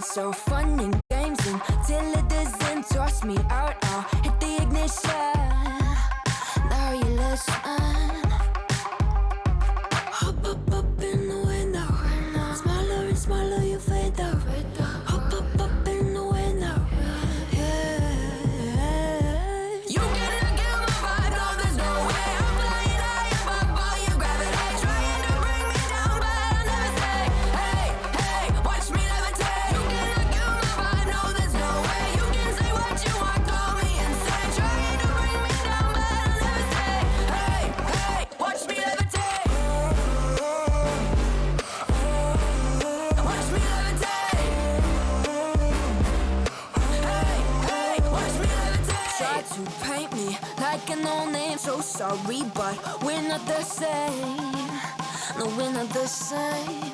It's so fun and games until it doesn't toss me out. I'll hit the ignition. Now you listen. Hop up in the window. Smaller and smaller you fade out. Hop up in the window. You cannot get my vibe, no, there's no way. I'm flying high above all your gravity, trying to bring me down, but I'll never stay. Hey, hey, watch me levitate. You cannot get my vibe, no, there's no way. You can say what you want, call me insane, trying to bring me down, but I'll never stay. Hey, hey, watch me levitate. Watch me levitate. Hey, hey, watch me levitate. Try to paint me like a no-name, so sorry, but we're not the same. No, we're not the same.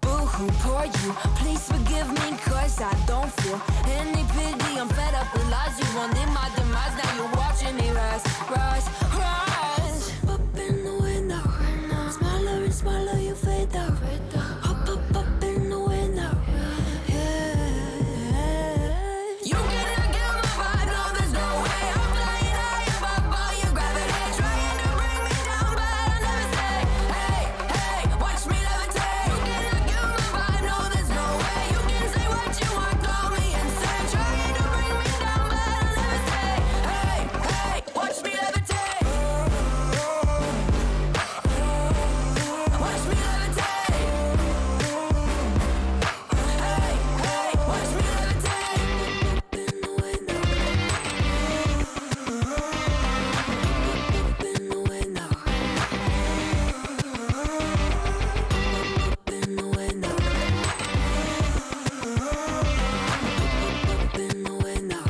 Boo-hoo, poor you, please forgive me, cause I don't feel any pity. I'm fed up with lies, you wanted my demise, now you're watching me rise, rise, rise. Up in the window, smaller and smaller you fade out. Up in the window, you cannot get my vibe, no, there's no way. I'm flying high above all your gravity, trying to bring me down, but I'll never stay. Hey, hey, watch me levitate. You cannot get my vibe, no, there's no way. You can say what you want, call me insane, trying to bring me down, but I'll never stay. Hey, hey, watch me levitate. Watch me levitate. Hey, hey, watch me levitate. Up in the window. Up in the window. Up in the window. Up in the window.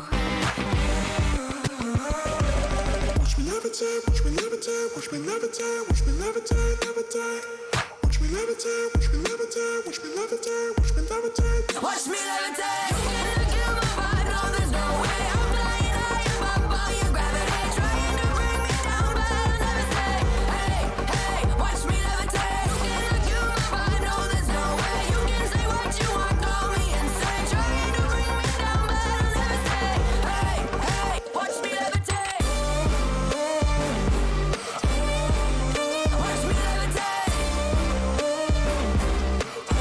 Watch me levitate, watch me levitate, watch me levitate, watch me levitate, levitate. Watch me levitate, watch me levitate, watch me levitate, watch me levitate. Watch me levitate. You cannot get my vibe, no, there's no way. I'm flying high above all your gravity, trying to bring me down, but I'll never stay. Hey, hey, watch me levitate. You cannot get my vibe, no, there's no way. You can say what you want, call me insane, trying to bring me down, but I'll never stay. Hey, hey, watch me levitate. Watch me levitate.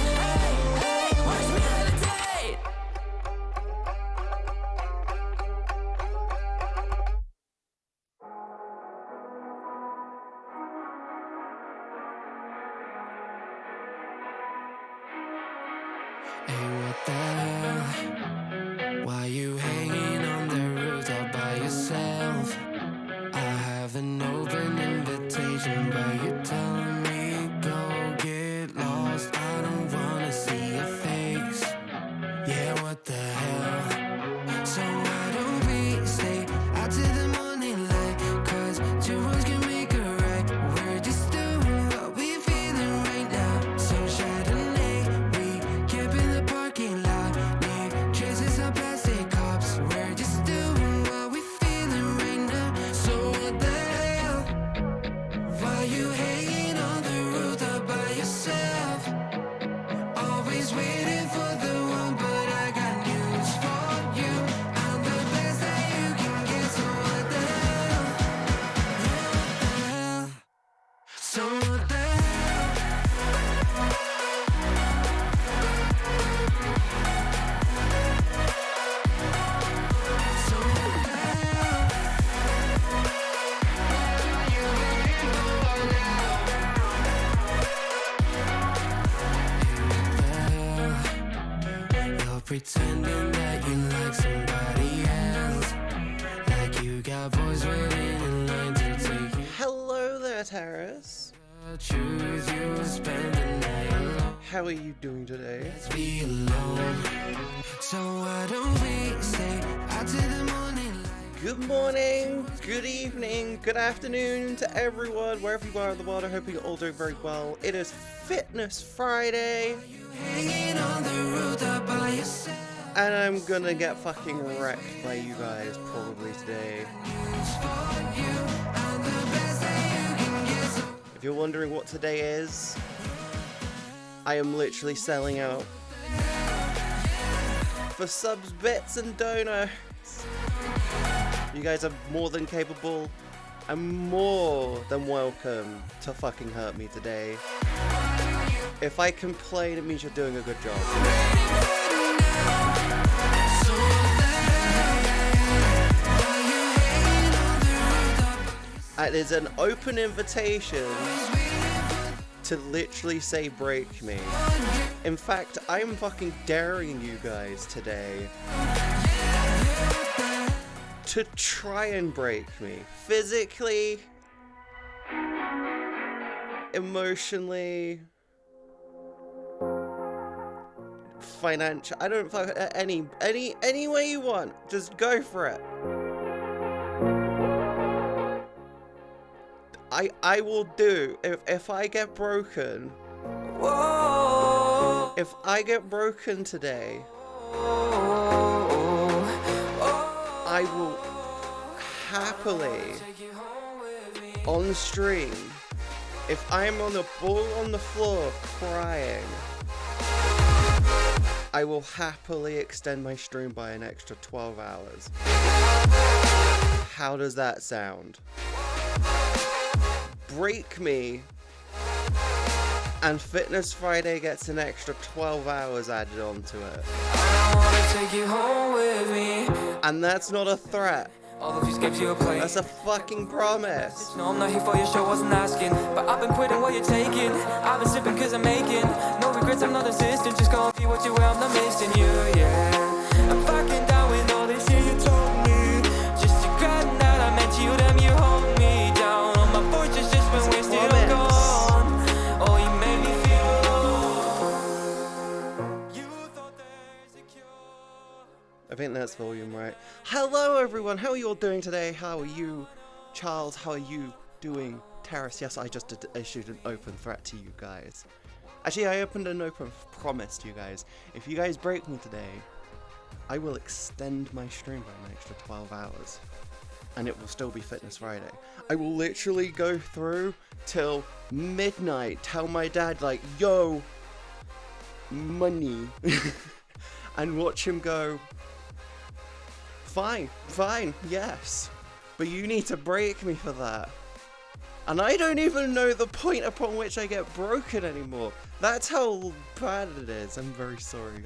Hey, hey, watch me levitate. Hey, what the hell? Why you hanging on the roof all by yourself? I have an open invitation, but you're telling me go get lost. I don't wanna see your face. Yeah, what the hell? So why don't we stay out to the morning light? Cause two wrongs can make a right. We're just doing what we're feeling right now. So Chardonnay, we camp in the parking lot. Leave traces of plastic cups. We're just doing what we're feeling right now. So what the hell? Why you hanging on the roof all by yourself? Always waiting for the one, but I got news for you. I'm the best that you can get. So what the hell? Yeah, what the hell? So what the hell? So what the hell? You letting go now? You're pretending that you like somebody else, like you got boys waiting in line to take you. Hello there, Teras. Choose you, spend the night alone. How are you doing today? Let's be alone. So why don't we stay out to the morning light? Good morning, good evening, good afternoon to everyone, wherever you are in the world. I hope you're all doing very well. It is Fitness Friday, Hanging on the roof all by yourself. and I'm gonna get fucking wrecked by you guys probably today. If you're wondering what today is, I am literally selling out for subs, bits, and donuts. You guys are more than capable and more than welcome to fucking hurt me today. If I complain, it means you're doing a good job. It is an open invitation to literally say break me. In fact, I'm fucking daring you guys today to try and break me. Physically, emotionally, financial. I don't fuck any way you want. Just go for it. I will do if I get broken. Whoa. If I get broken today, I will happily on stream. If I'm on the floor crying, I will happily extend my stream by an extra 12 hours. How does that sound? Break me, and Fitness Friday gets an extra 12 hours added onto it. I wanna take you home with me. And that's not a threat. All of these gives you a play. That's a fucking promise. No, I'm not here for your show, wasn't asking. But I've been quitting what you're taking. I've been sipping cause I'm making no regrets, I'm not insistent. Just gonna be what you wear, I'm not missing you, yeah. I'm fucking down with all this shit you told me. Just to grab that I met you, damn you hold me down. On my fortunes just when we're still gone. Oh, you made me feel alone. You thought there's a cure. I think that's volume right. Hello everyone, how are you all doing today? How are you, Charles? How are you doing, Teras? Yes, I just issued an open threat to you guys. Actually, I opened an open promise to you guys. If you guys break me today, I will extend my stream by an extra 12 hours. And it will still be Fitness Friday. I will literally go through till midnight, tell my dad like, yo, money. And watch him go, fine, yes. But you need to break me for that. And I don't even know the point upon which I get broken anymore. That's how bad it is. I'm very sorry.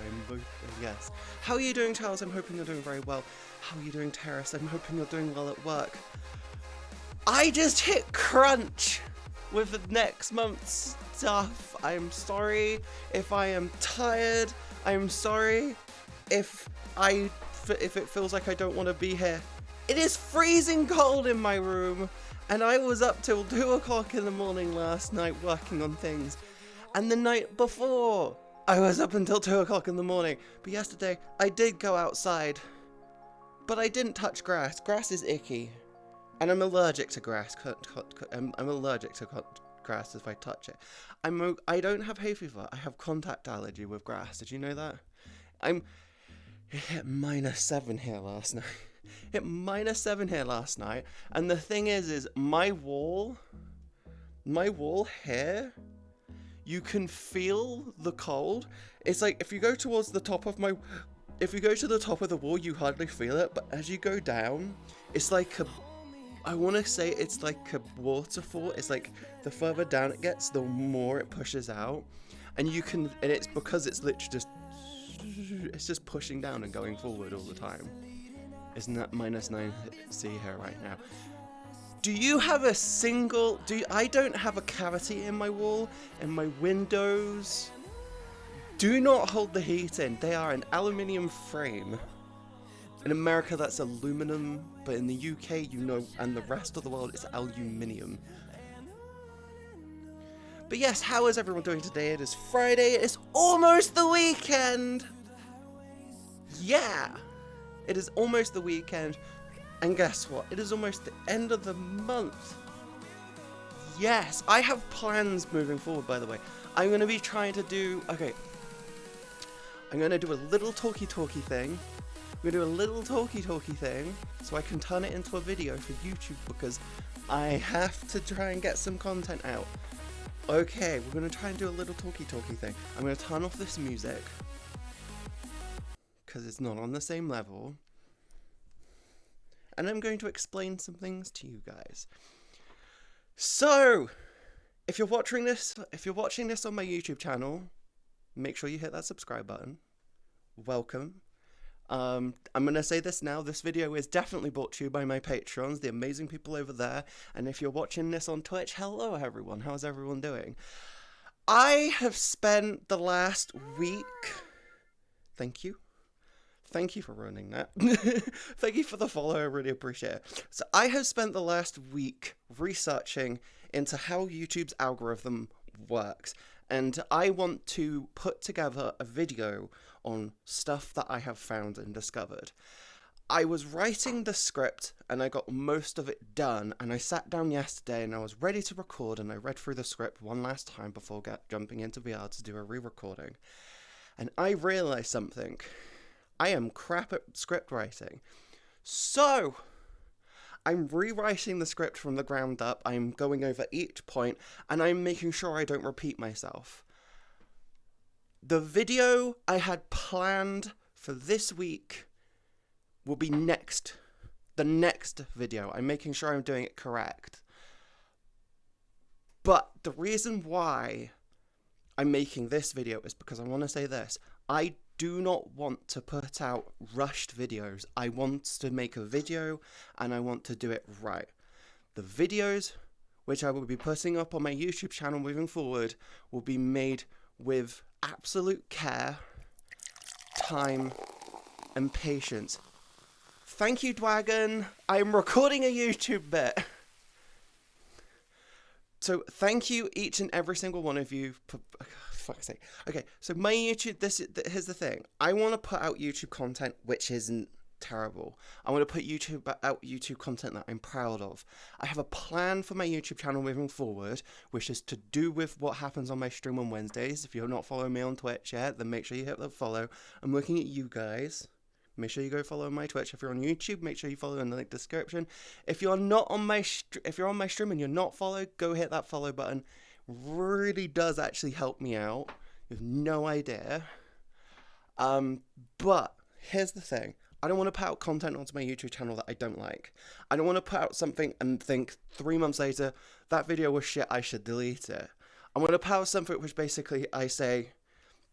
Yes. How are you doing, Charles? I'm hoping you're doing very well. How are you doing, Teras? I'm hoping you're doing well at work. I just hit crunch with the next month's stuff. I'm sorry if I am tired. I'm sorry if it feels like I don't want to be here. It is freezing cold in my room. And I was up till 2 o'clock in the morning last night working on things. And the night before, I was up until 2 o'clock in the morning. But yesterday, I did go outside. But I didn't touch grass. Grass is icky. And I'm allergic to grass. I'm allergic to grass if I touch it. I don't have hay fever. I have contact allergy with grass. Did you know that? It hit -7 here last night. Hit -7 here last night, and the thing is my wall here, you can feel the cold. It's like if you go towards the top of if you go to the top of the wall, you hardly feel it, but as you go down, it's like I want to say it's like a waterfall. It's like the further down it gets, the more it pushes out, and it's because it's literally just pushing down and going forward all the time. Isn't that -9C here right now? Do you have a single... I don't have a cavity in my wall, in my windows. Do not hold the heat in. They are an aluminium frame. In America, that's aluminum, but in the UK, and the rest of the world, it's aluminium. But yes, how is everyone doing today? It is Friday. It's almost the weekend. Yeah. It is almost the weekend, and guess what? It is almost the end of the month. Yes, I have plans moving forward, by the way. I'm going to be trying to do... Okay. I'm going to do a little talky thing. I'm going to do a little talky thing, so I can turn it into a video for YouTube, because I have to try and get some content out. Okay, we're going to try and do a little talky thing. I'm going to turn off this music. because it's not on the same level. And I'm going to explain some things to you guys. So, if you're watching this on my YouTube channel, make sure you hit that subscribe button. Welcome. I'm going to say this now, this video is definitely brought to you by my patrons, the amazing people over there, and if you're watching this on Twitch, hello everyone, how's everyone doing? I have spent the last week, thank you for running that, thank you for the follow, I really appreciate it. So I have spent the last week researching into how YouTube's algorithm works, and I want to put together a video on stuff that I have found and discovered. I was writing the script and I got most of it done, and I sat down yesterday and I was ready to record, and I read through the script one last time before jumping into VR to do a re-recording. And I realised something. I am crap at script writing. So, I'm rewriting the script from the ground up, I'm going over each point, and I'm making sure I don't repeat myself. The video I had planned for this week will be the next video. I'm making sure I'm doing it correct. But the reason why I'm making this video is because I want to say this. I do not want to put out rushed videos. I want to make a video and I want to do it right. The videos which I will be putting up on my YouTube channel moving forward will be made with absolute care, time, and patience. Thank you, Dwagon. I'm recording a YouTube bit. So thank you each and every single one of you. Fuck's sake. Okay, so my YouTube, here's the thing. I want to put out YouTube content which isn't terrible. I want to put out YouTube content that I'm proud of. I have a plan for my YouTube channel moving forward, which is to do with what happens on my stream on Wednesdays. If you're not following me on Twitch yet, then make sure you hit the follow. I'm looking at you guys. Make sure you go follow my Twitch. If you're on YouTube, make sure you follow in the link description. If you're not on my if you're on my stream and you're not followed, go hit that follow button. Really does actually help me out. You have no idea. But here's the thing. I don't want to put out content onto my YouTube channel that I don't like. I don't want to put out something and think 3 months later, that video was shit, I should delete it. I want to put out something which basically I say,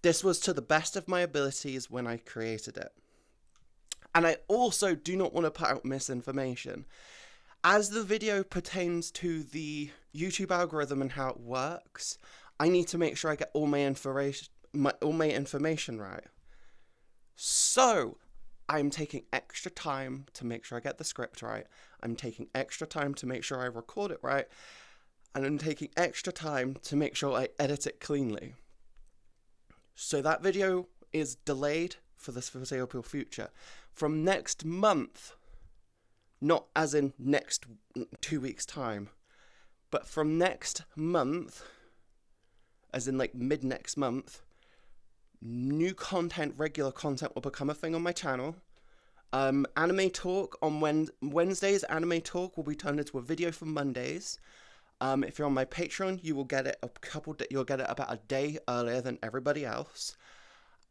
this was to the best of my abilities when I created it. And I also do not want to put out misinformation. As the video pertains to the YouTube algorithm and how it works, I need to make sure I get all my information right. So, I'm taking extra time to make sure I get the script right. I'm taking extra time to make sure I record it right. And I'm taking extra time to make sure I edit it cleanly. So that video is delayed for the foreseeable future. From next month, not as in next 2 weeks' time, but from next month, as in like mid-next month, new content, regular content will become a thing on my channel. Anime Talk on Wednesdays, Anime Talk will be turned into a video for Mondays. If you're on my Patreon, you will get it you'll get it about a day earlier than everybody else.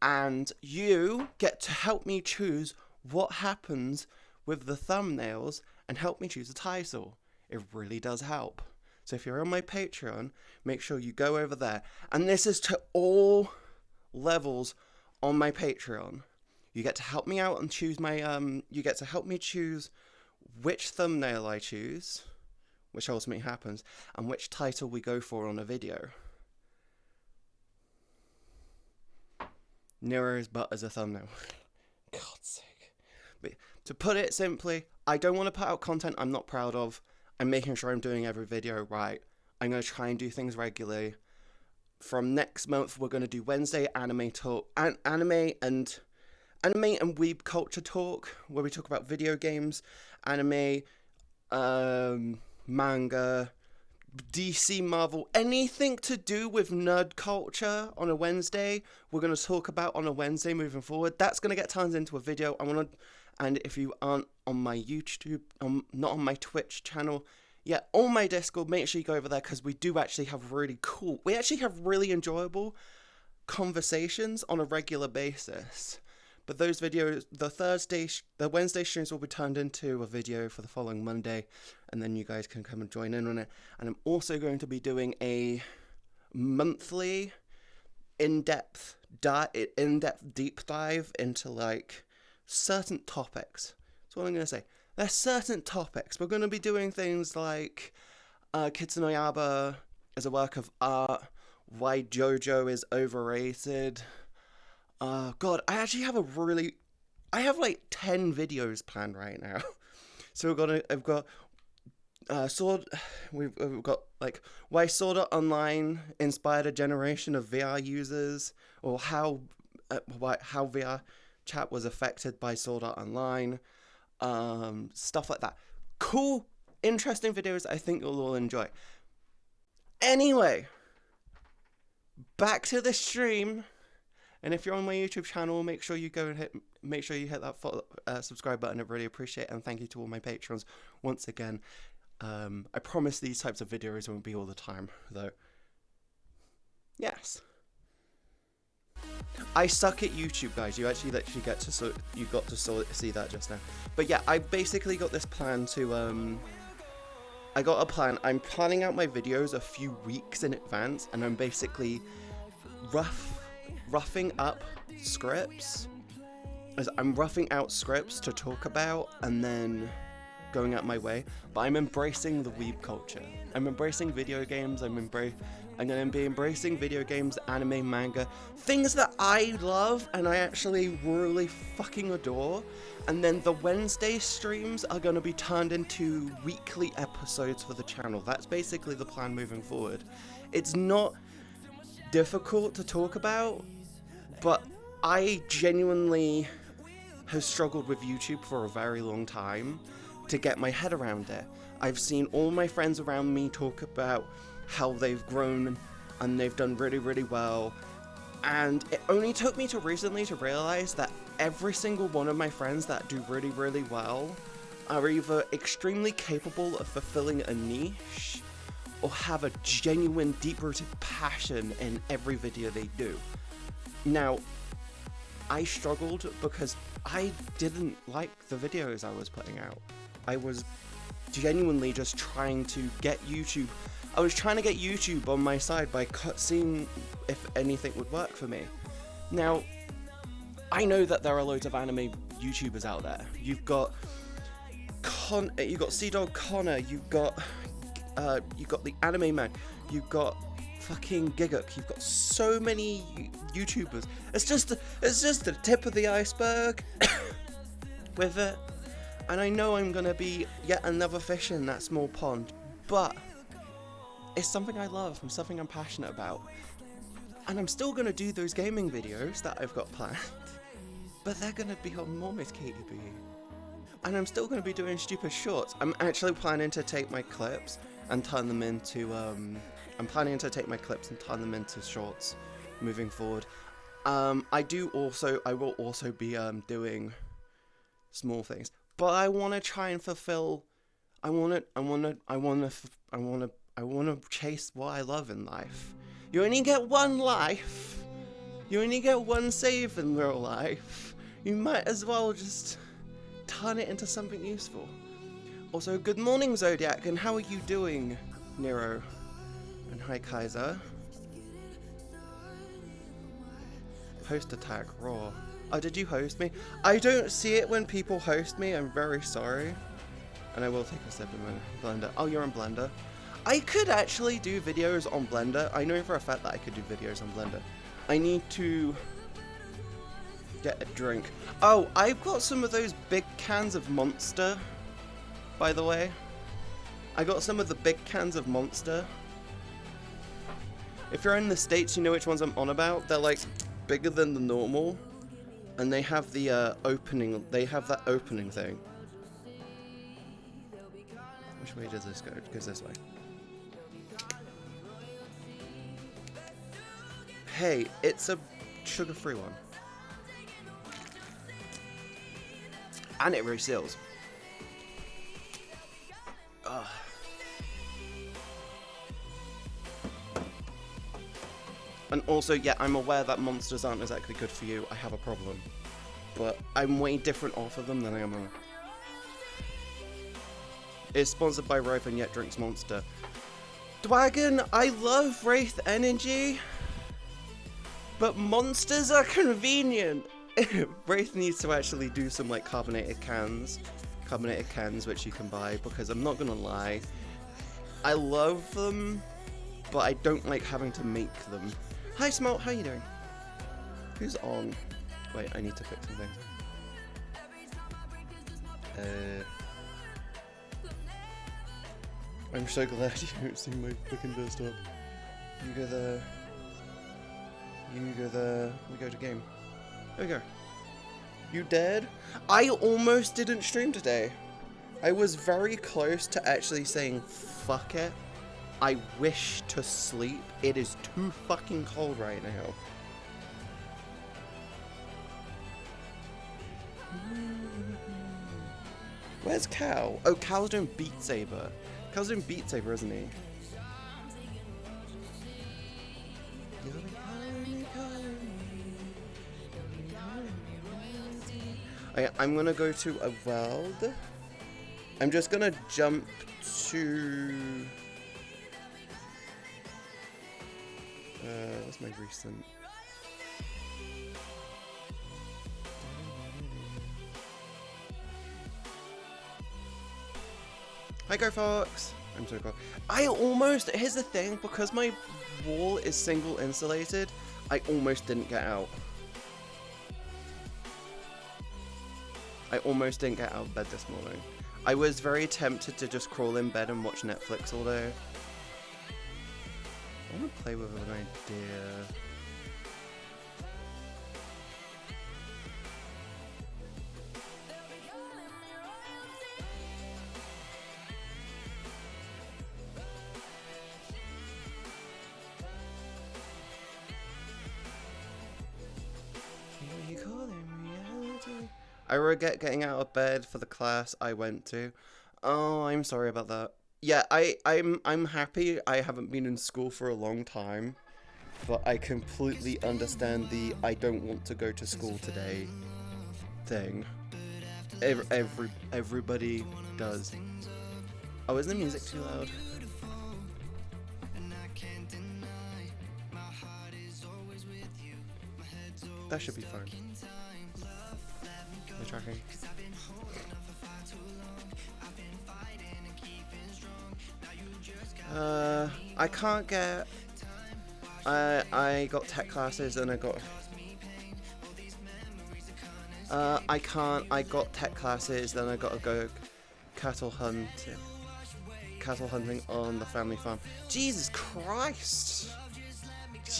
And you get to help me choose what happens with the thumbnails and help me choose a title. It really does help. So if you're on my Patreon, make sure you go over there. And this is to all levels on my Patreon. You get to help me out and choose my you get to help me choose which thumbnail I choose, which ultimately happens, and which title we go for on a video. Nero's butt as a thumbnail. God's sake. But to put it simply, I don't want to put out content I'm not proud of. I'm making sure I'm doing every video right. I'm going to try and do things regularly. From next month, we're going to do Wednesday anime talk, anime and weeb culture talk, where we talk about video games, anime, manga, DC, Marvel, anything to do with nerd culture on a Wednesday, we're going to talk about on a Wednesday moving forward. That's going to get turned into a video. And if you aren't on my YouTube, not on my Twitch channel, yeah, on my Discord, make sure you go over there, because we actually have really enjoyable conversations on a regular basis. But those videos, the Wednesday streams will be turned into a video for the following Monday, and then you guys can come and join in on it. And I'm also going to be doing a monthly in-depth deep dive into like certain topics. That's what I'm going to say. There's certain topics. We're going to be doing things like Kids no Yaiba as a work of art, why JoJo is overrated. God, I have like 10 videos planned right now. So I've got we've got like why Sword Art Online inspired a generation of VR users, or how VRchat was affected by Sword Art Online, stuff like that. Cool, interesting videos I think you'll all enjoy. Anyway, back to the stream. And if you're on my YouTube channel, make sure you hit that subscribe button. I really appreciate it. And thank you to all my patrons once again. I promise these types of videos won't be all the time, though. Yes. I suck at YouTube, guys. You actually literally got to see that just now. But yeah, I basically got this plan to I got a plan. I'm planning out my videos a few weeks in advance, and I'm basically roughing up scripts. As I'm roughing out scripts to talk about, and then going out my way. But I'm embracing the weeb culture. I'm embracing video games. I'm gonna be embracing video games, anime, manga, things that I love and I actually really fucking adore. And then the Wednesday streams are gonna be turned into weekly episodes for the channel. That's basically the plan moving forward. It's not difficult to talk about, but I genuinely have struggled with YouTube for a very long time to get my head around it. I've seen all my friends around me talk about how they've grown and they've done really, really well. And it only took me to recently to realize that every single one of my friends that do really, really well are either extremely capable of fulfilling a niche or have a genuine, deep-rooted passion in every video they do. Now, I struggled because I didn't like the videos I was putting out. I was genuinely just trying to get YouTube. I was trying to get YouTube on my side by seeing if anything would work for me. Now, I know that there are loads of anime YouTubers out there. You've got Sea-Dog Connor, you've got the Anime Man, you've got fucking Giguk, you've got so many YouTubers. It's just the tip of the iceberg with it. And I know I'm gonna be yet another fish in that small pond, but it's something I love and something I'm passionate about. And I'm still gonna do those gaming videos that I've got planned, but they're gonna be on more MzCatieB. And I'm still gonna be doing stupid shorts. I'm actually planning to take my clips and turn them into shorts moving forward. I will also be doing small things. But I want to try and fulfill. I want to chase what I love in life. You only get one life. You only get one save in real life. You might as well just turn it into something useful. Also, good morning, Zodiac, and how are you doing, Nero? And hi, Kaiser. Host attack, raw. Oh, did you host me? I don't see it when people host me. I'm very sorry. And I will take a sip in my Blender. Oh, you're on Blender. I could actually do videos on Blender. I know for a fact that I could do videos on Blender. I need to get a drink. Oh, I've got some of those big cans of Monster, by the way. I got some of the big cans of Monster. If you're in the States, you know which ones I'm on about. They're like bigger than the normal. And they have the opening, they have that opening thing. Which way does this go? It goes this way. Hey, it's a sugar-free one. And it reseals. Ugh. And also, yeah, I'm aware that monsters aren't exactly good for you. I have a problem. but I'm way different off of them than I am on. It's sponsored by Wraith and yet drinks Monster. Dwagon, I love Wraith energy, but monsters are convenient. Wraith needs to actually do some like carbonated cans which you can buy, because I'm not gonna lie, I love them, but I don't like having to make them. Hi Smelt, how you doing? Who's on? Wait, I need to fix something. I'm so glad you don't see my fucking desktop. You go there. You go there. We go to game. There we go. You dead? I almost didn't stream today. I was very close to actually saying, fuck it. I wish to sleep. It is too fucking cold right now. Where's Cal? Oh, Cal's doing Beat Saber. Cal's doing Beat Saber, isn't he? I'm gonna go to a world. I'm just gonna jump to... what's my recent? Hi, Go Fox! I'm so cold. I almost... Here's the thing, because my wall is single insulated, I almost didn't get out. I almost didn't get out of bed this morning. I was very tempted to just crawl in bed and watch Netflix all day. I want to play with an idea. I regret getting out of bed for the class I went to. Oh, I'm sorry about that. Yeah, I'm happy I haven't been in school for a long time, but I completely understand the I don't want to go to school today thing. Everybody does. Oh, isn't the music too loud? That should be fine. The tracking. I can't get... I got tech classes and I got... I got tech classes, then I gotta go cattle hunting on the family farm. Jesus Christ!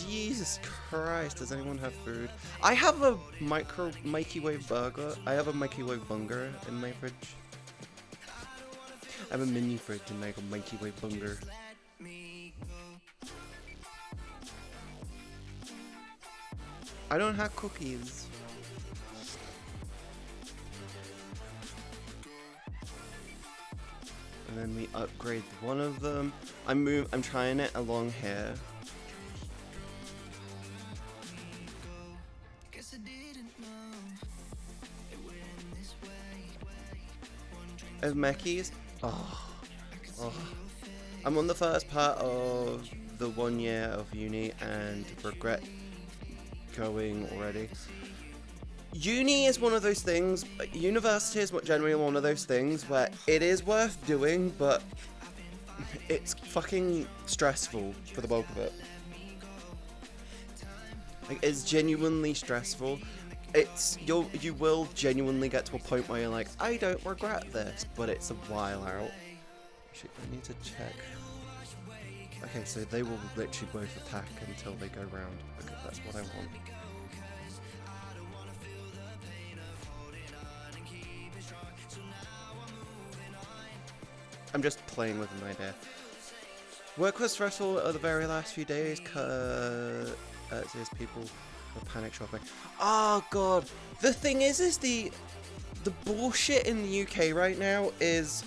Jesus Christ, does anyone have food? I have a microwave burger. I have a microwave bunger in my fridge. I have a mini fridge and like a microwave bunger. I don't have cookies. And then we upgrade one of them. I'm trying it along here. Of Meckies? Oh. I'm on the first part of the 1 year of uni and regret going already. Uni is one of those things, university is generally one of those things where it is worth doing, but it's fucking stressful for the bulk of it. Like, it's genuinely stressful. You will genuinely get to a point where you're like, I don't regret this, but it's a while out. Actually, I need to check. Okay, so they will literally both attack until they go round. Okay, that's what I want. I'm just playing with an idea. Work was stressful at the very last few days, cause people were panic shopping. Oh god, the thing is the bullshit in the UK right now is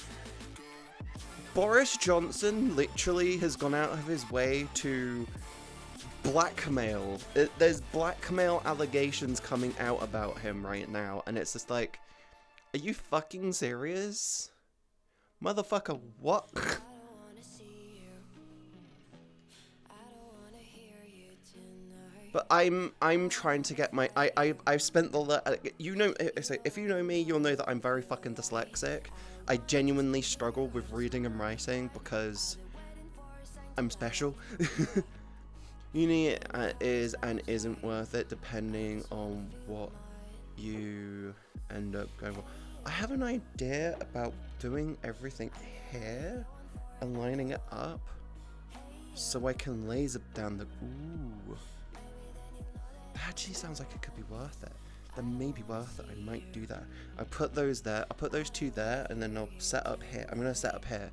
Boris Johnson literally has gone out of his way to blackmailed. There's blackmail allegations coming out about him right now, and it's just like, are you fucking serious? Motherfucker, what? But I'm trying to get my I've spent the you know, if you know me, you'll know that I'm very fucking dyslexic. I genuinely struggle with reading and writing because I'm special. Uni is and isn't worth it depending on what you end up going for. I have an idea about doing everything here and lining it up so I can laser down the ooh. That actually sounds like it could be worth it. That may be worth it. I might do that. I put those there. I'll put those two there, and then I'll set up here. I'm gonna set up here,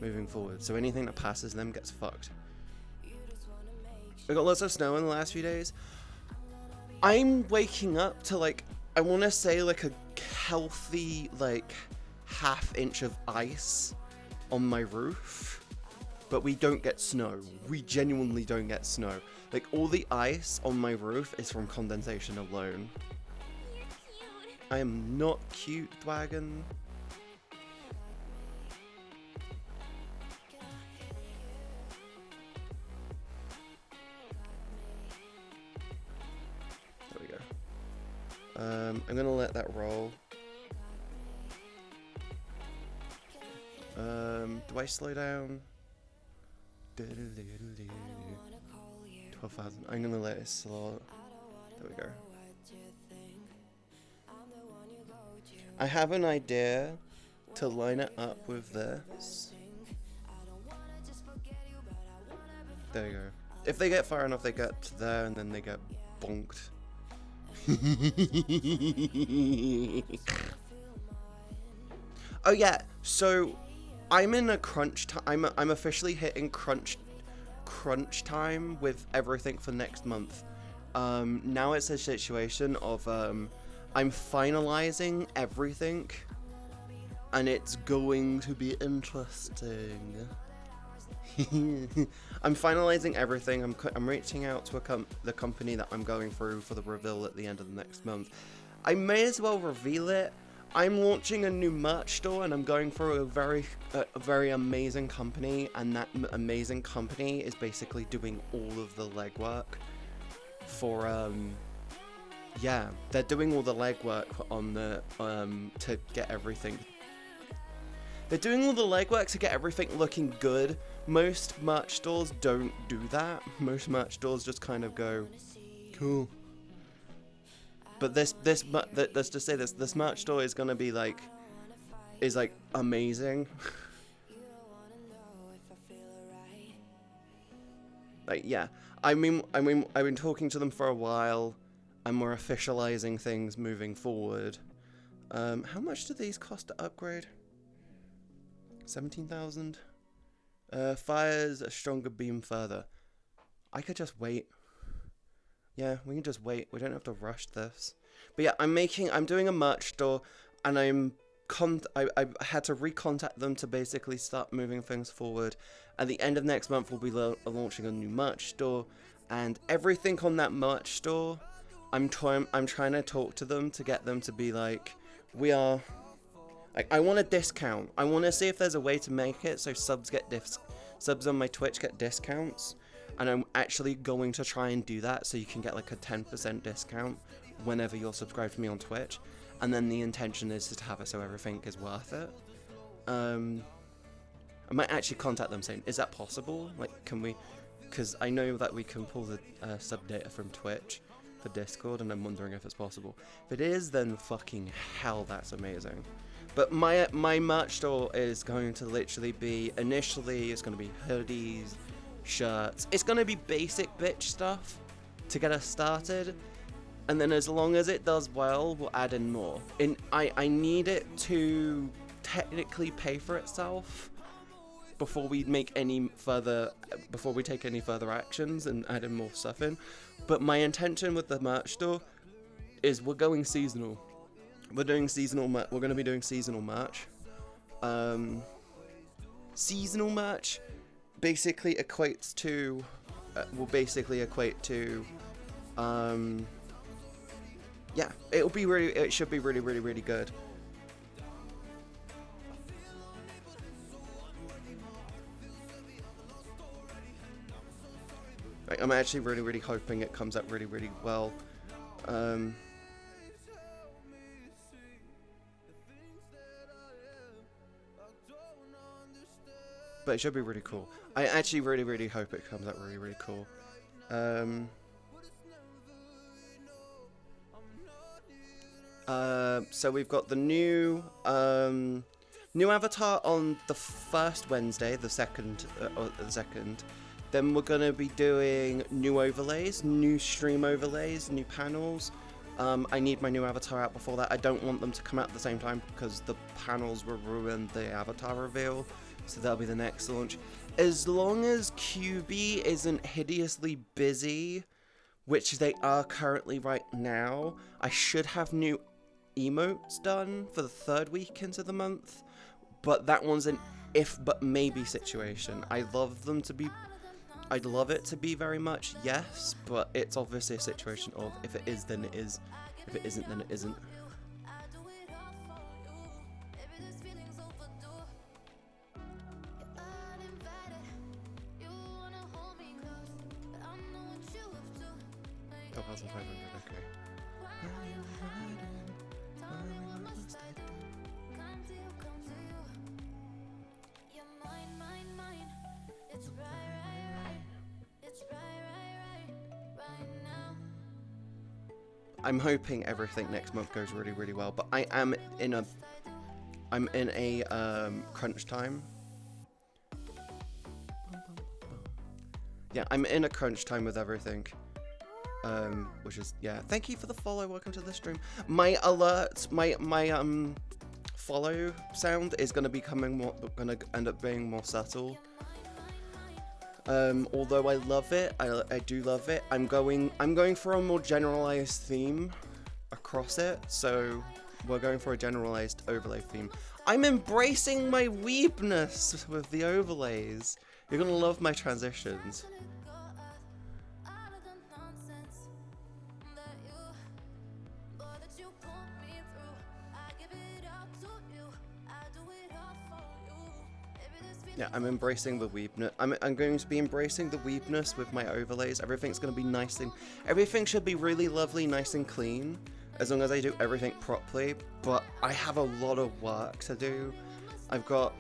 moving forward. So anything that passes them gets fucked. We got lots of snow in the last few days. I'm waking up to like, I want to say like a healthy like half-inch of ice on my roof, but we don't get snow. We genuinely don't get snow. Like, all the ice on my roof is from condensation alone. I am not cute, Dwagon. There we go. I'm gonna let that roll. Do I slow down? 12,000. I'm gonna let it slow. There we go. I have an idea to line it up with this. There you go. If they get far enough, they get to there and then they get bonked. Oh yeah, so I'm in a crunch time. I'm officially hitting crunch time with everything for next month. Now it's a situation of I'm finalizing everything, and it's going to be interesting. I'm finalizing everything. I'm reaching out to the company that I'm going through for the reveal at the end of the next month. I may as well reveal it. I'm launching a new merch store, and I'm going through a very amazing company, and that amazing company is basically doing all of the legwork for yeah, they're doing all the legwork on the to get everything. They're doing all the legwork to get everything looking good. Most merch stores don't do that. Most merch stores just kind of go, cool. But this merch store is gonna be like, amazing. Like, yeah, I mean, I've been talking to them for a while, and we're officializing things moving forward. How much do these cost to upgrade? 17,000. Fires a stronger beam further. I could just wait. Yeah, we can just wait. We don't have to rush this. But yeah, I'm doing a merch store, and I had to recontact them to basically start moving things forward. At the end of next month, we'll be launching a new merch store, and everything on that merch store, I'm trying to talk to them to get them to be like, I want a discount. I want to see if there's a way to make it so subs on my Twitch get discounts. And I'm actually going to try and do that so you can get like a 10% discount whenever you're subscribed to me on Twitch. And then the intention is to have it so everything is worth it. I might actually contact them saying, is that possible? Like, can we... Because I know that we can pull the sub data from Twitch for Discord, and I'm wondering if it's possible. If it is, then fucking hell, that's amazing. But my merch store is going to literally be... Initially, it's going to be hoodies, shirts. It's gonna be basic bitch stuff to get us started, and then as long as it does well, we'll add in more. I need it to technically pay for itself before we take any further actions and add in more stuff in. But my intention with the merch store is we're going seasonal. We're gonna be doing seasonal merch. Seasonal merch basically equates to will basically equate to, yeah, it should be really, really, really good. Like, I'm actually really, really hoping it comes out really, really well. But it should be really cool. I actually really, really hope it comes out really, really cool. So we've got the new avatar on the first Wednesday, the second. Then we're gonna be doing new overlays, new stream overlays, new panels. I need my new avatar out before that. I don't want them to come out at the same time because the panels will ruin the avatar reveal. So that'll be the next launch. As long as QB isn't hideously busy, which they are currently right now, I should have new emotes done for the 3rd week into the month. But that one's an if but maybe situation. I'd love it to be very much yes, but it's obviously a situation of if it is, then it is. If it isn't, then it isn't. Okay. I'm hoping everything next month goes really, really well, but I'm in a crunch time. Yeah, I'm in a crunch time with everything. Which is, yeah, thank you for the follow, welcome to the stream. My alerts, my follow sound is gonna end up being more subtle. Although I love it, I do love it. I'm going for a more generalized theme across it, so we're going for a generalized overlay theme. I'm embracing my weebness with the overlays. You're gonna love my transitions. Yeah, I'm embracing the weebness. I'm going to be embracing the weebness with my overlays. Everything's going to be nice and... Everything should be really lovely, nice and clean, as long as I do everything properly. But I have a lot of work to do. I've got...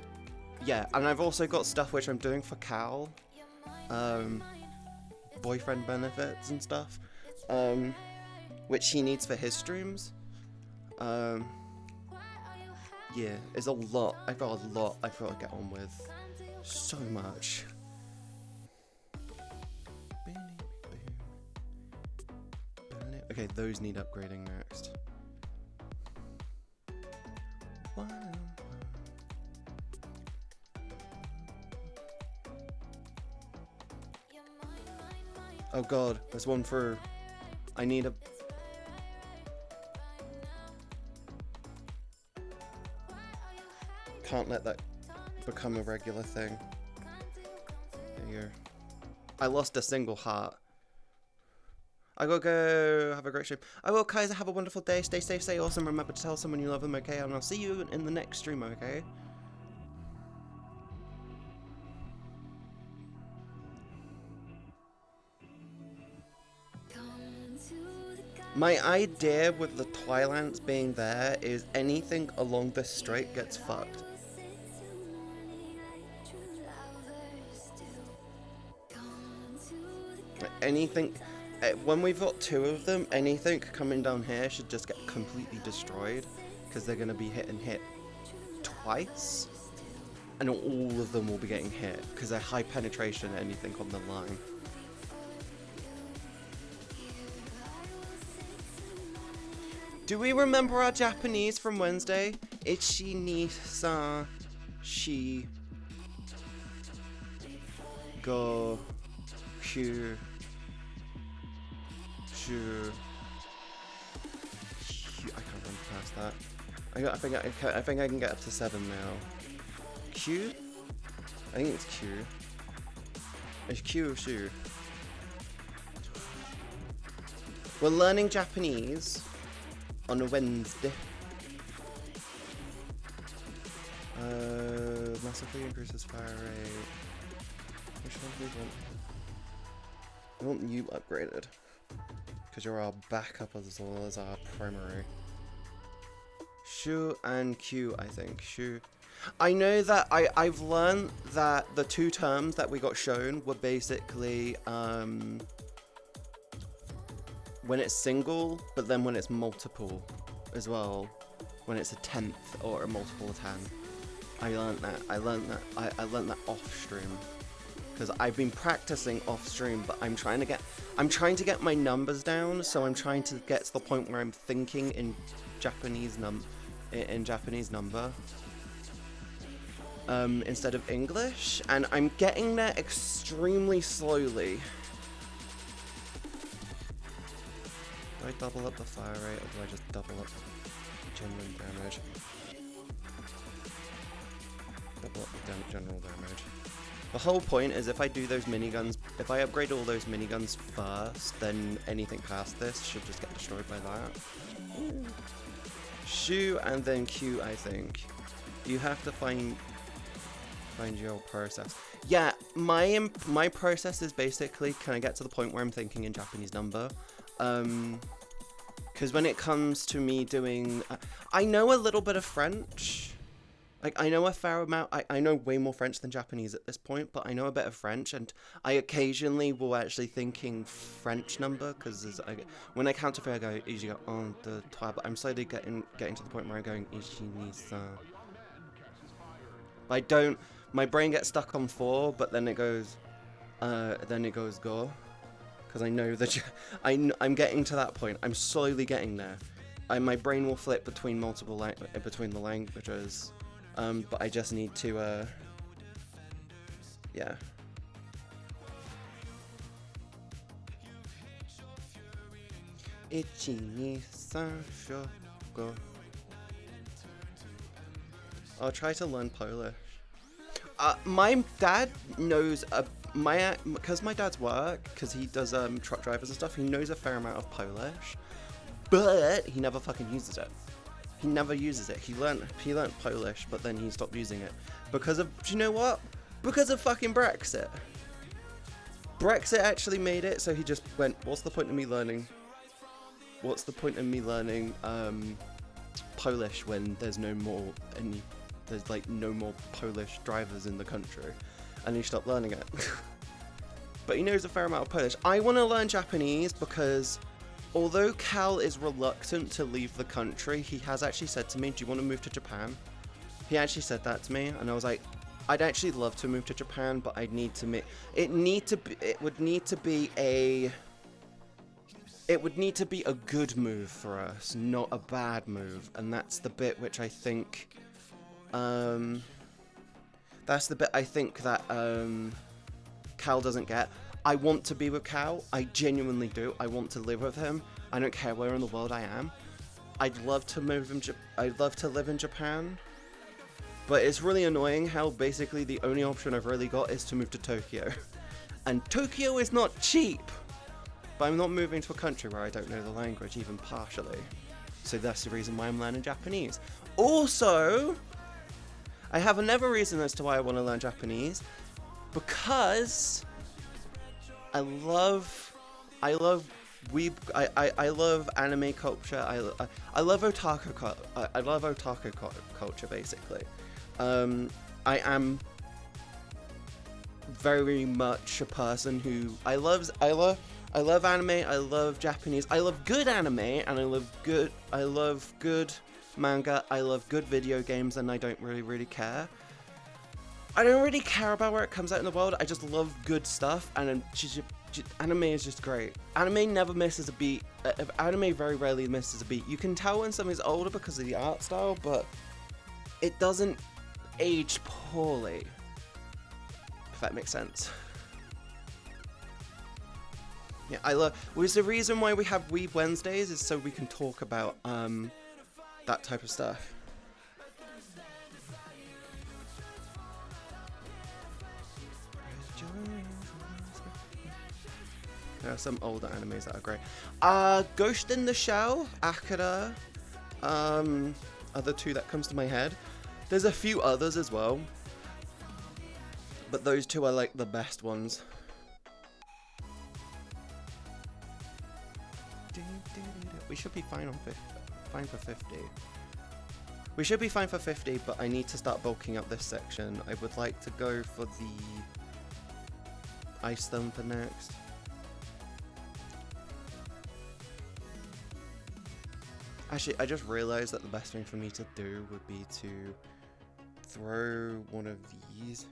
Yeah, and I've also got stuff which I'm doing for Cal. Boyfriend benefits and stuff. Which he needs for his streams. Yeah, it's a lot. I've got a lot I've got to get on with. So much. Okay, those need upgrading next. Oh god, there's one for... I need a... Can't let that become a regular thing. There you go. I lost a single heart. I gotta go. Have a great stream. I will, Kaiser. Have a wonderful day. Stay safe, stay awesome. Remember to tell someone you love them, okay? And I'll see you in the next stream, okay? My idea with the Twilands being there is anything along this strait gets fucked. Anything, when we've got 2 of them, anything coming down here should just get completely destroyed, because they're going to be hit twice, and all of them will be getting hit, because they're high penetration anything on the line. Do we remember our Japanese from Wednesday? Ichi, ni, san, shi, go, kyu, shu. I can't run past that. I think I can get up to 7 now. Q? I think it's Q. It's Q or Shu. We're learning Japanese on a Wednesday. Massively increases fire rate. Which one do we want? I want you upgraded. Because you're our backup as well as our primary. Shu and Q, I think. Shu. I know that I've learned that the two terms that we got shown were basically when it's single, but then when it's multiple as well. When it's a 10th or a multiple of 10. I learned that. I learned that off stream. Because I've been practicing off stream, but I'm trying to get my numbers down, so I'm trying to get to the point where I'm thinking in Japanese number instead of English, and I'm getting there extremely slowly. Do I double up the fire rate, or do I just double up genuine damage? Double up the general damage. The whole point is if I do those miniguns, if I upgrade all those miniguns first, then anything past this should just get destroyed by that. Shu and then Q, I think. You have to find your process. Yeah, my process is basically, can I get to the point where I'm thinking in Japanese number? Because when it comes to me doing... I know a little bit of French. Like, I know a fair amount. I know way more French than Japanese at this point, but I know a bit of French, and I occasionally will actually think in French number, because when I count to 3, I go, usually go, 1, 2, 3, but I'm slowly getting to the point where I'm going, ichi, ni, san. I don't, my brain gets stuck on 4, but then it goes go, because I know that I'm getting to that point. I'm slowly getting there. My brain will flip between between the languages. But I just need to, yeah. Ichi, ni, san, sho, go. I'll try to learn Polish. My dad knows, because my dad's work, because he does truck drivers and stuff, he knows a fair amount of Polish, but he never fucking uses it. He never uses it. He learnt Polish, but then he stopped using it because of, do you know what? Because of fucking Brexit. Brexit actually made it so he just went, what's the point of me learning? What's the point of me learning Polish when there's no more Polish drivers in the country, and he stopped learning it. But he knows a fair amount of Polish. I want to learn Japanese because although Cal is reluctant to leave the country, he has actually said to me, do you want to move to Japan? He actually said that to me, and I was like, I'd actually love to move to Japan, but it would need to be a good move for us, not a bad move, and that's the bit which I think, that Cal doesn't get. I want to be with Cal. I genuinely do. I want to live with him. I don't care where in the world I am. I'd love to I'd love to live in Japan. But it's really annoying how basically the only option I've really got is to move to Tokyo. And Tokyo is not cheap. But I'm not moving to a country where I don't know the language, even partially. So that's the reason why I'm learning Japanese. Also, I have another reason as to why I want to learn Japanese. Because I love anime culture. I love otaku culture basically. I am very much a person who I love anime. I love Japanese. I love good anime, and I love good manga. I love good video games, and I don't really care. I don't really care about where it comes out in the world. I just love good stuff, and anime is just great. Anime never misses a beat. Anime very rarely misses a beat. You can tell when something's older because of the art style, but it doesn't age poorly, if that makes sense. Yeah, the reason why we have Weeb Wednesdays is so we can talk about that type of stuff. There are some older animes that are great. Ghost in the Shell, Akira, are the two that comes to my head. There's a few others as well, but those two are like the best ones. We should be fine on fine for 50. We should be fine for 50, but I need to start bulking up this section. I would like to go for the Ice Thumper next. Actually, I just realized that the best thing for me to do would be to throw one of these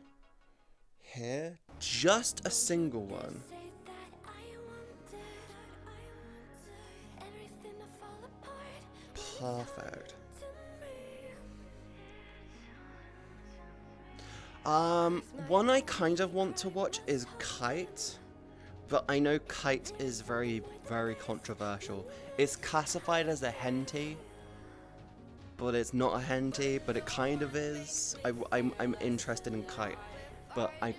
here. Just a single one. Perfect. One I kind of want to watch is Kite, but I know Kite is very, very controversial. It's classified as a hentai, but it's not a hentai, but it kind of is. I'm interested in Kite, but I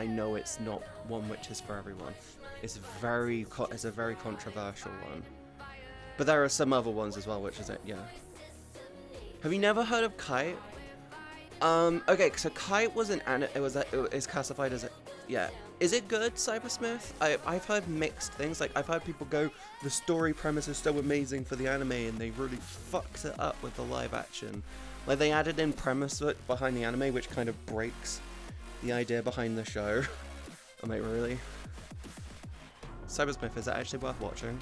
know it's not one which is for everyone. It's a very controversial one. But there are some other ones as well, which is it, yeah. Have you never heard of Kite? Okay, so Kite was it's classified as a, yeah. Is it good, Cybersmith? I've heard mixed things. Like, I've heard people go, the story premise is so amazing for the anime, and they really fucked it up with the live action. Like, they added in premise behind the anime, which kind of breaks the idea behind the show. I'm like, really? Cybersmith, is that actually worth watching?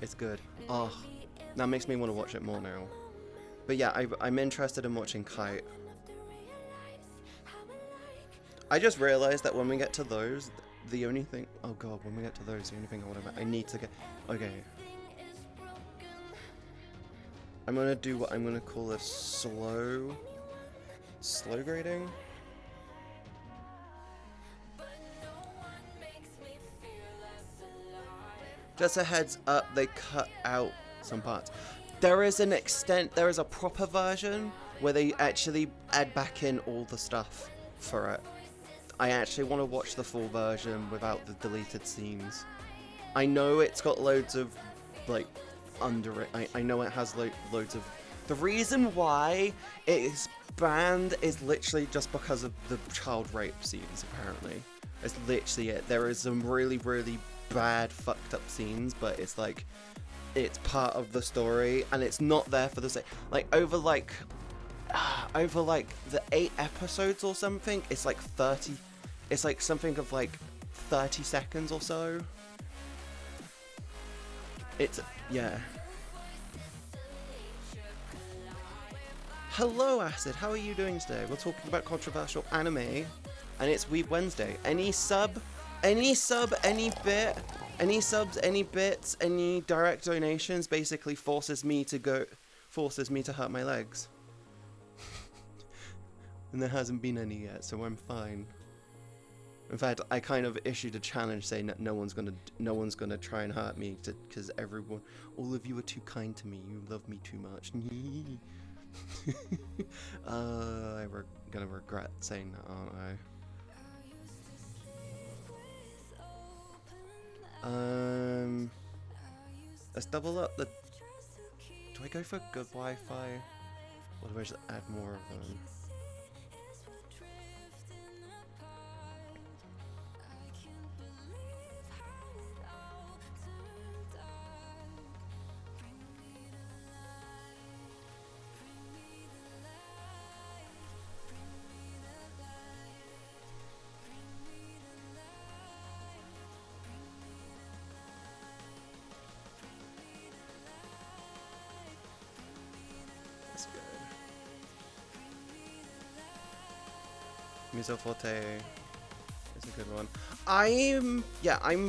It's good. Oh, that makes me want to watch it more now. But yeah, I'm interested in watching Kite. I just realized that when we get to those, the only thing... Oh god, when we get to those, the only thing I need to get... Okay. I'm gonna do what I'm gonna call a slow grading. Just a heads up, they cut out some parts. There is a proper version where they actually add back in all the stuff for it. I actually want to watch the full version without the deleted scenes. I know it's got loads of, like, under it. I know it has loads of... The reason why it is banned is literally just because of the child rape scenes, apparently. It's literally it. There is some really, really bad fucked up scenes, but it's like, it's part of the story, and it's not there for the sake, like, over the 8 episodes or something, it's like 30, it's like something of like 30 seconds or so. It's, yeah. Hello Acid, how are you doing today? We're talking about controversial anime, and it's Weeb Wednesday. Any sub, any bit, any subs, any bits, any direct donations basically forces me to hurt my legs. And there hasn't been any yet, so I'm fine. In fact, I kind of issued a challenge saying that no one's gonna try and hurt me, because all of you are too kind to me. You love me too much. I'm gonna regret saying that, aren't I? Let's double up the... Do I go for good Wi-Fi? Or do I just add more of them? Miso Forte is a good one. I'm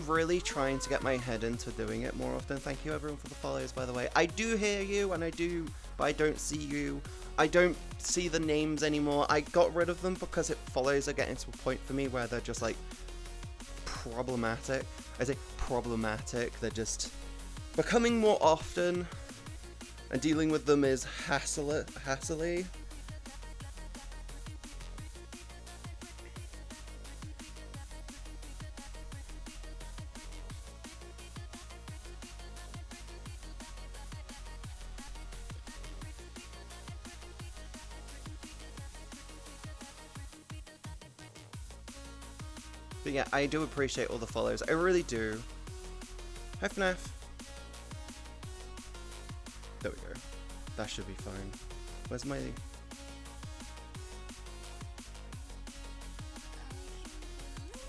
really trying to get my head into doing it more often. Thank you everyone for the follows, by the way. I do hear you, but I don't see you. I don't see the names anymore. I got rid of them because follows are getting to a point for me where they're just like problematic. I say problematic, they're just becoming more often. and dealing with them is hassly. But yeah, I do appreciate all the follows. I really do. Hi, FNAF. There we go. That should be fine. Where's my...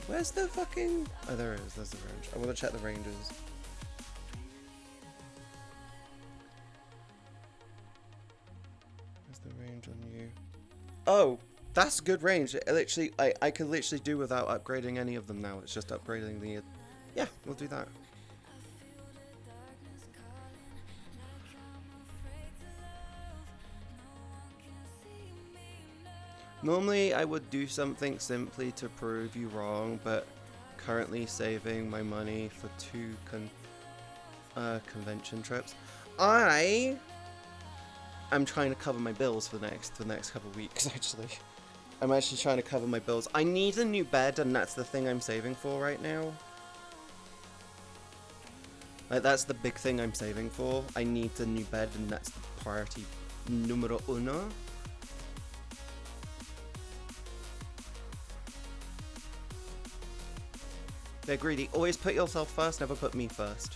Where's the fucking... Oh, there it is. There's the range. I want to check the ranges. Where's the range on you? Oh! That's good range. It literally, I could literally do without upgrading any of them now. It's just upgrading the... Yeah, we'll do that. Normally, I would do something simply to prove you wrong, but currently saving my money for 2 convention trips. I'm trying to cover my bills for the next couple of weeks, actually. I'm actually trying to cover my bills. I need a new bed, and that's the thing I'm saving for right now. Like, that's the big thing I'm saving for. I need a new bed, and that's the priority numero uno. They're greedy. Always put yourself first, never put me first.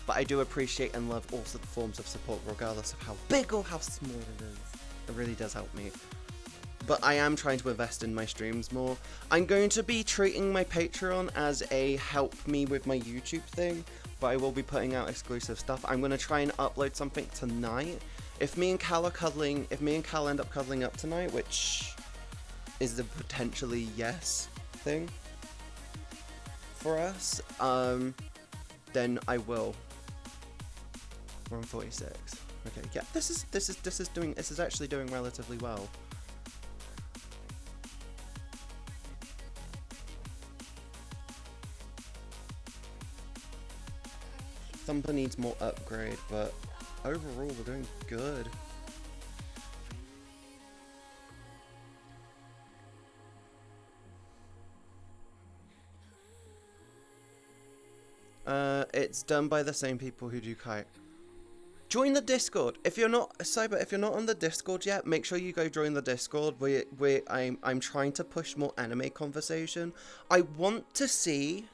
But I do appreciate and love all forms of support, regardless of how big or how small it is. It really does help me. But I am trying to invest in my streams more. I'm going to be treating my Patreon as a help me with my YouTube thing, but I will be putting out exclusive stuff. I'm going to try and upload something tonight. If me and Cal end up cuddling up tonight, which is the potentially yes thing for us, then I will. We're on 46. Okay, yeah, this is actually doing relatively well. Thumper needs more upgrade, but overall we're doing good. It's done by the same people who do Kite. Join the Discord. If you're not if you're not on the Discord yet, make sure you go join the Discord. I'm trying to push more anime conversation. I want to see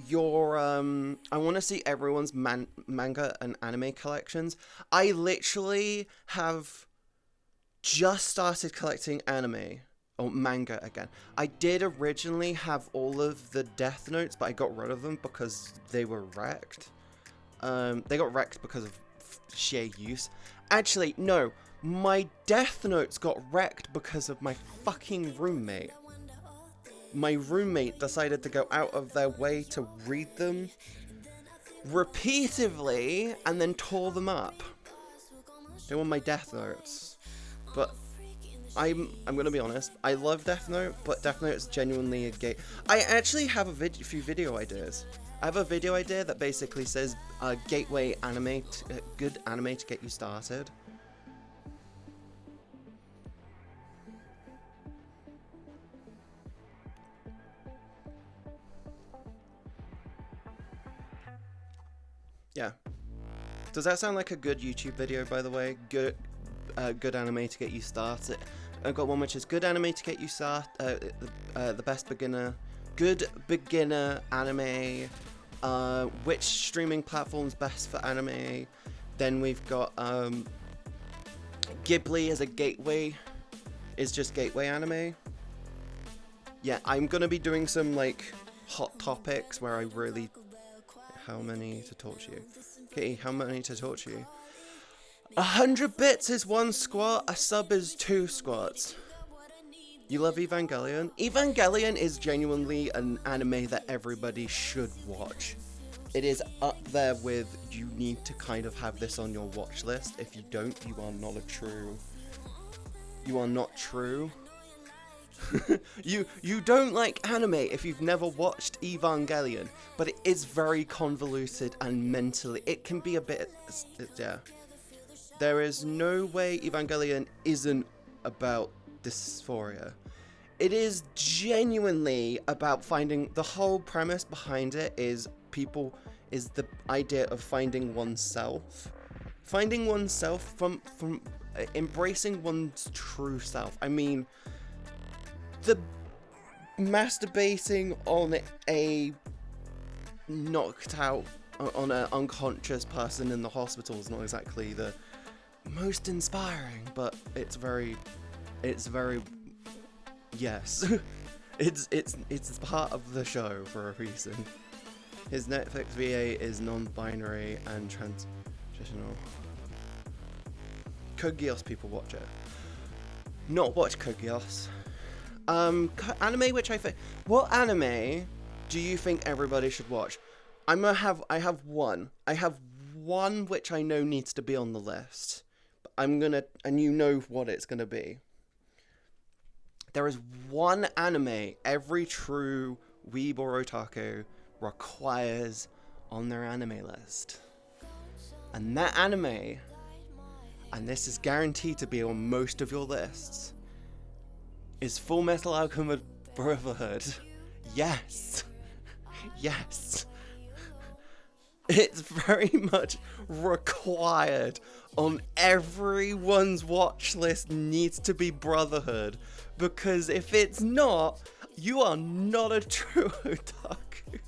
your I want to see everyone's manga and anime collections. I literally have just started collecting anime or manga again. I did originally have all of the Death Notes, but I got rid of them because they were wrecked. They got wrecked because of sheer use. Actually, no, my Death Notes got wrecked because of my fucking roommate. My roommate decided to go out of their way to read them repeatedly and then tore them up. They were my Death Notes. But I'm gonna be honest, I love Death Note, but Death Note is genuinely a gate. I actually have a few video ideas. I have a video idea that basically says gateway anime, good anime to get you started. Yeah. Does that sound like a good YouTube video, by the way? Good anime to get you started. I've got one which is good anime to get you started. The best beginner. Good beginner anime. Which streaming platform's best for anime? Then we've got Ghibli as a gateway. Is just gateway anime. Yeah, I'm gonna be doing some like hot topics where I really. How many to torture you? Kitty, how many to torture you? 100 bits is 1 squat, a sub is 2 squats. You love Evangelion? Evangelion is genuinely an anime that everybody should watch. It is up there with, you need to kind of have this on your watch list. If you don't, you are not a true... You are not true. You don't like anime if you've never watched Evangelion, but it is very convoluted and mentally, it can be a bit, yeah. There is no way Evangelion isn't about dysphoria. It is genuinely about finding, the whole premise behind it is the idea of finding oneself. Finding oneself from embracing one's true self. I mean, the masturbating on a knocked out, on an unconscious person in the hospital is not exactly the most inspiring, but it's very, yes. it's part of the show for a reason. His Netflix VA is non-binary and transitional. Code Geass people watch it. Not watch Code Geass. Anime which I think... What anime do you think everybody should watch? I have one. I have one which I know needs to be on the list. And you know what it's gonna be. There is one anime every true weeb or otaku requires on their anime list. And that anime, and this is guaranteed to be on most of your lists, is Full Metal Alchemist Brotherhood. Yes. Yes. It's very much required on everyone's watch list, needs to be Brotherhood. Because if it's not, you are not a true otaku.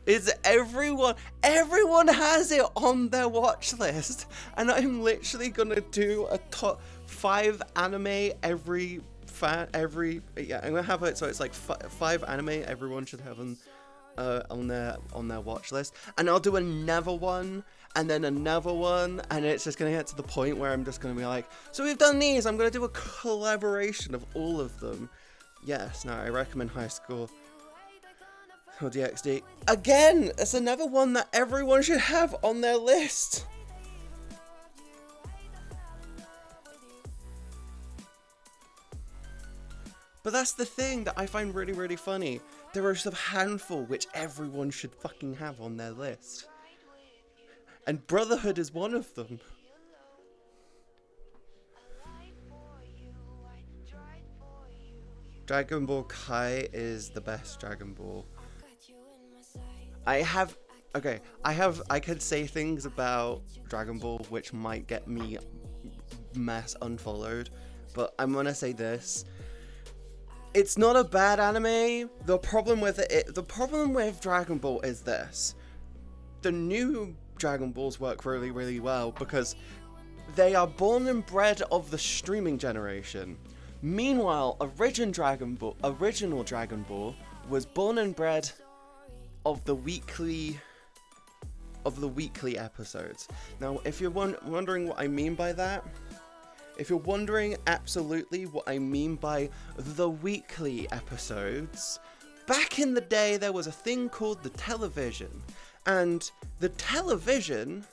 It's everyone has it on their watch list. And I'm literally gonna do a top 5 anime every I'm gonna have it so it's like 5 anime everyone should have on their watch list, and I'll do another one and then another one, and it's just gonna get to the point where I'm just gonna be like, so we've done these, I'm gonna do a collaboration of all of them. Yes, no, I recommend High School or DxD. Again, it's another one that everyone should have on their list. But that's the thing that I find really, really funny. There are just a handful which everyone should fucking have on their list. And Brotherhood is one of them. Dragon Ball Kai is the best Dragon Ball. I could say things about Dragon Ball which might get me mass unfollowed, but I'm gonna say this. It's not a bad anime. The problem with Dragon Ball is this. The new Dragon Balls work really, really well because they are born and bred of the streaming generation. Meanwhile, original Dragon Ball was born and bred of the weekly episodes. Now, if you're wondering what I mean by that, if you're wondering absolutely what I mean by the weekly episodes, back in the day there was a thing called the television. And the television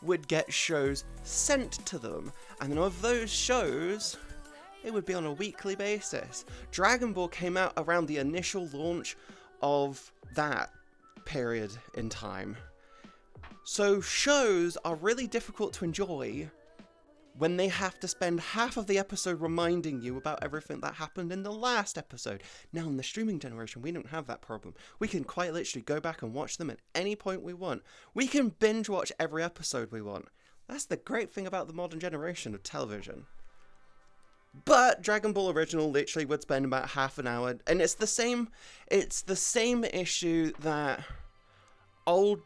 would get shows sent to them. And of those shows, it would be on a weekly basis. Dragon Ball came out around the initial launch of that period in time. So shows are really difficult to enjoy when they have to spend half of the episode reminding you about everything that happened in the last episode. Now in the streaming generation, we don't have that problem. We can quite literally go back and watch them at any point we want. We can binge watch every episode we want. That's the great thing about the modern generation of television. But Dragon Ball Original literally would spend about half an hour, and it's the same issue that old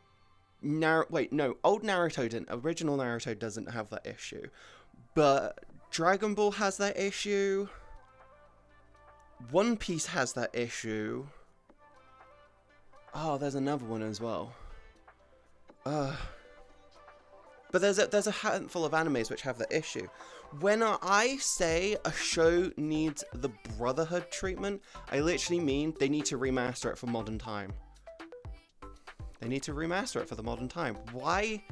Naruto didn't. Original Naruto doesn't have that issue. But Dragon Ball has that issue. One Piece has that issue. Oh, there's another one as well. But there's a handful of animes which have that issue. When I say a show needs the Brotherhood treatment, I literally mean they need to remaster it for modern time. They need to remaster it for the modern time. Why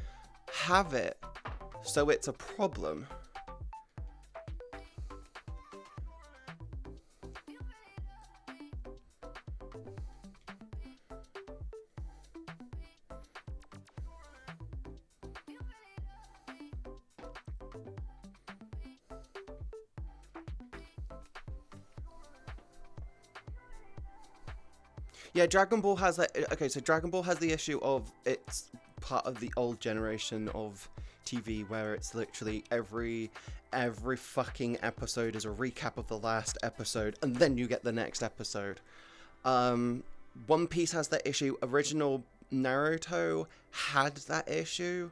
have it so it's a problem? Yeah, Dragon Ball has that. Okay, so Dragon Ball has the issue of it's part of the old generation of TV where it's literally every fucking episode is a recap of the last episode, and then you get the next episode. One Piece has that issue. Original Naruto had that issue,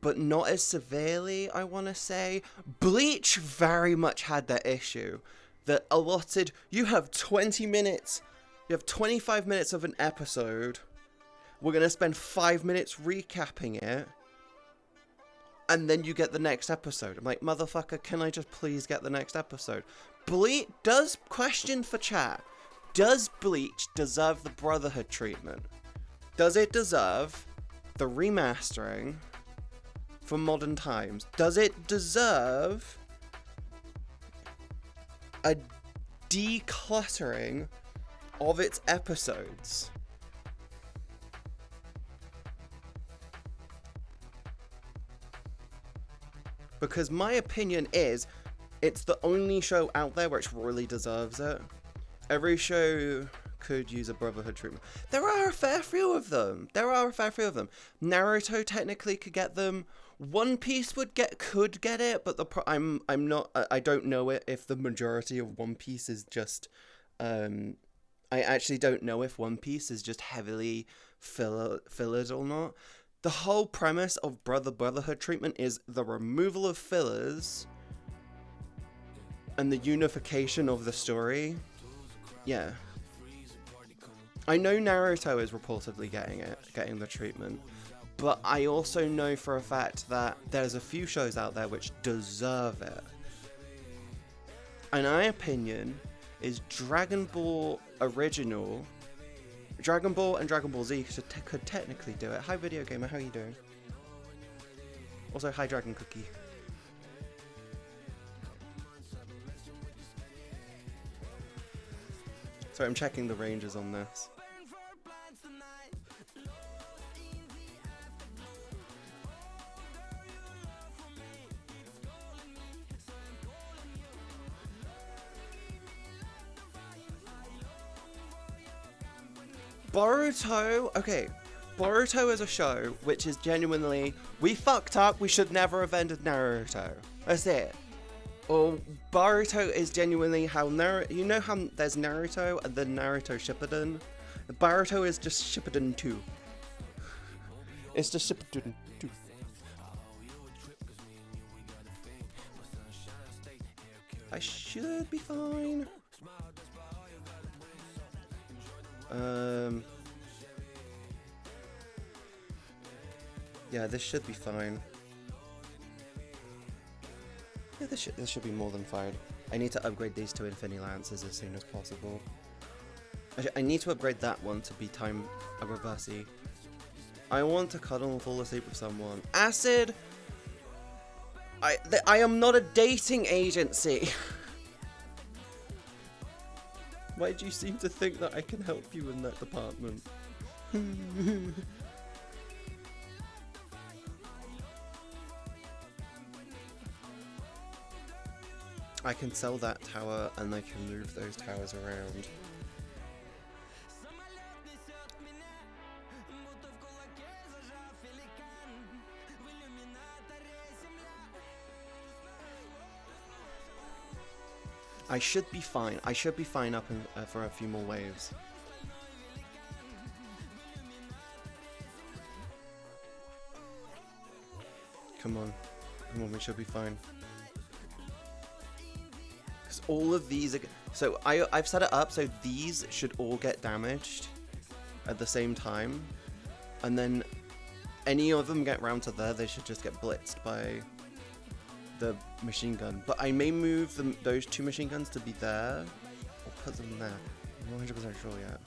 but not as severely, I want to say. Bleach very much had that issue. That allotted, you have 20 minutes, you have 25 minutes of an episode, we're going to spend 5 minutes recapping it, and then you get the next episode. I'm like, motherfucker, can I just please get the next episode? Bleach does, question for chat, does Bleach deserve the Brotherhood treatment? Does it deserve the remastering for modern times? Does it deserve a decluttering of its episodes? Because my opinion is, it's the only show out there which really deserves it. Every show could use a Brotherhood treatment. There are a fair few of them. Naruto technically could get them. One Piece could get it, but I don't know it if the majority of One Piece is just I actually don't know if One Piece is just heavily fillered or not. The whole premise of Brotherhood treatment is the removal of fillers and the unification of the story. Yeah. I know Naruto is reportedly getting the treatment, but I also know for a fact that there's a few shows out there which deserve it. And my opinion is Dragon Ball Original, Dragon Ball and Dragon Ball Z could technically do it. Hi Video Gamer, how are you doing? Also, hi Dragon Cookie. Sorry, I'm checking the ranges on this. Boruto, okay, Boruto is a show which is genuinely, we fucked up, we should never have ended Naruto. That's it. Or Boruto is genuinely how you know how there's Naruto and then Naruto Shippuden? Boruto is just Shippuden 2. It's just Shippuden 2. I should be fine. Yeah, this should be fine. Yeah, this should be more than fine. I need to upgrade these to Infinity Lances as soon as possible. Actually, I need to upgrade that one to be time a reversey. I want to cuddle and fall asleep with someone. Acid! I am not a dating agency! Why do you seem to think that I can help you in that department? I can sell that tower and I can move those towers around. I should be fine. I should be fine up for a few more waves. Come on. Come on, we should be fine. Because all of these are... So I've set it up so these should all get damaged at the same time. And then any of them get round to there, they should just get blitzed by the machine gun. But I may move those two machine guns to be there or put them there. I'm not 100% sure yet.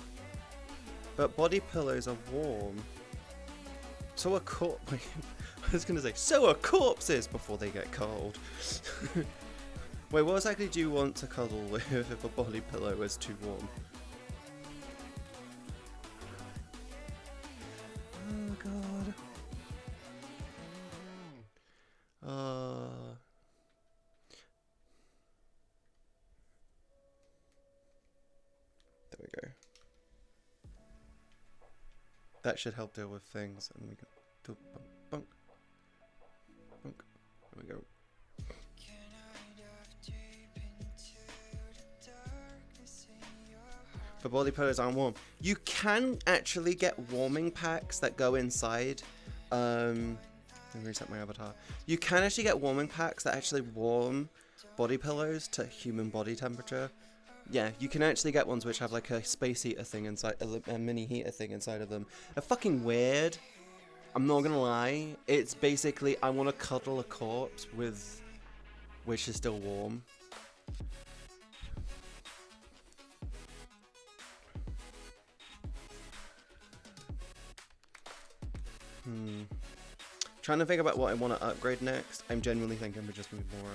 But body pillows are warm. So are I was gonna say, so are corpses before they get cold. Wait, what exactly do you want to cuddle with if a body pillow is too warm? Oh god. There we go. That should help deal with things. And we go bunk, bunk. There we go. For body pillows aren't warm. You can actually get warming packs that go inside. Let me reset my avatar. You can actually get warming packs that actually warm body pillows to human body temperature. Yeah, you can actually get ones which have like a space heater thing inside, a mini heater thing inside of them. They're fucking weird. I'm not gonna lie. It's basically I want to cuddle a corpse with, which is still warm. Trying to think about what I want to upgrade next. I'm genuinely thinking we just need more.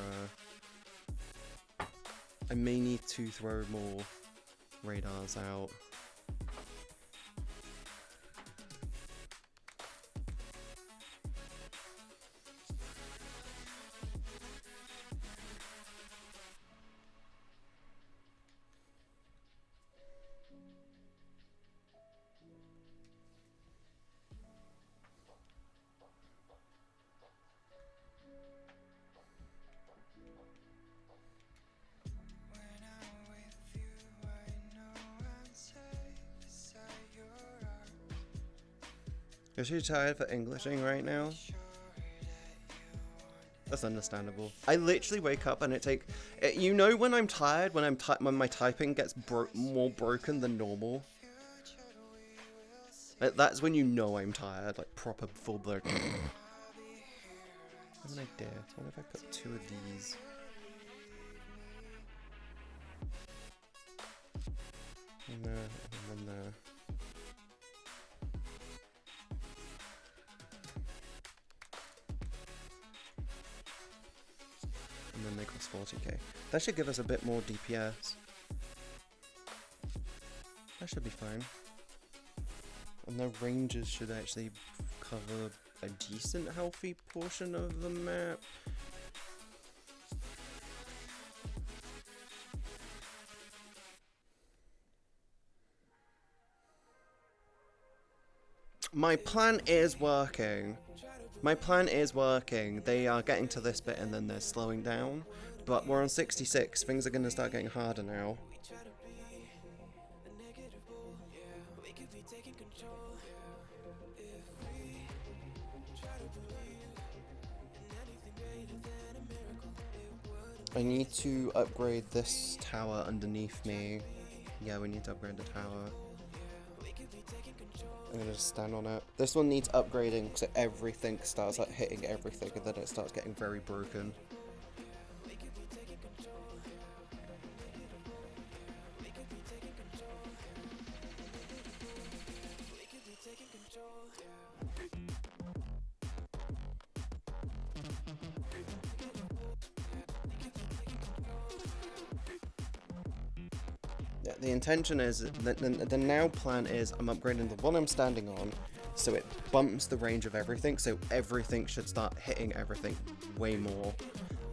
I may need to throw more radars out. You're too tired for Englishing right now? That's understandable. I literally wake up and you know when I'm tired, when my typing gets more broken than normal? That's when you know I'm tired, like proper full-blown. I have an idea. What if I put 2 of these? One there, and one there. And then they cost 40k. That should give us a bit more DPS. That should be fine. And the ranges should actually cover a decent healthy portion of the map. My plan is working. My plan is working. They are getting to this bit and then they're slowing down. But we're on 66. Things are going to start getting harder now. I need to upgrade this tower underneath me. Yeah, we need to upgrade the tower. I'm gonna just stand on it. This one needs upgrading so everything starts like hitting everything and then it starts getting very broken. Yeah, the intention is, the now plan is I'm upgrading the one I'm standing on so it bumps the range of everything, so everything should start hitting everything way more,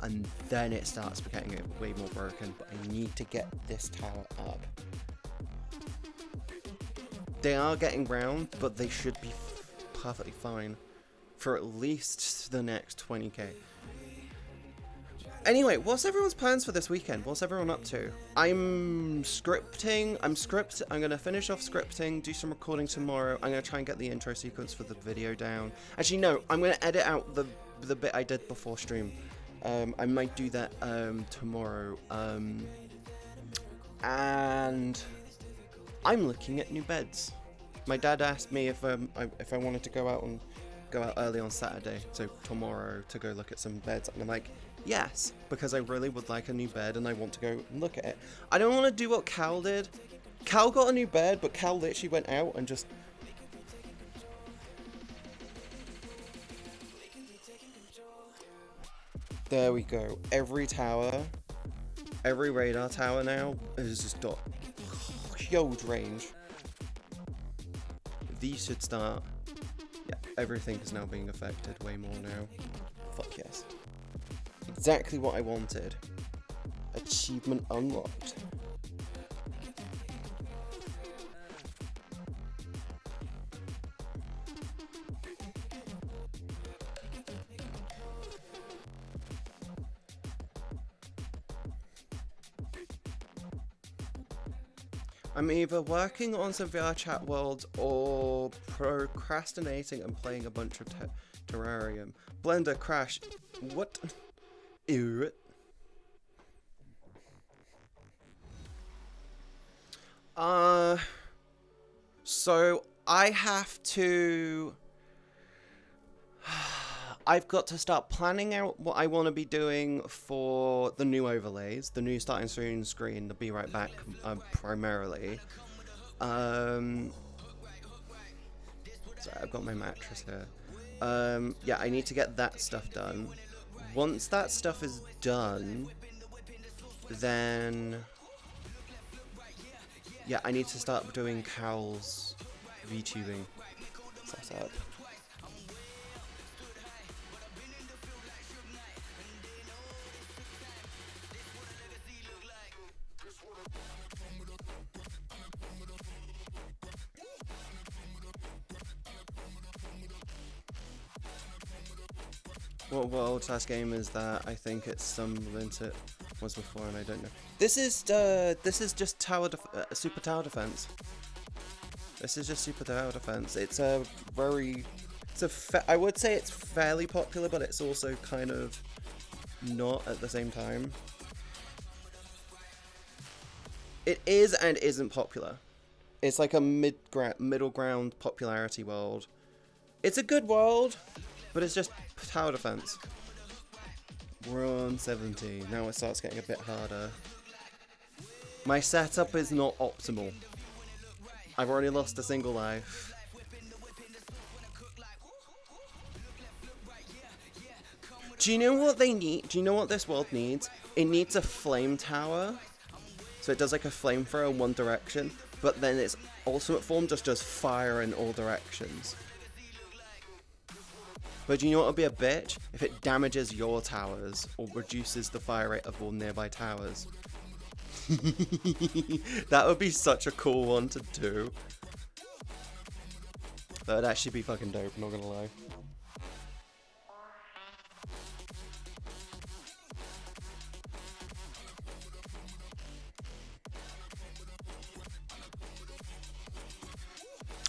and then it starts getting way more broken, but I need to get this tower up. They are getting round, but they should be perfectly fine for at least the next 20k. Anyway, what's everyone's plans for this weekend? What's everyone up to? I'm scripting. I'm going to finish off scripting, do some recording tomorrow. I'm going to try and get the intro sequence for the video down. Actually, no, I'm going to edit out the bit I did before stream. I might do that tomorrow. And I'm looking at new beds. My dad asked me if I wanted to go out early on Saturday, so tomorrow, to go look at some beds, and I'm like, yes, because I really would like a new bed and I want to go and look at it. I don't want to do what Cal did. Cal got a new bed, but Cal literally went out and just... There we go. Every tower, every radar tower now has just got huge range. These should start... Yeah, everything is now being affected way more now. Fuck yes. Exactly what I wanted. Achievement unlocked. I'm either working on some VRchat worlds or procrastinating and playing a bunch of Terrarium. Blender crash. What? Ew. So I have to... I've got to start planning out what I want to be doing for the new overlays, the new starting soon screen, the Be Right Back primarily. Sorry, I've got my mattress here. Yeah, I need to get that stuff done. Once that stuff is done, then... yeah, I need to start doing Cowl's VTubing setup. What world-class game is that? I think it's something it was before, and I don't know. This is just super tower defense. This is just super tower defense. It's a very, I would say it's fairly popular, but it's also kind of not at the same time. It is and isn't popular. It's like a middle ground popularity world. It's a good world, but it's just tower defense. We're on 17. Now it starts getting a bit harder. My setup is not optimal. I've already lost a single life. Do you know what they need? Do you know what this world needs? It needs a flame tower. So it does like a flamethrower in one direction, but then its ultimate form just does fire in all directions. But do you know what would be a bitch? If it damages your towers or reduces the fire rate of all nearby towers. That would be such a cool one to do. That would actually be fucking dope, not gonna lie.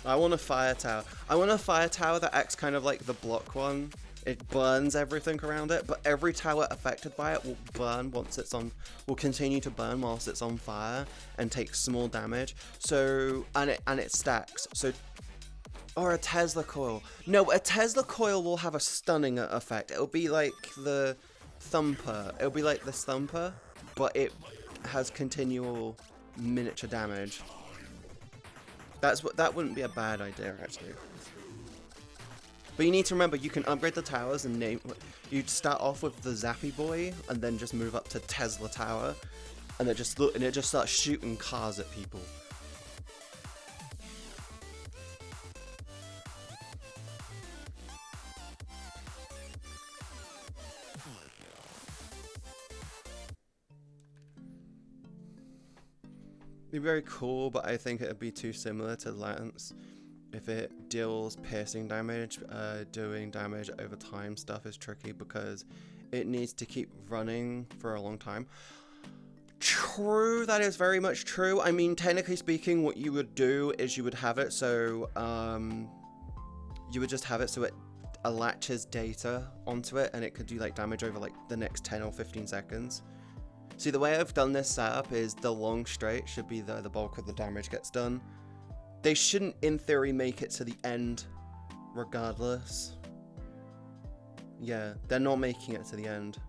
I want a fire tower. I want a fire tower that acts kind of like the block one. It burns everything around it, but every tower affected by it will burn once it's on, will continue to burn whilst it's on fire and take small damage. So, and it stacks. So, or a Tesla coil. No, a Tesla coil will have a stunning effect. It'll be like the Thumper. It'll be like the Thumper, but it has continual miniature damage. That wouldn't be a bad idea, actually. But you need to remember, you can upgrade the towers and name. You'd start off with the Zappy Boy, and then just move up to Tesla Tower, and it just starts shooting cars at people. Be very cool, but I think it would be too similar to Lance. If it deals piercing damage, doing damage over time stuff is tricky because it needs to keep running for a long time. True, that is very much true. I mean, technically speaking, what you would do is you would have it so, you would just have it so it latches data onto it and it could do like damage over like the next 10 or 15 seconds. See, the way I've done this setup is the long straight should be the bulk of the damage gets done. They shouldn't, in theory, make it to the end regardless. Yeah, they're not making it to the end.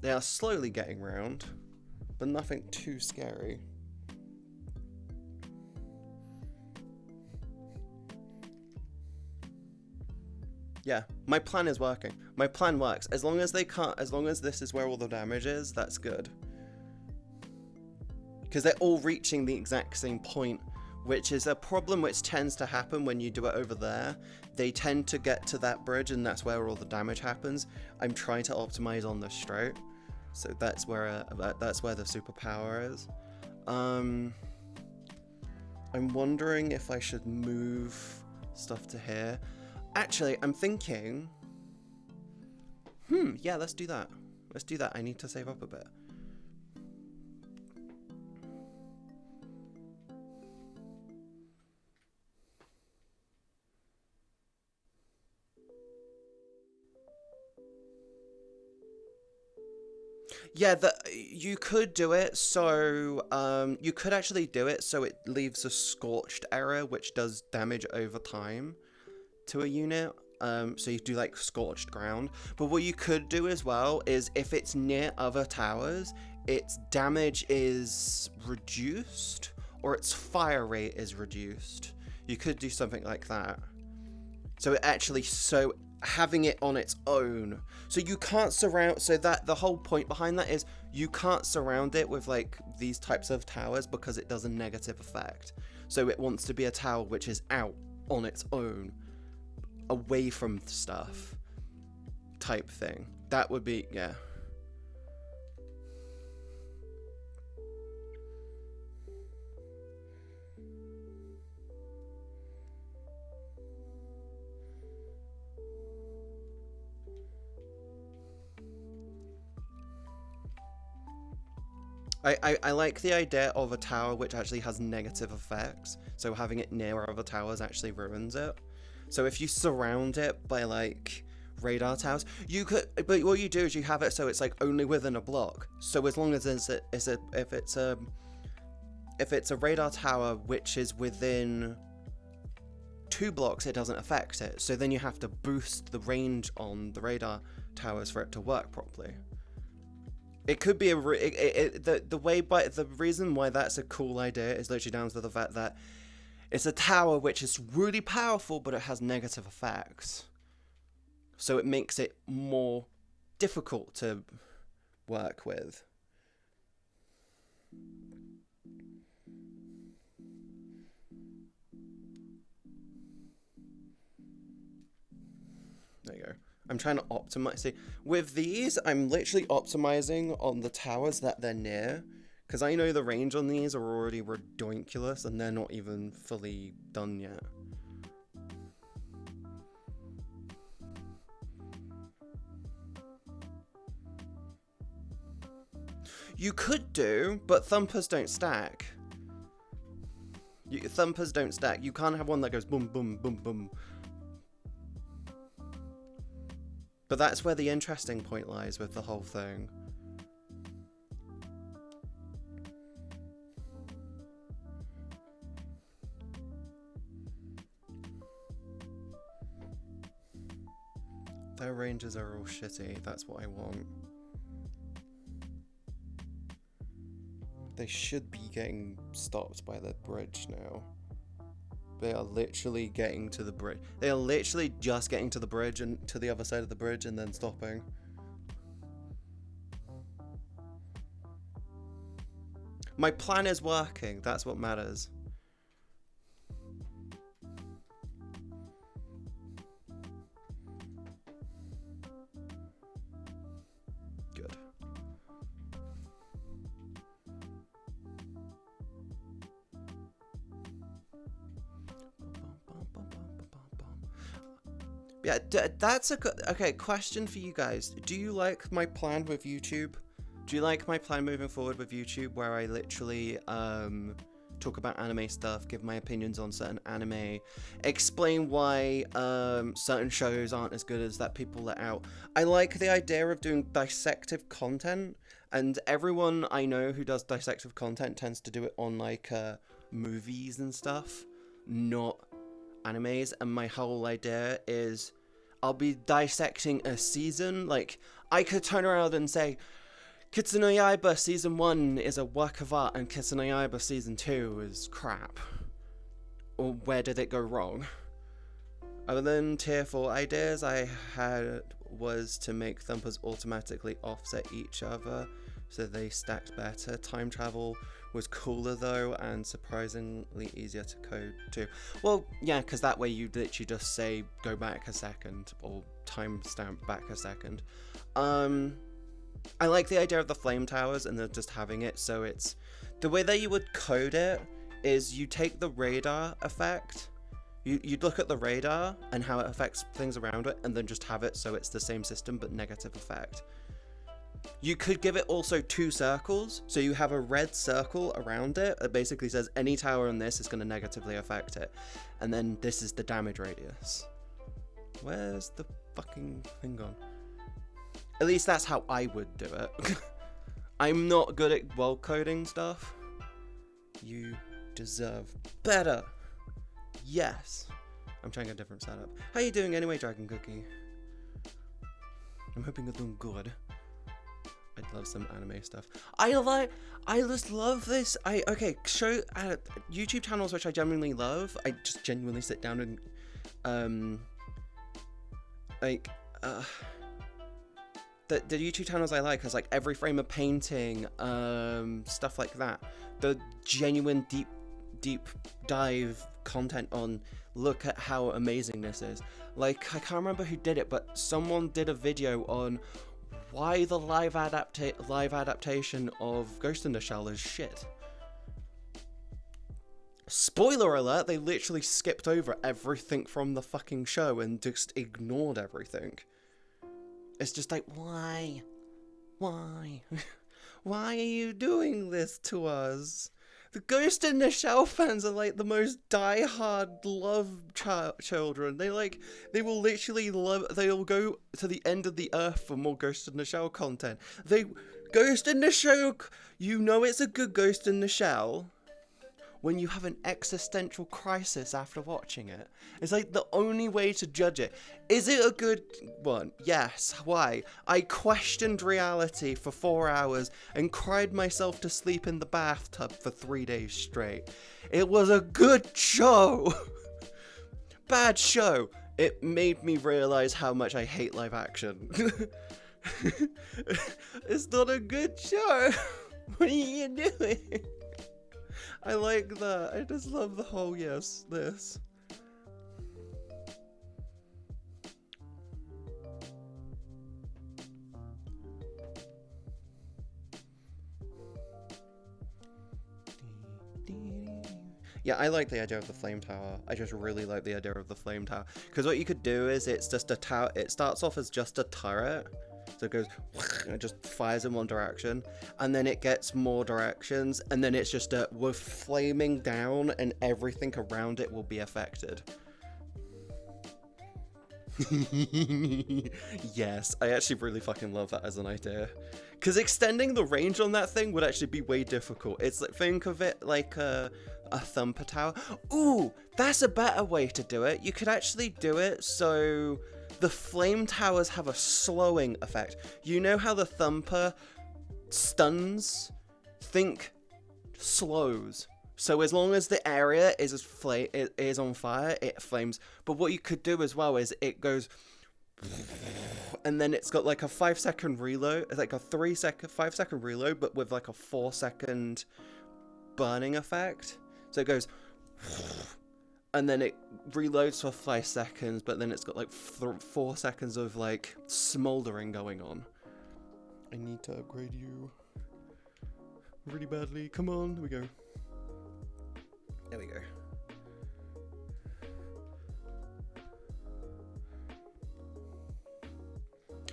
They are slowly getting round, but nothing too scary. Yeah, my plan is working. My plan works. As long as they can't, as long as this is where all the damage is, that's good. Because they're all reaching the exact same point, which is a problem which tends to happen when you do it over there. They tend to get to that bridge and that's where all the damage happens. I'm trying to optimize on the straight. So that's where the superpower is. I'm wondering if I should move stuff to here. Actually, I'm thinking, yeah, let's do that. Let's do that. I need to save up a bit. Yeah, you could do it, so you could actually do it so it leaves a scorched area which does damage over time to a unit. So you do like scorched ground. But what you could do as well is if it's near other towers, its damage is reduced or its fire rate is reduced. You could do something like that. So it actually, so having it on its own. So you can't surround, so that the whole point behind that is you can't surround it with like these types of towers because it does a negative effect. So it wants to be a tower which is out on its own, away from stuff type thing. That would be, yeah. I like the idea of a tower which actually has negative effects, so having it near other towers actually ruins it. So if you surround it by like radar towers, you could, but what you do is you have it so it's like only within a block. So as long as if it's a radar tower which is within 2 blocks, it doesn't affect it. So then you have to boost the range on the radar towers for it to work properly. It could be the reason why that's a cool idea is literally down to the fact that it's a tower which is really powerful, but it has negative effects. So it makes it more difficult to work with. There you go. I'm trying to optimize. See, with these, I'm literally optimizing on the towers that they're near, because I know the range on these are already ridiculous, and they're not even fully done yet. You could do, but thumpers don't stack. Thumpers don't stack. You can't have one that goes boom, boom, boom, boom. But that's where the interesting point lies with the whole thing. Their ranges are all shitty, that's what I want. They should be getting stopped by the bridge now. They are literally getting to the bridge. They are literally just getting to the bridge and to the other side of the bridge and then stopping. My plan is working. That's what matters. Good. Yeah, that's a good, okay, question for you guys. Do you like my plan with YouTube? Do you like my plan moving forward with YouTube where I literally talk about anime stuff, give my opinions on certain anime, explain why certain shows aren't as good as that people let out? I like the idea of doing dissective content, and everyone I know who does dissective content tends to do it on like movies and stuff, not animes. And my whole idea is I'll be dissecting a season. Like, I could turn around and say Kimetsu no Yaiba season 1 is a work of art and Kimetsu no Yaiba season 2 is crap, or where did it go wrong? Other than tier 4 ideas I had was to make thumpers automatically offset each other so they stacked better. Time travel was cooler though, and surprisingly easier to code too. Well, yeah, because that way you literally just say go back a second or timestamp back a second. I like the idea of the flame towers and then just having it so it's the way that you would code it is you take the radar effect, you'd look at the radar and how it affects things around it, and then just have it so it's the same system but negative effect. You could give it also 2 circles, so you have a red circle around it that basically says any tower on this is going to negatively affect it, and then this is the damage radius. Where's the fucking thing gone? At least that's how I would do it. I'm not good at world coding stuff. You deserve better. Yes. I'm trying a different setup. How you doing anyway, Dragon Cookie? I'm hoping you're doing good. I'd love some anime stuff. I just love this. YouTube channels which I genuinely love. I just genuinely sit down and the YouTube channels I like is like Every Frame of Painting, stuff like that. The genuine deep dive content on look at how amazing this is. Like, I can't remember who did it, but someone did a video on why the live adaptation of Ghost in the Shell is shit. Spoiler alert, they literally skipped over everything from the fucking show and just ignored everything. It's just like, why? Why? Why are you doing this to us? The Ghost in the Shell fans are like the most die-hard love children. They will literally they'll go to the end of the earth for more Ghost in the Shell content. Ghost in the Shell, you know it's a good Ghost in the Shell when you have an existential crisis after watching it. It's like the only way to judge it. Is it a good one? Yes. Why? I questioned reality for 4 hours and cried myself to sleep in the bathtub for 3 days straight. It was a good show. Bad show. It made me realize how much I hate live action. It's not a good show. What are you doing? I like that. I just love the whole this. Yeah, I like the idea of the flame tower. I just really like the idea of the flame tower. Because what you could do is it's just a tower. It starts off as just a turret. So it goes, and it just fires in one direction, and then it gets more directions, and then it's just we're flaming down, and everything around it will be affected. Yes, I actually really fucking love that as an idea. Because extending the range on that thing would actually be way difficult. It's like, think of it like a thumper tower. Ooh, that's a better way to do it. You could actually do it so the flame towers have a slowing effect. You know how the thumper stuns? Think slows. So as long as the area is on fire, it flames. But what you could do as well is it goes, and then it's got like a 5-second reload. It's like a 5-second reload, but with like a 4-second burning effect. So it goes, and then it reloads for 5 seconds, but then it's got like 4 seconds of like smoldering going on. I need to upgrade you really badly. Come on, here we go. There we go.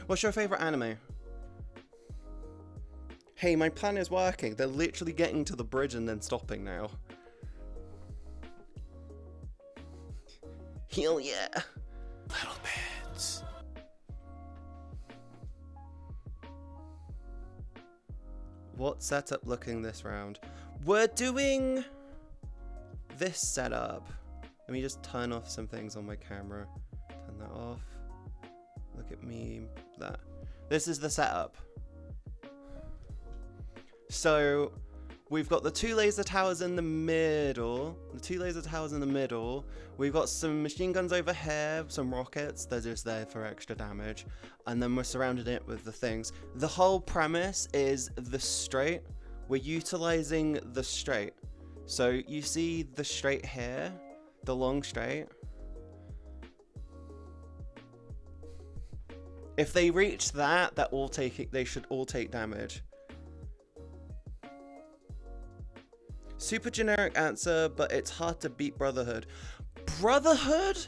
What's your favorite anime? Hey, my plan is working. They're literally getting to the bridge and then stopping now. Hell yeah. Little bits. What setup looking this round? We're doing this setup. Let me just turn off some things on my camera. Turn that off. Look at me. That. This is the setup. So we've got the 2 laser towers in the middle. We've got some machine guns over here, some rockets. They're just there for extra damage. And then we're surrounding it with the things. The whole premise is the straight. We're utilizing the straight. So you see the straight here, the long straight. If they reach that, they should all take damage. Super generic answer, but it's hard to beat Brotherhood. Brotherhood?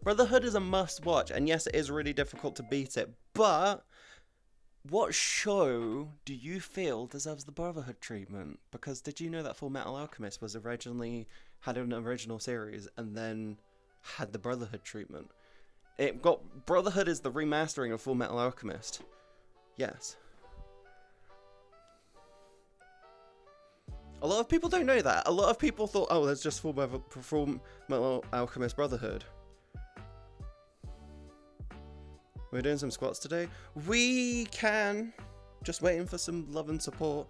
Brotherhood is a must watch, and yes, it is really difficult to beat it, but what show do you feel deserves the Brotherhood treatment? Because did you know that Full Metal Alchemist was originally had an original series and then had the Brotherhood treatment? It got Brotherhood is the remastering of Full Metal Alchemist. Yes. A lot of people don't know that. A lot of people thought, oh, that's just Full Metal Alchemist Brotherhood. We're doing some squats today. We can. Just waiting for some love and support.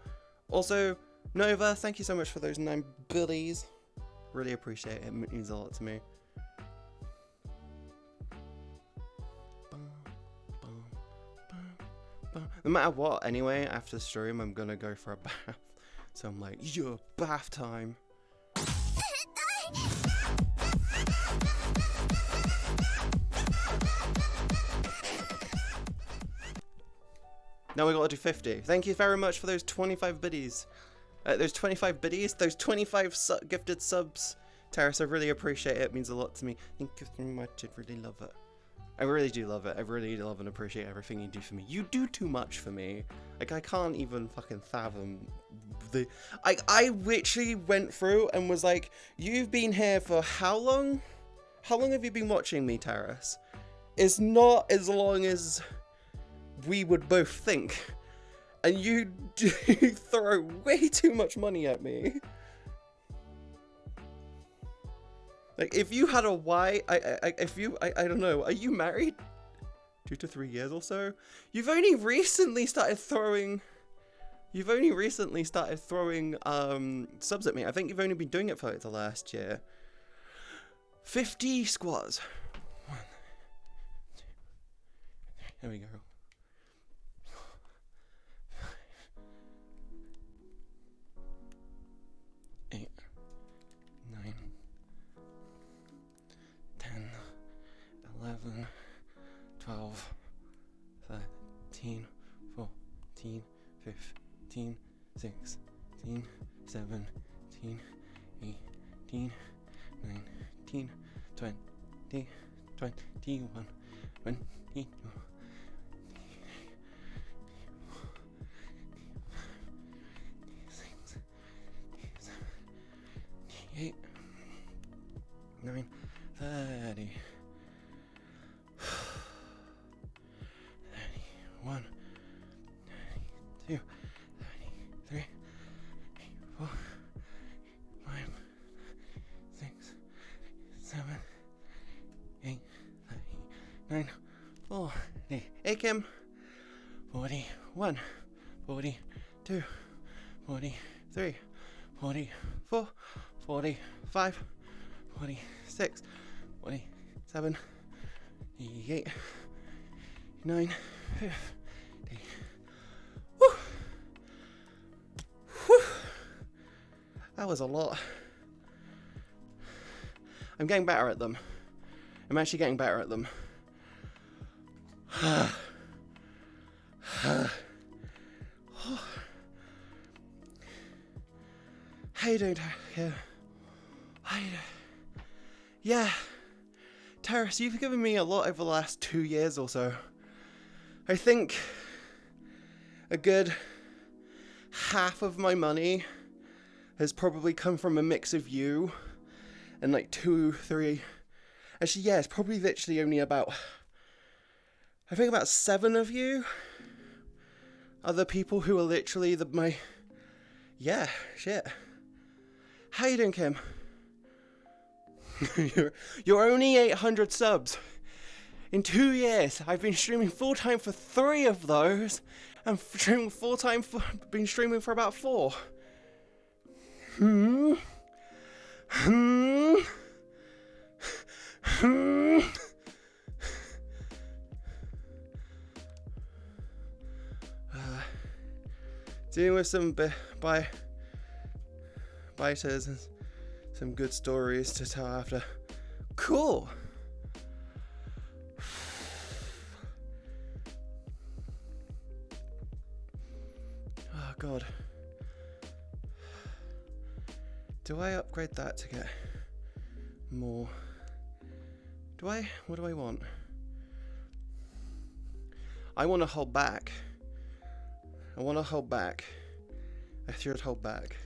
Also, Nova, thank you so much for those 9 billies. Really appreciate it. It means a lot to me. No matter what, anyway, after the stream, I'm gonna go for a bath. So I'm like, yeah, bath time. Now we gotta do 50. Thank you very much for those 25 biddies. Those 25 biddies? Those 25 gifted subs. Teras, I really appreciate it. It means a lot to me. Thank you so much. I really love it. I really do love it. I really love and appreciate everything you do for me. You do too much for me. Like, I can't even fucking fathom the... I literally went through and was like, you've been here for how long? How long have you been watching me, Teras? It's not as long as we would both think. And you do throw way too much money at me. Like, if you had a wife, I don't know, are you married? 2 to 3 years or so? You've only recently started throwing subs at me. I think you've only been doing it for like the last year. 50 squats. 1, 2, there we go. 8, 9, 10, 11, 12, 13, 14, 15, 16, 17, 18, 19, 20, 21, 22, 28, 9, 30, 31, 32, 33, 34, 5, 6, 7, 8, 39, 40. Hey Kim. 41, 42, 43, 44, 45, 46, 47, 48, 9, 50. Woo! Woo! That was a lot. I'm getting better at them. I'm actually getting better at them. How you doing, Teras? How you doing? Yeah. Teras, you've given me a lot over the last 2 years or so. I think a good half of my money has probably come from a mix of you and like 2, 3. Actually, yeah, it's probably literally only about, I think about 7 of you are the people who are literally yeah, shit. How you doing, Kim? You're only 800 subs. In 2 years, I've been streaming full-time for 3 of those, and streaming full-time been streaming for about 4. Dealing with some biters and some good stories to tell after. Cool. Oh god. Do I upgrade that to get more? What do I want? I want to hold back. I should hold back.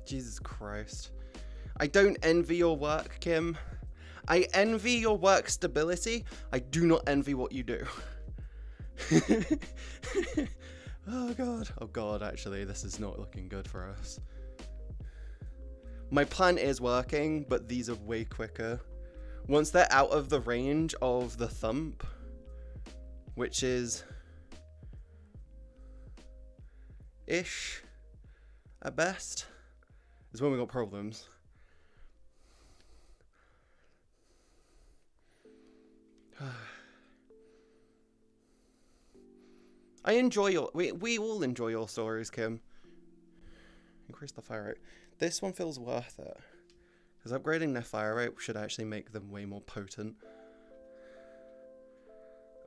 Jesus Christ. I don't envy your work, Kim. I envy your work stability. I do not envy what you do. Oh god. Oh god, actually, this is not looking good for us. My plan is working, but these are way quicker. Once they're out of the range of the thump, which is ish at best, is when we got problems. I enjoy your... We all enjoy your stories, Kim. Increase the fire rate. This one feels worth it. Because upgrading their fire rate should actually make them way more potent.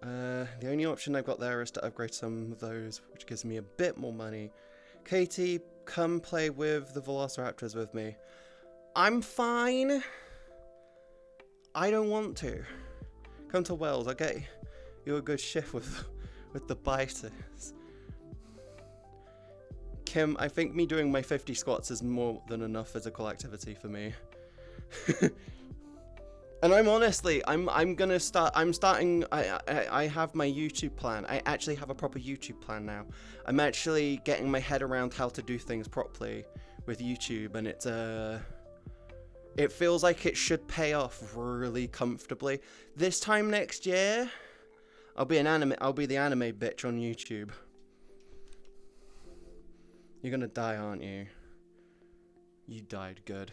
The only option I've got there is to upgrade some of those, which gives me a bit more money. Katie, come play with the Velociraptors with me. I'm fine. I don't want to. Come to Wales, I'll get you a good shift with the biters. Kim, I think me doing my 50 squats is more than enough physical activity for me. And I'm honestly, I'm starting, I have my YouTube plan. I actually have a proper YouTube plan now. I'm actually getting my head around how to do things properly with YouTube, and it feels like it should pay off really comfortably. This time next year, I'll be the anime bitch on YouTube. You're gonna die, aren't you? You died good.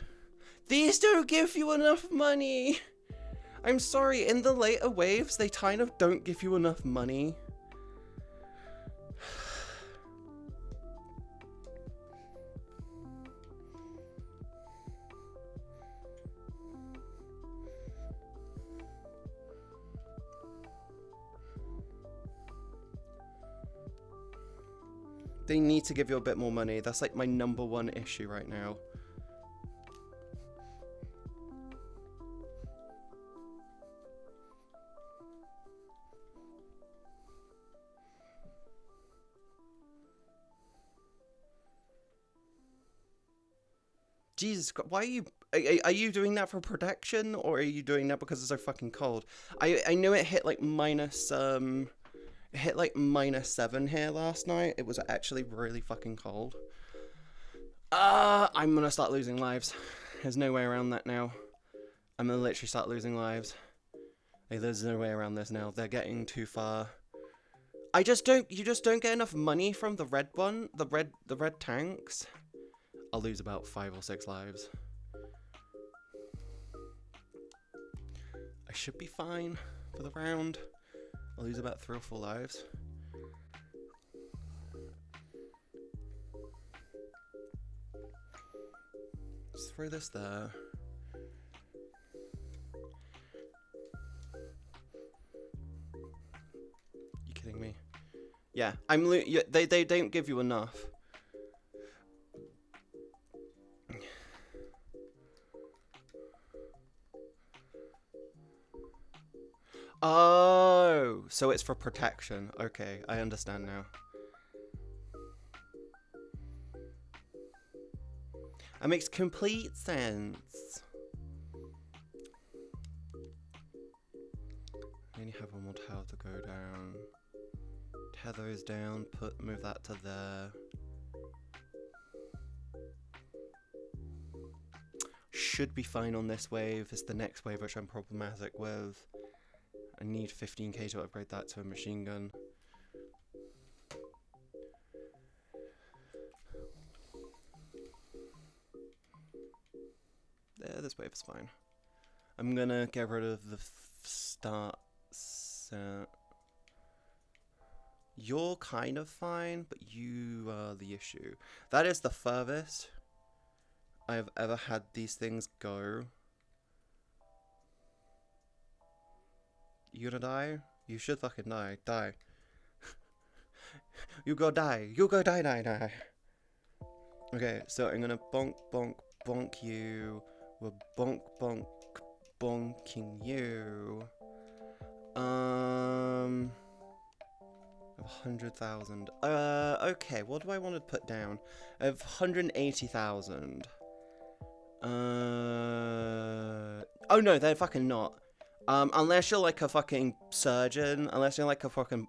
These don't give you enough money! I'm sorry, in the later waves, they kind of don't give you enough money. They need to give you a bit more money. That's like my #1 issue right now. Jesus Christ, why are you doing that for protection, or are you doing that because it's so fucking cold? I know it hit like -7 here last night. It was actually really fucking cold. I'm gonna start losing lives. There's no way around that now. I'm gonna literally start losing lives. Like, there's no way around this now. They're getting too far. You just don't get enough money from the red one, the red tanks. I'll lose about 5 or 6 lives. I should be fine for the round. I'll lose about 3 or 4 lives. Just throw this there. You kidding me? Yeah, they don't give you enough. Oh, so it's for protection. Okay, I understand now. That makes complete sense. I only have one more tower to go down. Tear those down, move that to there. Should be fine on this wave. It's the next wave which I'm problematic with. I need 15k to upgrade that to a machine gun. There, this wave is fine. I'm gonna get rid of the start set. You're kind of fine, but you are the issue. That is the furthest I've ever had these things go. You gonna die? You should fucking die. Die. You go die. You go die, die, die. Okay, so I'm gonna bonk, bonk, bonk you. We're bonk, bonk, bonking you. 100,000. Okay, what do I want to put down? I have 180,000. Oh no, they're fucking not. Unless you're like a fucking surgeon, unless you're like a fucking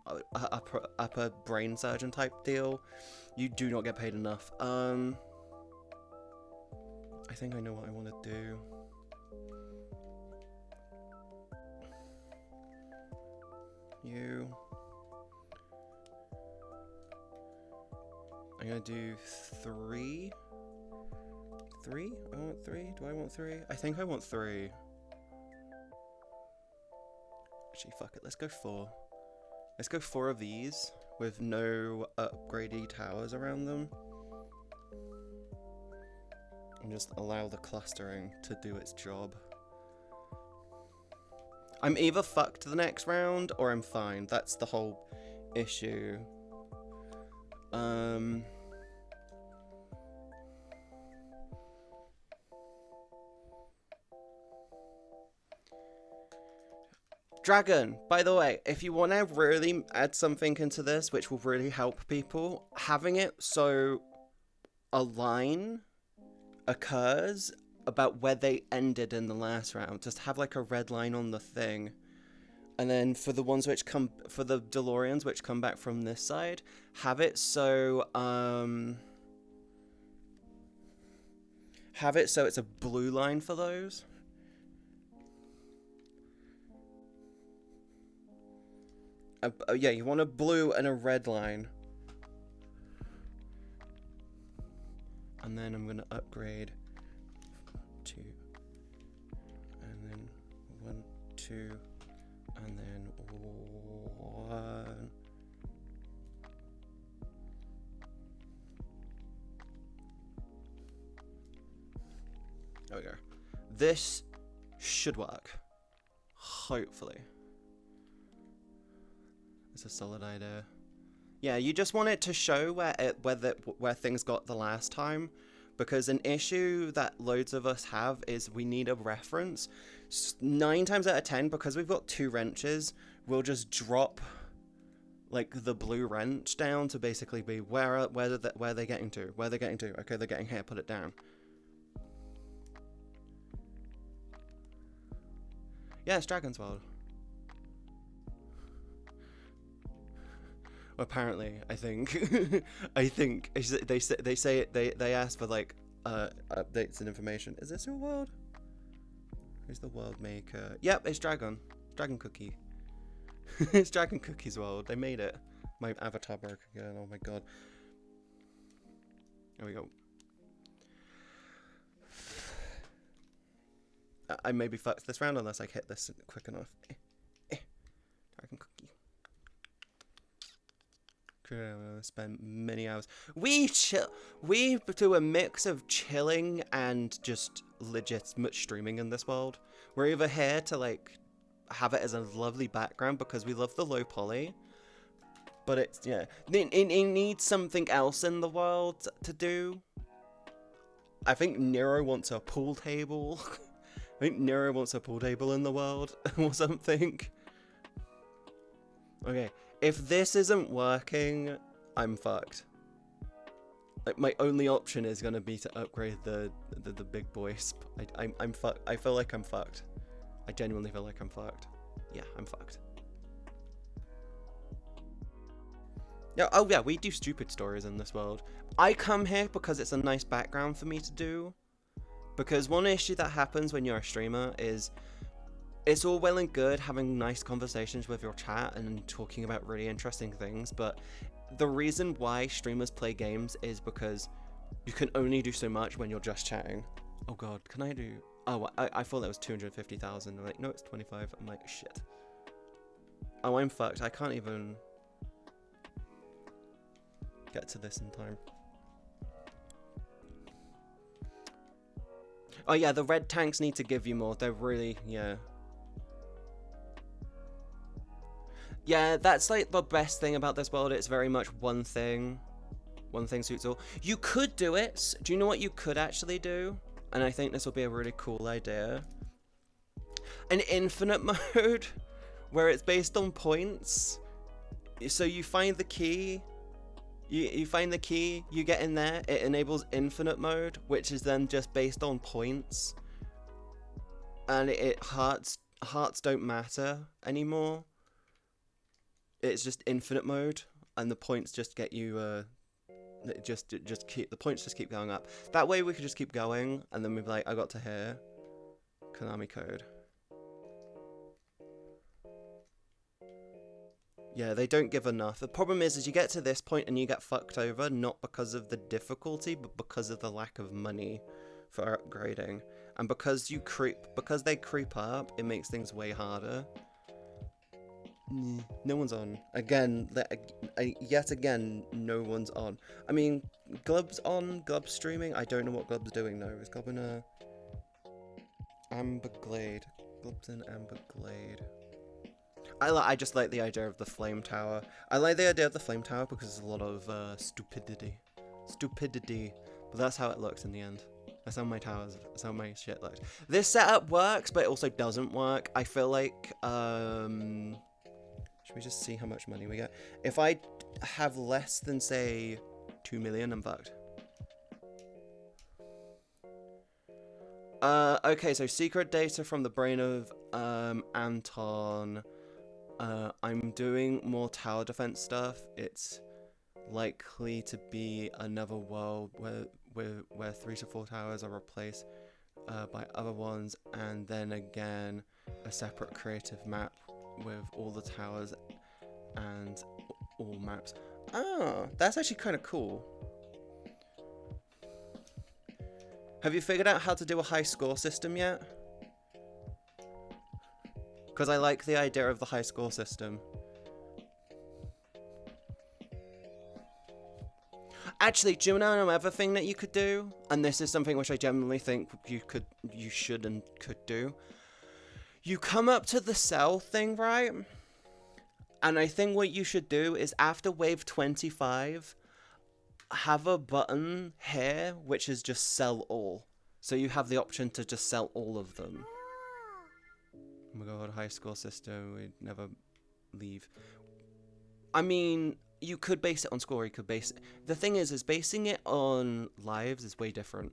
upper brain surgeon type deal, you do not get paid enough. I think I know what I want to do. I'm gonna do 3. 3? I want 3? Do I want 3? I think I want 3. Actually, fuck it. Let's go 4. Let's go 4 of these with no upgradey towers around them. And just allow the clustering to do its job. I'm either fucked the next round or I'm fine. That's the whole issue. Dragon, by the way, if you want to really add something into this, which will really help people, having it so a line occurs about where they ended in the last round. Just have like a red line on the thing. And then for the ones which come, for the DeLoreans which come back from this side, have it so, it's a blue line for those. Yeah, you want a blue and a red line. And then I'm gonna upgrade 2. And then 1, 2, and then 1. There we go. This should work. Hopefully. It's a solid idea. Yeah, you just want it to show where things got the last time, because an issue that loads of us have is we need a reference. 9 times out of 10, because we've got 2 wrenches, we'll just drop like the blue wrench down to basically be where they're getting to. Where they're getting to. Okay, they're getting here. Put it down. Yeah, it's Dragon's World. Apparently, I think they asked for like updates and information. Is this your world? Who's the world maker? Yep, it's Dragon Cookie. It's Dragon Cookie's world. They made it. My avatar broke again. Oh my god. There we go. I maybe fucked this round unless I hit this quick enough. Dragon Cookie. Spend many hours. We do a mix of chilling and just legitimate streaming in this world. We're either here to like have it as a lovely background because we love the low poly, but it's it needs something else in the world to do. I think Nero wants a pool table. I think Nero wants a pool table in the world or something. Okay. If this isn't working, I'm fucked. Like my only option is gonna be to upgrade the big boys. I'm fucked. I feel like I'm fucked. I genuinely feel like I'm fucked. Yeah, I'm fucked. Yeah. Oh yeah, we do stupid stories in this world. I come here because it's a nice background for me to do. Because one issue that happens when you're a streamer is, it's all well and good having nice conversations with your chat and talking about really interesting things, but the reason why streamers play games is because you can only do so much when you're just chatting. Oh god, can I do... Oh, I thought that was 250,000. I'm like, no, it's 25. I'm like, shit. Oh, I'm fucked. I can't even get to this in time. Oh yeah, the red tanks need to give you more. They're really... yeah. Yeah, that's like the best thing about this world. It's very much one thing suits all. You could do it. Do you know what you could actually do? And I think this will be a really cool idea. An infinite mode where it's based on points. So you find the key. You find the key, you get in there, it enables infinite mode, which is then just based on points. And it hearts hearts don't matter anymore. It's just infinite mode, and the points just get you, the points just keep going up. That way we could just keep going, and then we'd be like, I got to here. Konami code. Yeah, they don't give enough. The problem is you get to this point and you get fucked over, not because of the difficulty, but because of the lack of money for upgrading. And because they creep up, it makes things way harder. No one's on. Again, yet again, no one's on. I mean, Glub's on, Glub's streaming. I don't know what Glub's doing though. Is Glub in a Amber Glade? Glub's in Amber Glade. I just like the idea of the flame tower. I like the idea of the flame tower because there's a lot of stupidity. But that's how it looks in the end. That's how my towers, that's how my shit looks. This setup works, but it also doesn't work. I feel like, should we just see how much money we get? If I have less than, say, 2 million, I'm fucked. Okay, so secret data from the brain of, Anton. I'm doing more tower defense stuff. It's likely to be another world where 3 to 4 towers are replaced by other ones, and then again a separate creative map with all the towers and all maps. Oh, that's actually kind of cool. Have you figured out how to do a high score system yet? Because I like the idea of the high score system. Actually, do you know another thing that you could do? And this is something which I genuinely think you should and could do. You come up to the sell thing, right? And I think what you should do is after wave 25, have a button here which is just sell all. So you have the option to just sell all of them. Oh my god, high score system, we'd never leave. I mean, you could base it on score, you could base it... The thing is basing it on lives is way different.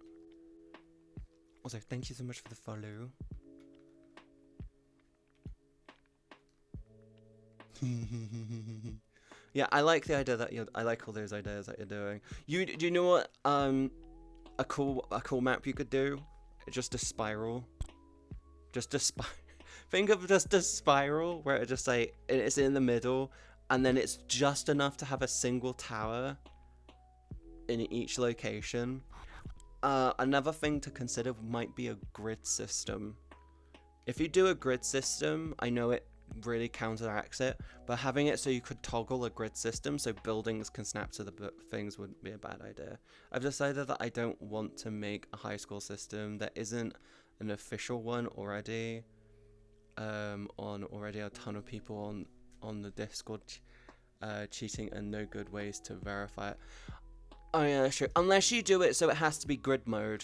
Also, thank you so much for the follow. Yeah, I like the idea that I like all those ideas that you're doing. Do you know what a cool map you could do? Just a spiral. Think of just a spiral where it just like it's in the middle, and then it's just enough to have a single tower in each location. Another thing to consider might be a grid system. If you do a grid system, I know it really counteracts it, but having it so you could toggle a grid system so buildings can snap to the things wouldn't be a bad idea. I've decided that I don't want to make a high score system. There isn't an official one already. On already a ton of people on the Discord cheating and no good ways to verify it. Oh yeah, sure. Unless you do it so it has to be grid mode,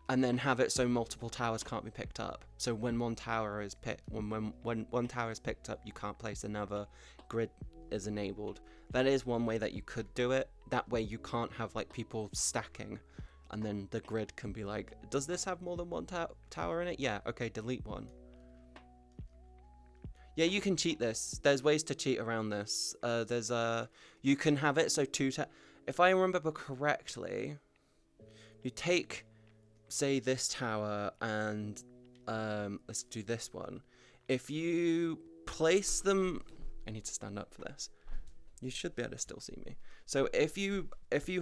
and then have it so multiple towers can't be picked up. So when one tower is when one tower is picked up, you can't place another. Grid is enabled. That is one way that you could do it. That way you can't have like people stacking, and then the grid can be like, does this have more than one tower in it? Yeah. Okay, delete one. Yeah, you can cheat this. There's ways to cheat around this. You can have it so if I remember correctly, you take, say, this tower and let's do this one. If you place them, I need to stand up for this. You should be able to still see me. So if you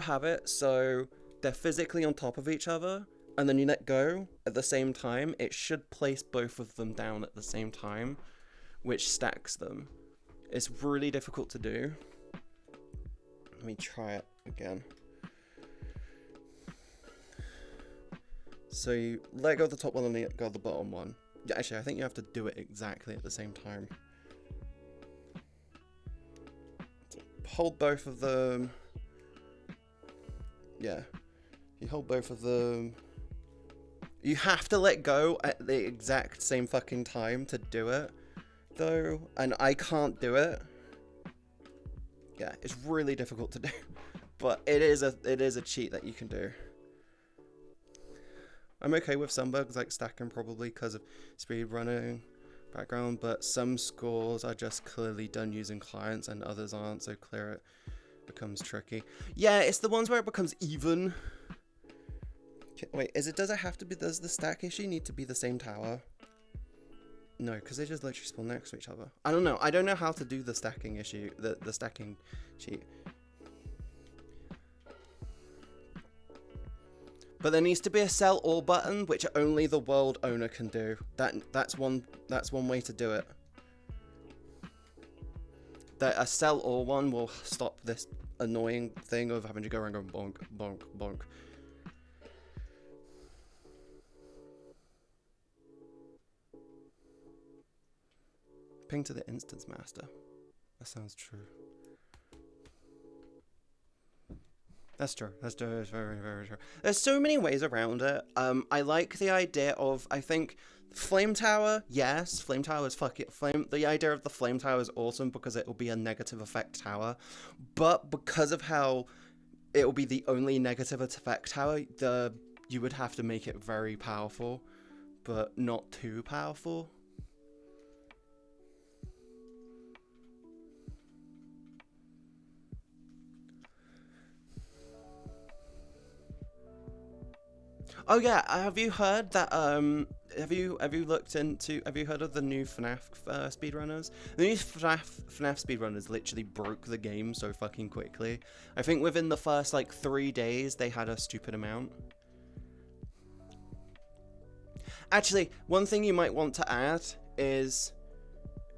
have it so they're physically on top of each other, and then you let go at the same time, it should place both of them down at the same time, which stacks them. It's really difficult to do. Let me try it again. So you let go of the top one and let go of the bottom one. Yeah, actually, I think you have to do it exactly at the same time. Hold both of them. Yeah. You hold both of them. You have to let go at the exact same fucking time to do it, though, and I can't do it. Yeah, it's really difficult to do, but it is a cheat that you can do. I'm okay with some bugs like stacking probably because of speed running, background, but some scores are just clearly done using clients and others aren't, so clear it becomes tricky. Yeah, it's the ones where it becomes even. Wait, does the stack issue need to be the same tower? No, because they just literally spawn next to each other. I don't know. I don't know how to do the stacking issue, the stacking cheat. But there needs to be a sell all button, which only the world owner can do. That's one way to do it. A sell all one will stop this annoying thing of having to go around going bonk, bonk, bonk. Ping to the instance master. That sounds true. That's true. That's true. It's very, very true. There's so many ways around it. I like the idea of, I think, Flame Tower. Yes, Flame Tower is the idea of the Flame Tower is awesome because it will be a negative effect tower. But because of how it will be the only negative effect tower, you would have to make it very powerful, but not too powerful. Oh yeah, have you heard that, have you heard of the new FNAF speedrunners? The new FNAF speedrunners literally broke the game so fucking quickly. I think within the first, 3 days, they had a stupid amount. Actually, one thing you might want to add is,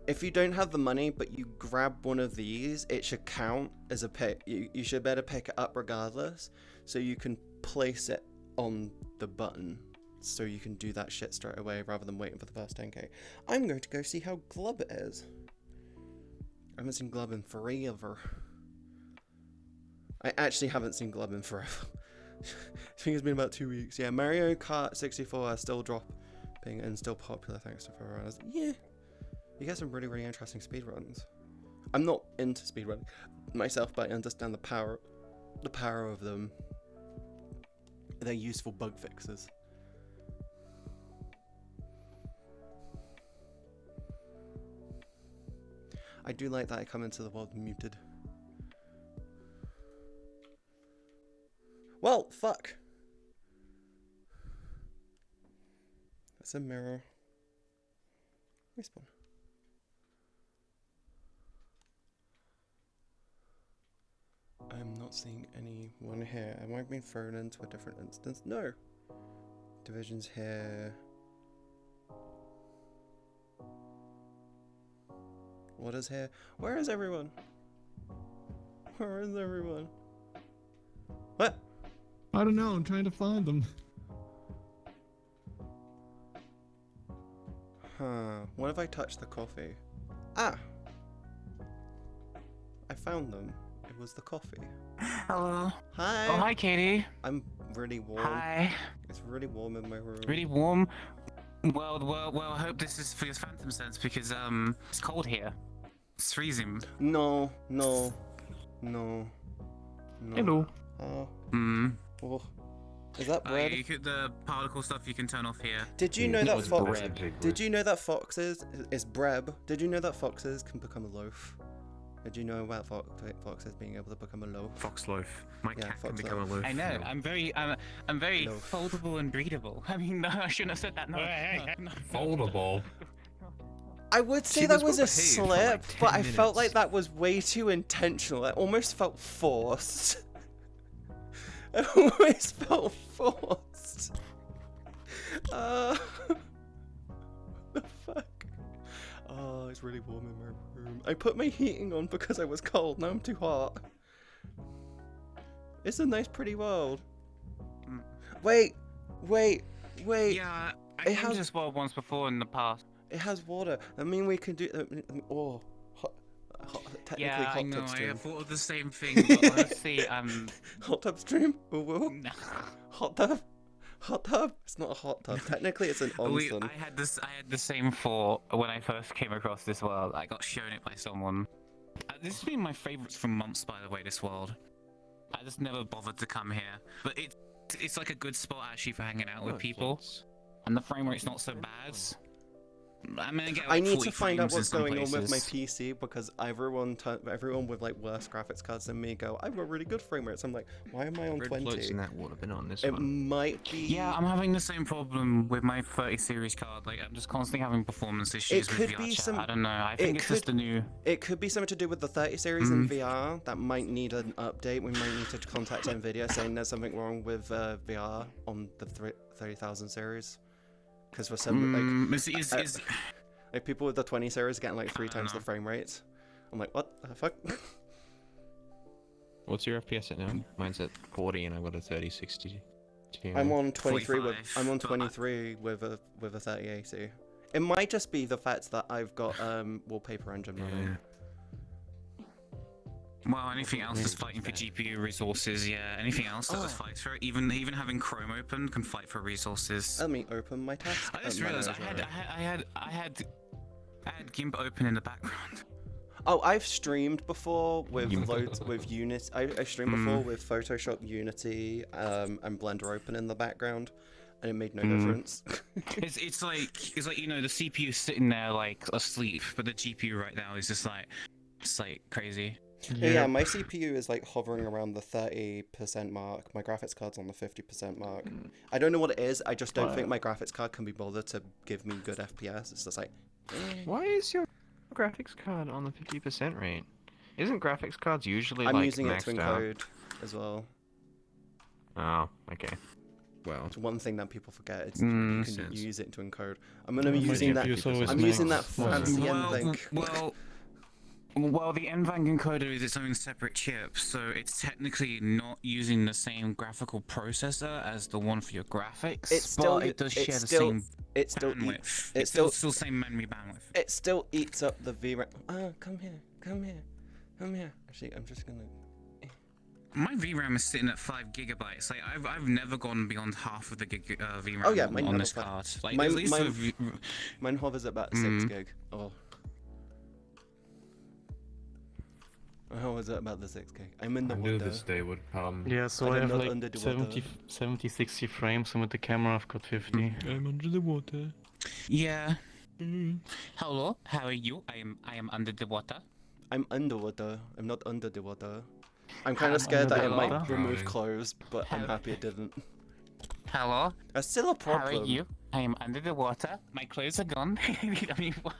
if you don't have the money, but you grab one of these, it should count as a pick. You should better pick it up regardless, so you can place it on the button, so you can do that shit straight away rather than waiting for the first 10k. I'm going to go see how Glub it is. I haven't seen Glub in forever. I actually haven't seen Glub in forever. I think it's been about 2 weeks. Yeah, Mario Kart 64 is still dropping and still popular thanks to FODS. Yeah, you get some really, really interesting speedruns. I'm not into speedrunning myself, but I understand the power of them. They're useful bug fixes. I do like that I come into the world muted. Well, fuck. That's a mirror. Respawn. I'm not seeing anyone here. Am I being thrown into a different instance? No. Division's here. What is here? Where is everyone? Where is everyone? What? I don't know. I'm trying to find them. Huh. What if I touch the coffee? Ah! I found them. It was the coffee. Hello. Hi. Oh, hi, Katie. I'm really warm. Hi. It's really warm in my room. Really warm. Well, I hope this is for your phantom sense because it's cold here. It's freezing. No. Hello. Oh. Oh. Is that Oh, bread? you could, the particle stuff you can turn off here. Did you know that was foxes? bread. Did you know that foxes? It's breb. Did you know that foxes can become a loaf? Did you know about foxes being able to become a loaf? Fox loaf. My Yeah, cat can fox become loaf. a loaf. I know. I'm very Loaf. foldable and breedable. I mean, no, I shouldn't have said that. No. No. Foldable. I would say She that was was a well-behaved for, slip, 10 but I felt like minutes. that was way too intentional. It almost felt forced. It almost felt forced. The fuck? Oh, it's really warm in my room. I put my heating on because I was cold. Now I'm too hot. It's a nice, pretty world. Wait. Yeah, It I've has- been to this world once before in the past. It has water. I mean, we can do. Technically Yeah, hot I know. tub I stream. thought of the same thing. But honestly, Hot tub stream. Ooh. no. Hot tub. Hot tub. It's not a hot tub. Technically, it's an onsen. I had the same thought when I first came across this world. I got shown it by someone. This has been my favorites for months, by the way. This world. I just never bothered to come here, but it's like a good spot actually for hanging out with people, and the frame rate's not so bad. I'm gonna get I like need 40 to find out frames in what's some going on with my places. PC because everyone with like worse graphics cards than me go, I've got really good frame rates. I'm like, why am I on Red 20? floats in that would have been on this It one. might be. Yeah, I'm having the same problem with my 30 series card. Like, I'm just constantly having performance issues with could be VRchat. some- I don't know. I think it's just the new. It could be something to do with the 30 series in VR. That might need an update. We might need to contact Nvidia saying there's something wrong with VR on the 30,000 series. Because for some like people with the 20 series getting like 3 times the frame rates. I'm like, what the fuck? What's your FPS at now? Mine's at 40 and I've got a 3060. I'm on 23 with 45, I'm on but 23 with a 3080. It might just be the fact that I've got wallpaper engine running. Well, anything else is fighting for GPU resources. Yeah, anything else that fights for it. Even having Chrome open can fight for resources. Let me open my task. I just realized I had GIMP open in the background. Oh, I've streamed before with Unity. I've streamed before with Photoshop, Unity, and Blender open in the background, and it made no difference. It's like the CPU sitting there like asleep, but the GPU right now is just like it's like crazy. Yeah, my CPU is like hovering around the 30% mark. My graphics card's on the 50% mark. I don't know what it is. I just don't think my graphics card can be bothered to give me good FPS. It's just like. Why is your graphics card on the 50% rate? Isn't graphics cards usually I'm like using it to maxed out? encode as well. Oh, okay. Well, It's one thing that people forget. It's Mm, you makes can sense. use it to encode. I'm gonna be using that. I'm using that fancy NVENC. Well, the NVENC encoder is its own separate chip, so it's technically not using the same graphical processor as the one for your graphics. But it does share the same bandwidth. It's still same memory bandwidth. It still eats up the VRAM. Come here. Actually, I'm just gonna. My VRAM is sitting at 5 gigabytes. Like I've never gone beyond half of the VRAM Oh yeah, mine on never this flat. card. Like Mine- at least mine- with Mine hovers at about 6 gig. Oh. How is it about the 6 gig? I'm in the I knew window. this day would come. Yeah, so I I did have not like under the 70, 60 frames, and with the camera I've got 50. I'm under the water. yeah. Hello, how are you? I am under the water. I'm underwater. I'm not under the water. I'm kind of scared that it under the might water? remove clothes, but I'm happy it didn't. Hello, That's still a how problem. are you? I am under the water. My clothes are gone. I mean, what?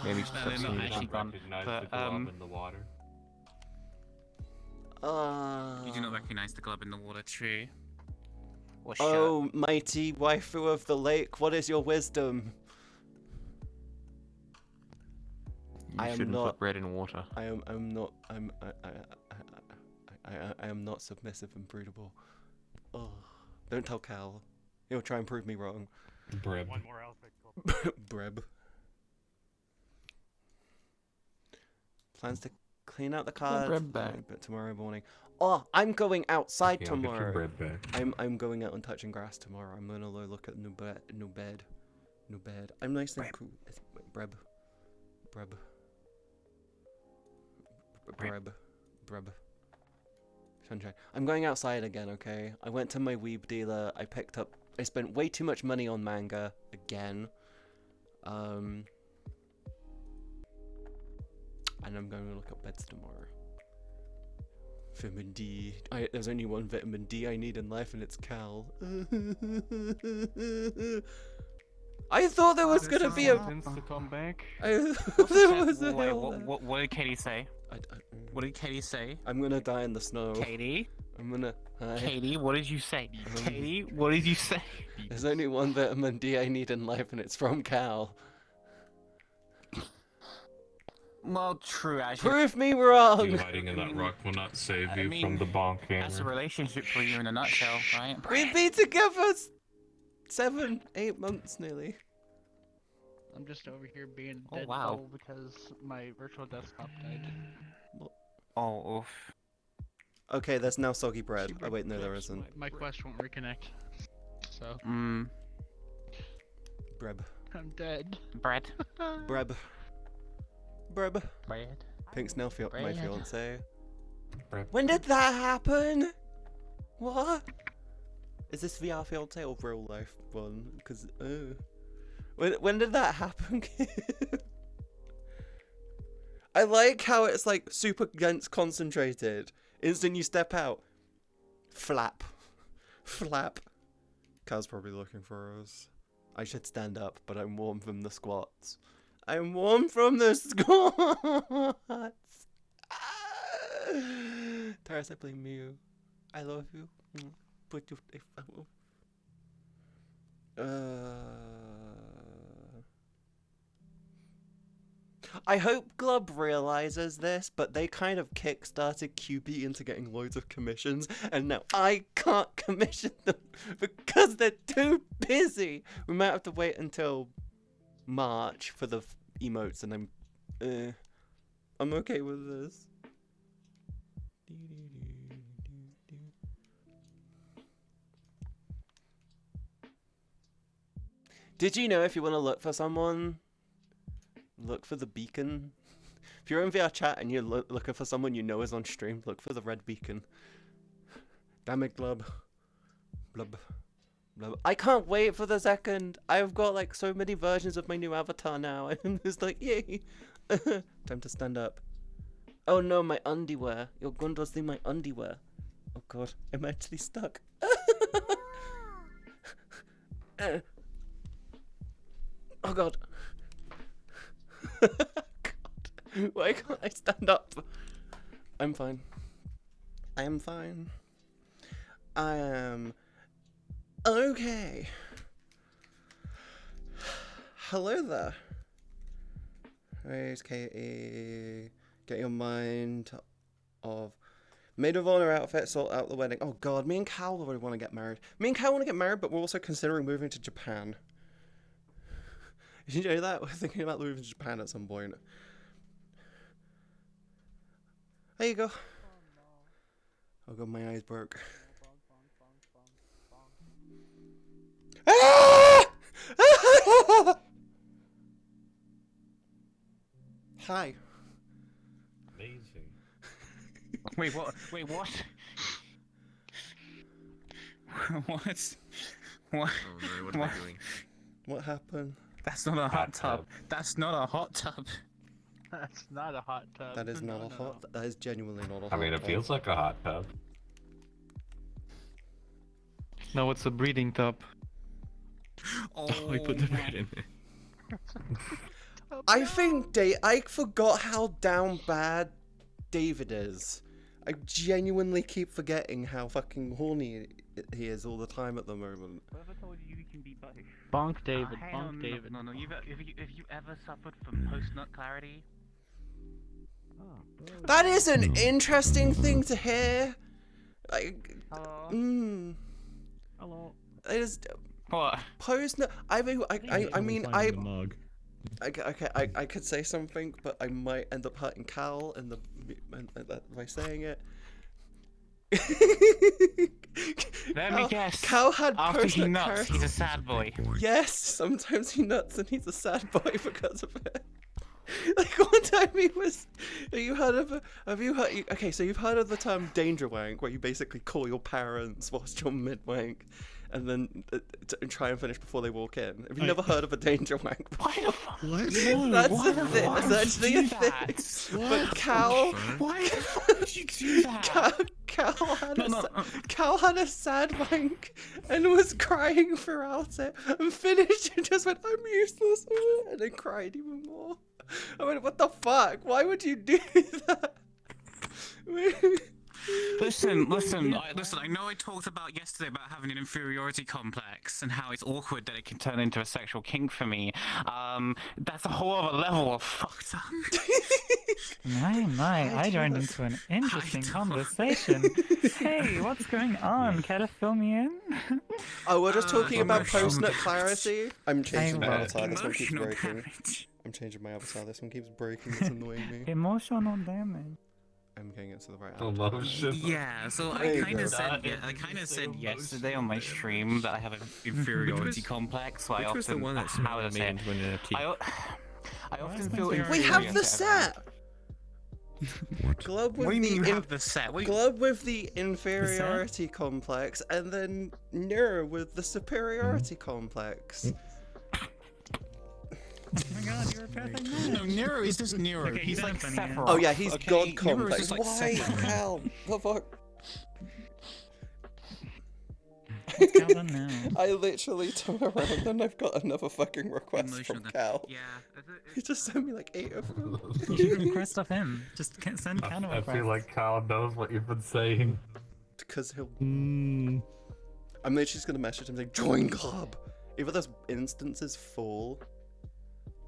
maybe No, they're not actually gone. Recognize But, the glob in the water. You do not recognize the glob in the water, true. Or Oh, mighty waifu of the lake, what is your wisdom? You I am shouldn't not- put bread in water. I am not submissive and broodable. Oh, don't tell Cal. He'll try and prove me wrong. Breb. Breb. Plans to clean out the card Breb back. but tomorrow morning. Oh, I'm going outside Yeah, I'll get your tomorrow. bread back. I'm going out and touching grass tomorrow. I'm gonna look at new bed. I'm nice and cool. Breb. Sunshine. I'm going outside again, okay? I went to my weeb dealer. I spent way too much money on manga again. And I'm going to look up beds tomorrow. Vitamin D. There's only one vitamin D I need in life, and it's Cal. I thought there was gonna be a. To come back. I thought there was a Wait, hill there. what did Katie say? I- What did Katie say? I'm gonna die in the snow. Katie? I'm gonna. Hi. Katie, what did you say? Katie, what did you say? There's only one vitamin D I need in life, and it's from Cal. Well, true, actually. Prove me wrong. You hiding in that rock will not save I you mean, from the bonk That's a hammer. relationship for you in a nutshell, right? We've been together 7, 8 months nearly. I'm just over here being Oh, dead wow. because my virtual desktop died. Oh, oof. Okay, there's now soggy bread. Oh wait, no, there isn't. My Quest won't reconnect. So, Breb. I'm dead. Bread. Breb. Bread. Pink's now my Bread. fiance. Breb. When did that happen? What? Is this VR fiance or real life one? Because when did that happen? I like how it's like super dense concentrated. Instant you step out. Flap. Flap. Cal's probably looking for us. I should stand up, but I'm warm from the squats. I'm warm from the squats. Teras, I blame you. I love you. Put your I hope Glub realizes this, but they kind of kickstarted QB into getting loads of commissions, and now I can't commission them because they're too busy. We might have to wait until March for the emotes, and I'm okay with this. Did you know if you want to look for someone, look for the beacon? If you're in VRchat and you're looking for someone you know is on stream, look for the red beacon. Damn it, Glub. Blub. Blub. I can't wait for the second. I've got like so many versions of my new avatar now. I'm just like, yay. Time to stand up. Oh no, my underwear. You're going to see my underwear. Oh god, I'm actually stuck. Oh god. God. Why can't I stand up? I'm fine. I am fine. I am okay. Hello there. Where's Katie? Get your mind of maid of honor outfit, sort out the wedding. Oh god, me and Cal already want to get married. Me and Cal want to get married, but we're also considering moving to Japan. Did you know that? We're thinking about moving to Japan at some point. There you go. Oh god, my eyes broke. Hi. Amazing. Wait, what? Wait, what? What? What? Oh no, what am I doing? What happened? That's not a hot tub. That's not a hot tub. That's not a hot tub. That is not a hot. That is genuinely not a hot. I mean, it tub. feels like a hot tub. No, it's a breeding tub. Oh, I put the bread in there. I think I forgot how down bad David is. I genuinely keep forgetting how fucking horny he is all the time at the moment. Whoever told you you can be both? Bonk David, Hey, bonk David. No, if you ever suffered from post-nut clarity? That is an interesting thing to hear. Like, Hello? Hello. it is What? post. I mean, Mug. Okay, I could say something, but I might end up hurting Cal by saying it. Let me guess. Cal had After he post-nut nuts, clarity. he's a sad boy. Yes, sometimes he nuts and he's a sad boy because of it. Like one time he was. Have you heard? Okay, so you've heard of the term danger wank, where you basically call your parents whilst you're mid wank, and then try and finish before they walk in. Have you never heard of a danger wank? Why the fuck? What? That's a thing. That's actually a thing. But Cal. Why the fuck would you do that? Cal had a sad wank and was crying throughout it, and finished and just went, "I'm useless," and then cried even more. I went, "What the fuck? Why would you do that?" Listen. I know I talked about yesterday about having an inferiority complex and how it's awkward that it can turn into a sexual kink for me. That's a whole other level of fucked up. My, I joined into an interesting conversation. Hey, what's going on? Care to fill me in? Oh, we're just talking about post-nut clarity. I'm changing my avatar. This one keeps Emotional breaking. damage. I'm changing my avatar. This one keeps breaking. It's annoying me. Emotional damage. I'm getting it to the right avatar. Emotion. Yeah, so There I you kind go. of said yesterday on my stream that I have an inferiority complex. So Which was the one that how would I say it? made into an NFT? I often feel We inferior have the to everyone. set. Glub with What do you mean you the have the set? What do you- Glub with the inferiority complex, and then Nero with the superiority complex. Oh my god, you're a perfect man. No, Nero is just Nero. Okay, he's you like don't have any, Sephiroth. Oh yeah, he's okay? God Nero is complex. just like Why? Sephiroth. Hell, the fuck? What's Cal done now? I literally turn around and I've got another fucking request Emotional from damage. Cal. Yeah. He just sent me like 8 of them. You should request off him. Just send counter I requests. feel like Carl knows what you've been saying. Because he'll. I'm literally just gonna message him saying, "Join club." Either those instances full,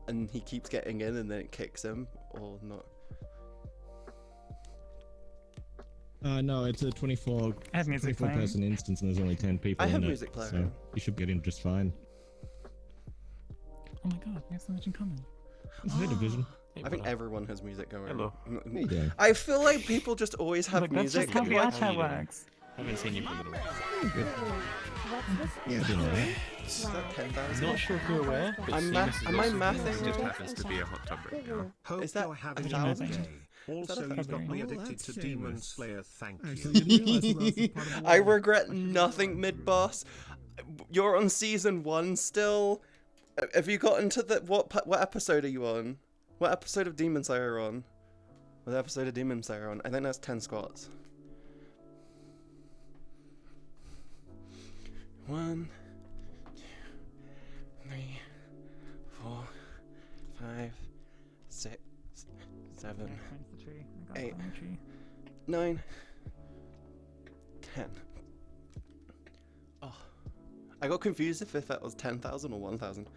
and he keeps getting in, and then it kicks him, or not. No, it's a 24 person instance, and there's only 10 people I have in it, music playing. so you should get in just fine. Oh my god, we have so much in common. It's no division. I think everyone has music going. Hello. Yeah. I feel like people just always have Look, that's music. just how like- VRchat works. I haven't seen you for a little while. Yeah, doing alright. Is that 10,000? Not sure if you're aware, but Am I mathing? Just happens to be a hot tub right now. Hope is that you're having a a thousand? good day. Also, you got me Oh, addicted that's to Demon famous. Slayer. Thank Actually, you. didn't realize that was part of the I war. regret nothing, MidBoss. You're on season 1 still. Have you gotten to the what episode are you on? What episode of Demon Slayer are you on? What episode of Demon Slayer are you on? I think that's 10 squats. 1, 2, 3, 4, 5, 6, 7, 8, 9, 10. Oh, I got confused if that was 10,000 or 1,000.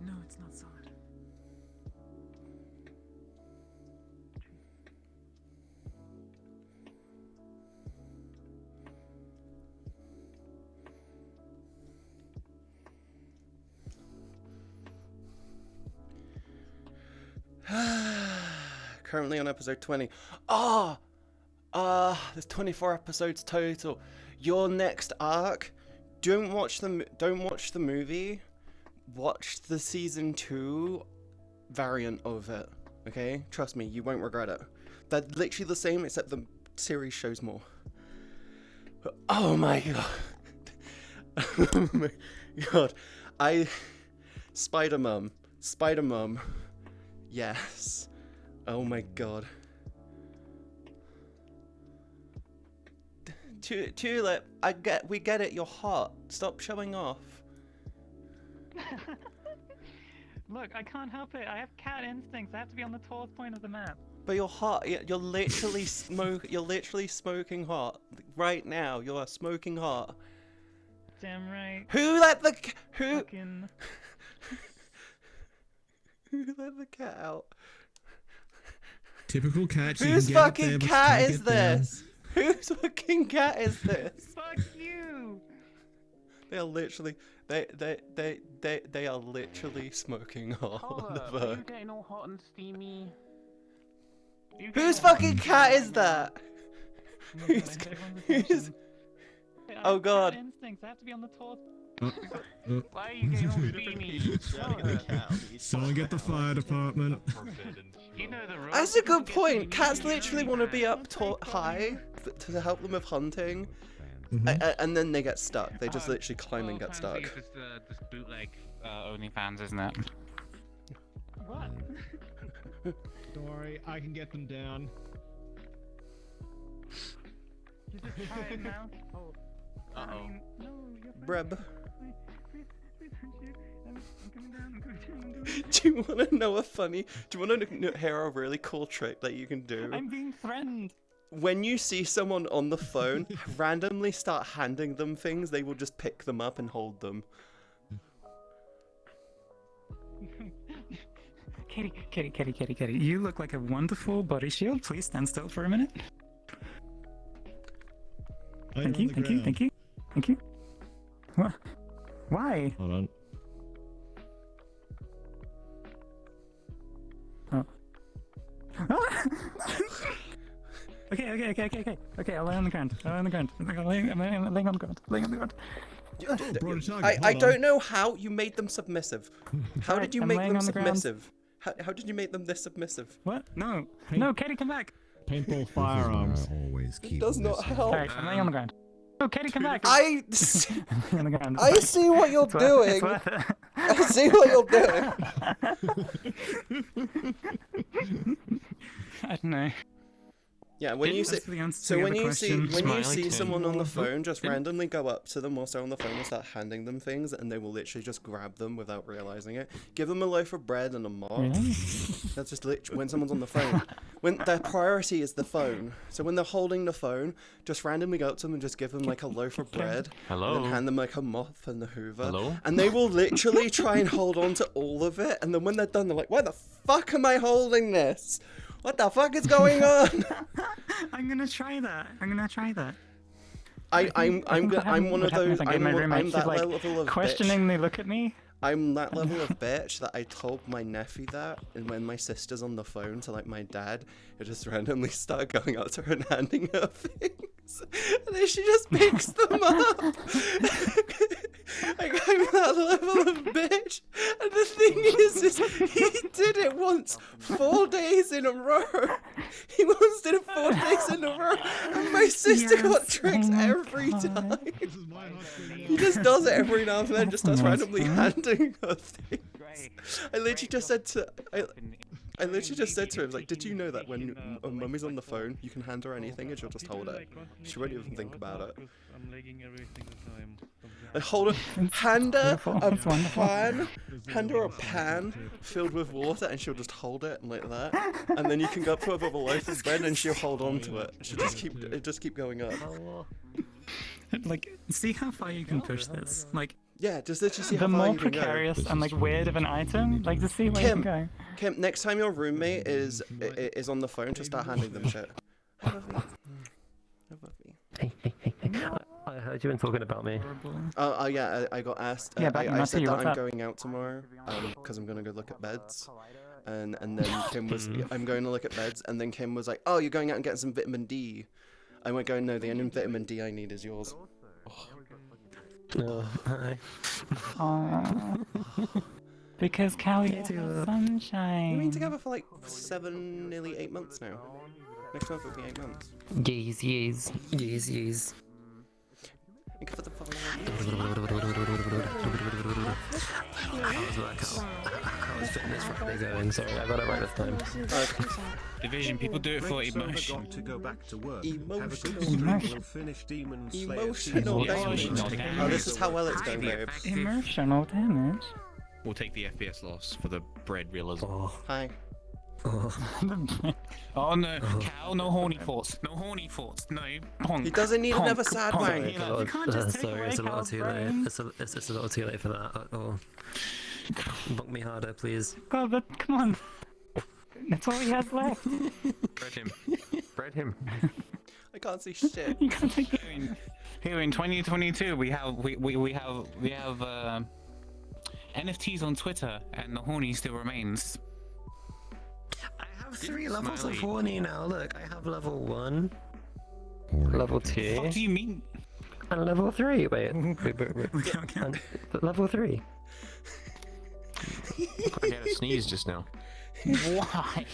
No, it's not solid. Currently on episode 20. There's 24 episodes total. Your next arc, don't watch the movie. Watch the season 2 variant of it. Okay? Trust me, you won't regret it. They're literally the same, except the series shows more. Oh my god. Oh my god. Spider Mum. Yes. Oh my god. Tulip, we get it, you're hot. Stop showing off. Look, I can't help it. I have cat instincts. I have to be on the tallest point of the map. But you're hot. You're literally You're literally smoking hot right now. You are smoking hot. Damn right. Who let the Fucking... Who let the cat out? Typical cat. Whose fucking cat is this? Whose fucking cat is this? Fuck you! They are literally they are literally smoking hot on the Are verge. you getting all hot and steamy? Whose fucking cat is that? Who's? Oh god. Cat instincts. I have to be on the tallest. Why are you getting all steamy? Someone get the fire department. You know the rules. That's a good point. Cats literally want to be up high to help them with hunting, and then they get stuck. They just literally climb and get stuck. It's just bootleg OnlyFans, isn't it? What? Don't worry, I can get them down. You just try it now. Oh. Uh-oh. I mean, no, you're fine. Breb. Please, don't you. I'm coming down. I'm coming down. Do you want to know a funny? Do you want to hear a really cool trick that you can do? I'm being threatened. When you see someone on the phone, randomly start handing them things. They will just pick them up and hold them. Kitty. You look like a wonderful body shield. Please stand still for a minute. Thank you. What? Why? Hold on. Oh. Okay, I'll lay on the ground. I'm laying on the ground. I don't know how you made them submissive. How did you make them submissive? How did you make them this submissive? What? No. No, Katie, come back. Paintball firearms. Always keep. It does not help. Alright, I'm laying on the ground. No, Katie, come back. I on the ground. I see what you're doing. I see what you're doing. I don't know. Yeah, when you see someone on the phone, just randomly go up to them whilst they're on the phone and start handing them things, and they will literally just grab them without realizing it. Give them a loaf of bread and a mop. Really? That's just literally when someone's on the phone. When their priority is the phone, so when they're holding the phone, just randomly go up to them and just give them like a loaf of bread. Hello. And then hand them like a mop and the Hoover. Hello. And they will literally try and hold on to all of it, and then when they're done, they're like, "Why the fuck am I holding this? What the fuck is going on?" I'm gonna try that. I'm one of those. I'm that like, level of questioningly look at me. I'm that level of bitch that I told my nephew that, and when my sister's on the phone to like my dad, I just randomly start going up to her and handing her things, and then she just picks them up. Like, I'm that level of bitch, and the thing is he did it once 4 days in a row. He once did it 4 days in a row, and my sister got tricks every time. He just does it every now and then, just starts randomly handing her things. I literally just said to him, like, "Did you know that when mummy's on the phone, you can hand her anything and she'll just hold it? She won't even think about it." And hand her a pan filled with water, and she'll just hold it like that. And then you can go up to her with a loaf of bread, and she'll hold on to it. She'll just keep going up. Like, see how far you can push this. Like, yeah, just literally see the how far more you can go. precarious and like weird of an item, like to see where you can go. Kim, next time your roommate is on the phone, just start handing them shit. Hey. I heard you been talking about me. Oh yeah, I got asked. Yeah, I said that I'm going out tomorrow because I'm gonna go look at beds, and then Kim was, "I'm going to look at beds," and then Kim was like, "Oh, you're going out and getting some vitamin D." I went going, "No, the only vitamin D I need is yours." Oh, hi. Because Callie is sunshine. We've been together for like 7, nearly 8 months now. Next month will be 8 months. Yes. How's fitness Friday going? Sorry, I got it right this time. Division, people do it for emotion. To go back to work. Emotional damage. Oh, this is how well it's going, babe. Emotional damage. We'll take the FPS loss for the bread realism. Hi. Oh no, Cal, no horny thoughts. No. Bonk. He doesn't need another sad wang. You can't just sorry, it's a little too late. It's a little too late for that. Oh. Bonk me harder, please. God, but come on. That's all he has left. Bread him. I can't see shit. You can't take Here in 2022, we have NFTs on Twitter, and the horny still remains. I have 3 levels of horny now. Look, I have level 1, level 2. What do you mean? And level 3. Wait. And level 3. I had a sneeze just now. Why?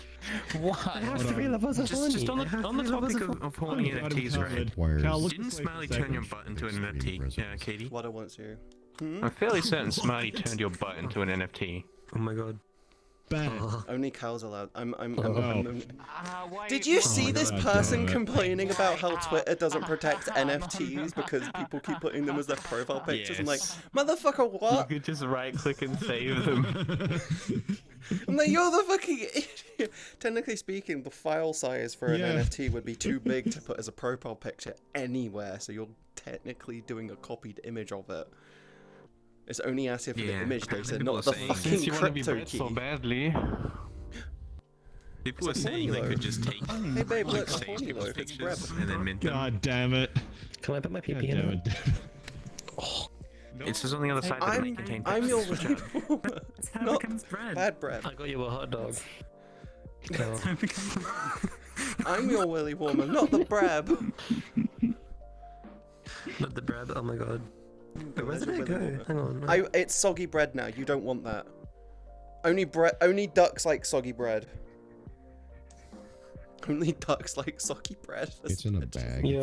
I have 3 levels of horny. Just on the topic of horny NFTs, right? Didn't Smiley turn your butt into an NFT, Katie? What I want to. I'm fairly certain Smiley turned your butt into an NFT. Oh my god. Only Cal's allowed. Did you see this person complaining about how Twitter doesn't protect NFTs because people keep putting them as their profile pictures? I'm like, motherfucker, what? You could just right click and save them. I'm like, you're the fucking idiot. Technically speaking, the file size for an NFT would be too big to put as a profile picture anywhere, so you're technically doing a copied image of it. It's only asking for the image data, not the fucking crypto key. So badly. People were saying they could just take hey babe, look, save people's pictures and then mint them. God damn it. Can I put my PP in it? It says on the other side that it may contain I'm your not bread. Bad bread. I got you a hot dog. I'm your willy warmer, not the brab. Not the brab, oh my god. Where did it go? Hang on. It's soggy bread now. You don't want that. Only ducks like soggy bread. Only ducks like soggy bread. It's in a bag. You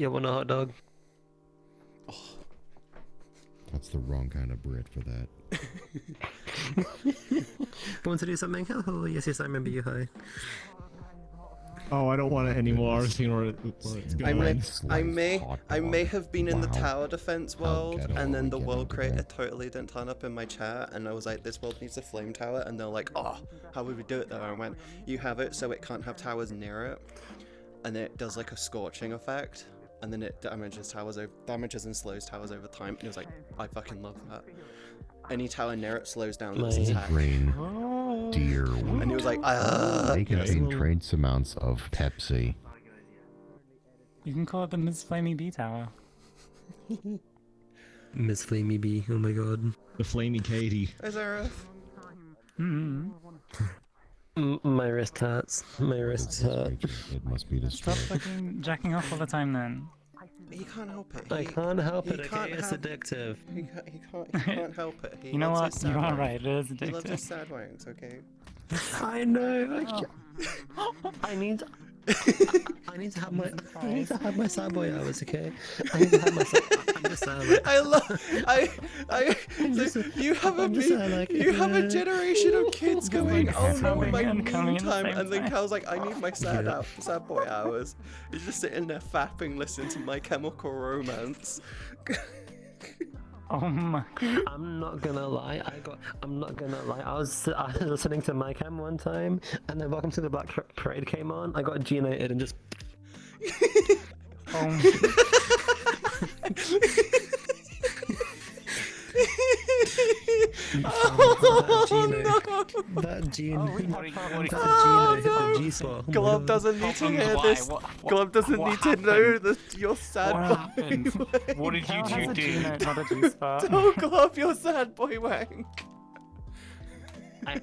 want a hot dog? Oh. That's the wrong kind of bread for that. Want to do something? Oh, yes, I remember you. Hi. Oh, I don't want it anymore. I've seen where it's going. I may have been in the tower defense world, and then the world creator totally didn't turn up in my chat, and I was like, this world needs a flame tower, and they're like, oh, how would we do it though? I went, you have it so it can't have towers near it, and it does like a scorching effect, and then it damages and slows towers over time, and it was like, I fucking love that. Any tower near it slows down its attack. Brain deer. And he was like, They contain trace amounts of Pepsi. You can call it the Ms. Flamey Bee Tower. Miss Flamey Bee, oh my god. The Flamey Katie. Is there Earth? My wrist hurts. My wrist hurt. It must be Stop fucking jacking off all the time then. He can't help it. I can't help it, okay? It's addictive. He can't help it. You know what? You are right, it is He loves addictive. his sad wanks, okay? I know. I need to have my sad boy hours, okay? I need to have my I'm just you have a generation of kids going, oh no, my meme time, and then Cal's like, I need my sad boy hours. He's just sitting there fapping, listening to My Chemical Romance. Oh my. I'm not gonna lie. I was listening to My Chem one time, and then Welcome to the Black Parade came on. I got G-nated and just. That G-spot. Glove doesn't need to hear this. Glove doesn't need to know that you're sad boy. What did you two do? Not a G-spot. Don't Glove your sad boy wank. I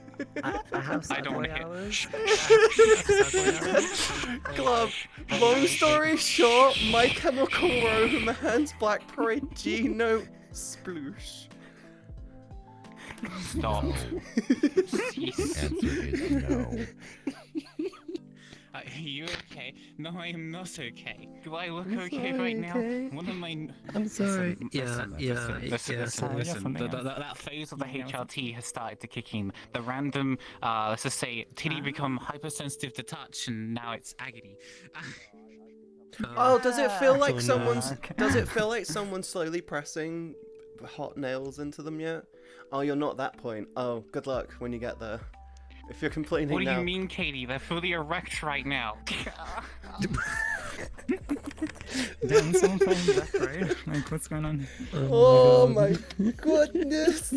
have sad boy hours. Glove, long story short, My Chemical Romance, Black Parade, G-note, sploosh. Stop. Answer is no. Are you okay? No, I am not okay. Do I look okay right now? What am I? I'm sorry. Listen. That phase of the HRT has started to kick in. The random, let's just say, titty become hypersensitive to touch, and now it's agony. Oh, does it feel like someone's? Does it feel like someone's slowly pressing hot nails into them yet? Oh, you're not that point. Oh, good luck when you get there. If you're complaining What do now. you mean, Katie? They're fully erect right now. Damn, someone playing Black Parade? Like, what's going on? Oh my goodness!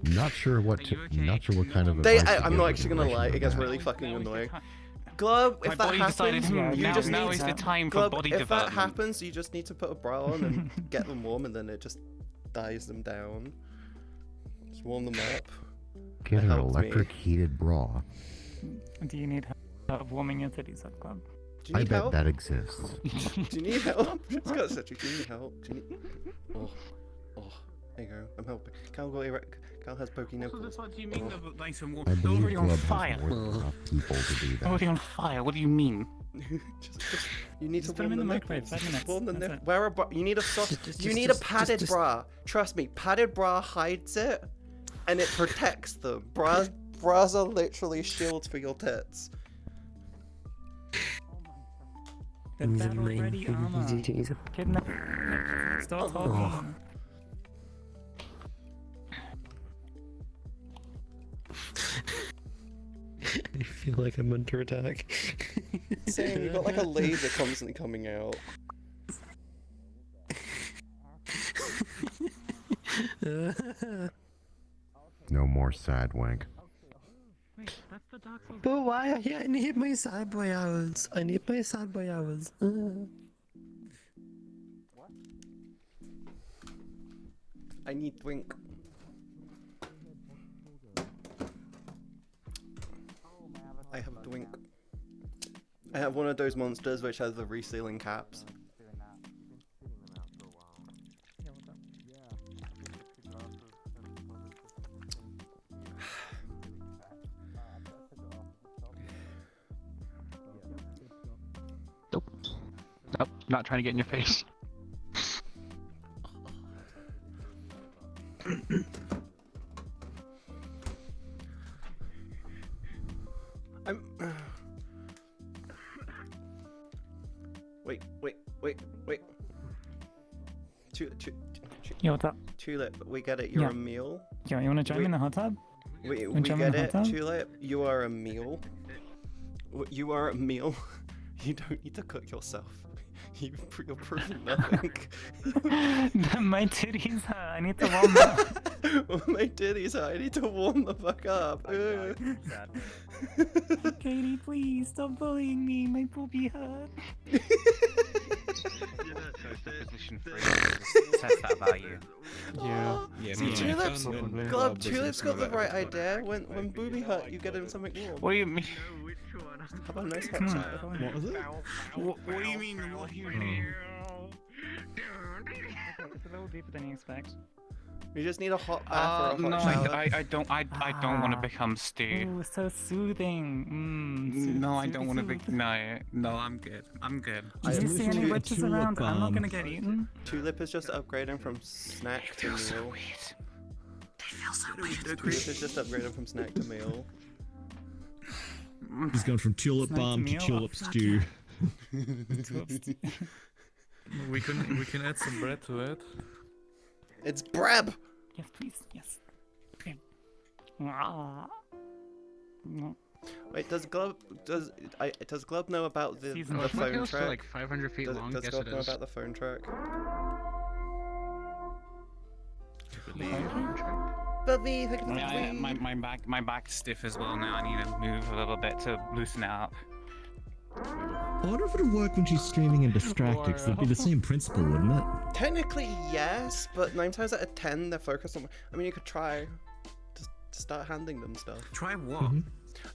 Not sure what kind of. I'm not actually gonna lie. It gets really fucking annoying. Glove, if that happens, you just now need is the time for Glove, body if development. that happens, you just need to put a bra on and get them warm, and then it just dies them down. Just warm them up. Get an electric heated bra. Do you need help warming your titties up, Club? Do you need help? That exists. Do you need help? It's got such a. Do you need help? Do you need? Oh, there you go. I'm helping. Cal got erect. Cal has pokey nipples. What do you mean? Nice and warm. I believe Already on Glove fire. has more than enough people to do that. Already on fire. What do you mean? You need Just to put them warm in the the microwave, nipples. 5 minutes. Warm the That's nip. it. Wear a bra. You need a soft. You need a padded bra. Trust me, padded bra hides it, and it protects them. Bras are literally shields for your tits. The battle-ready armor. Kidnap. Stop talking. I feel like I'm under attack. Same, you've got like a laser constantly coming out. No more sad wank. But why? I need my sad boy hours. I need my sad boy hours. I need drink. I have a drink. I have one of those monsters which has the resealing caps. Nope. Nope. Not trying to get in your face. Wait. Yo, what's up? Tulip, we get it. You're Yeah. a meal. Yo, you wanna join me in the hot tub? We Wanna join me get in the hot it. tub? Tulip, you are a meal. You are a meal. You don't need to cook yourself. You're proving nothing. My titties hurt. I need to warm up. My titties hurt. I need to warm the fuck up. Katie, please stop bullying me. My poopy hurt. Position 3 says that about you. Yeah. See, Tulip's got the right idea. When booby hurt, you get him something warm. What do you mean? How about a nice hot Come on. chocolate? What was it? What do you mean? What do you mean? It's a little deeper than you expect. You just need a hot bath or a hot shower. I don't want to become Stu. Ooh, so soothing. No, I don't want to be. No, I'm good. I'm good. Do you see any witches around? I'm not gonna get eaten. Tulip is just upgrading from snack to meal. So weird. They feel so weird. Tulip is just upgrading from snack to meal. He's gone from tulip balm to tulip stew. We can add some bread to it. It's Brab! Yes, please. Yes. Okay. No. Wait, does Glub know about the phone track? Like 500 feet long. Does Yes, Glub it know is. about the phone track? Bubby, My back's stiff as well now. I need to move a little bit to loosen it up. I wonder if it would work when she's streaming and distracted, because it'd be the same principle, wouldn't it? Technically, yes, but 9 times out of 10, they're focused on. I mean, you could try to start handing them stuff. Try what?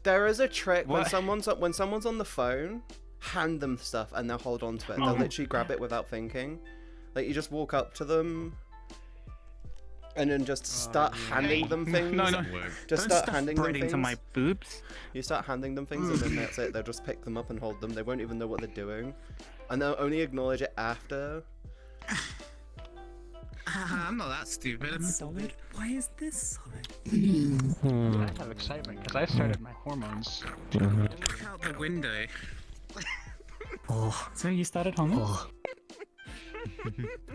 There is a trick when someone's on the phone, hand them stuff and they'll hold on to it. They'll literally grab it without thinking. Like you just walk up to them. And then just start handing them things. No. Just start handing them things. into my boobs. You start handing them things, and then that's it. They'll just pick them up and hold them. They won't even know what they're doing, and they'll only acknowledge it after. I'm not that stupid. Solid? Why is this solid? I have excitement because I started my hormones. Look out the window. So you started hormones?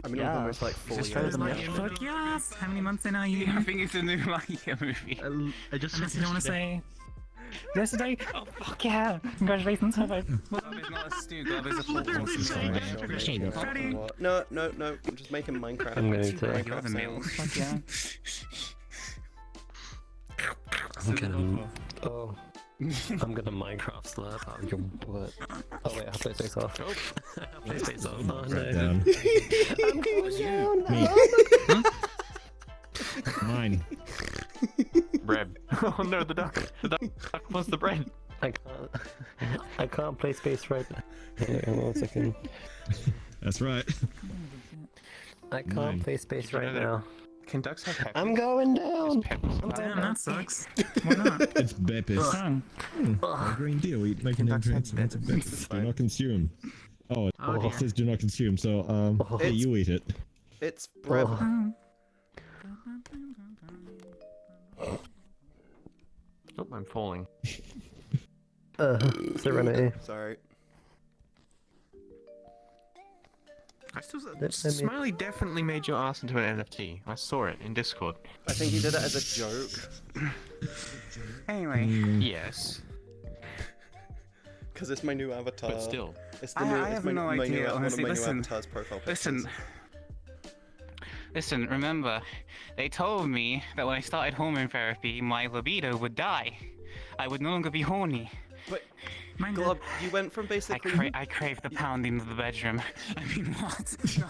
I mean, almost like 4 years. Fuck yes! How many months in are you? I think it's a new Lakia movie. I just Unless you don't want to say. Yesterday? Oh, fuck yeah! Congratulations, high five. Glub is not a stew, Glub is a full No. I'm just making Minecraft. I'm going to. You're the meal. Fuck yeah. I'm gonna Minecraft slap out of your butt. Oh wait, I have to play face off. Play face off. Oh no. I'm going down. Mine. Bread. Oh no, the duck. The duck wants the bread. I can't play space right now. Hang on 1 second. That's right. I can't play space right now. Can ducks have peppers? I'm going down. Damn, that sucks. Why not? It's Beppis. Green deal. We make an entrance and it's a Beppis. Do not consume. Oh, it says do not consume, so, hey, you eat it. It's bread. Oh, I'm falling. Serenity. Sorry. I still Smiley definitely made your ass into an NFT. I saw it in Discord. I think he did it as a joke. Anyway. Yes. Because it's my new avatar. But still. It's the new, I have no idea, honestly. One of my Listen, new avatar's profile pictures. Listen, remember, they told me that when I started hormone therapy, my libido would die. I would no longer be horny. But, Glub, you went from basically... I crave the pounding of the bedroom. I mean, what? So,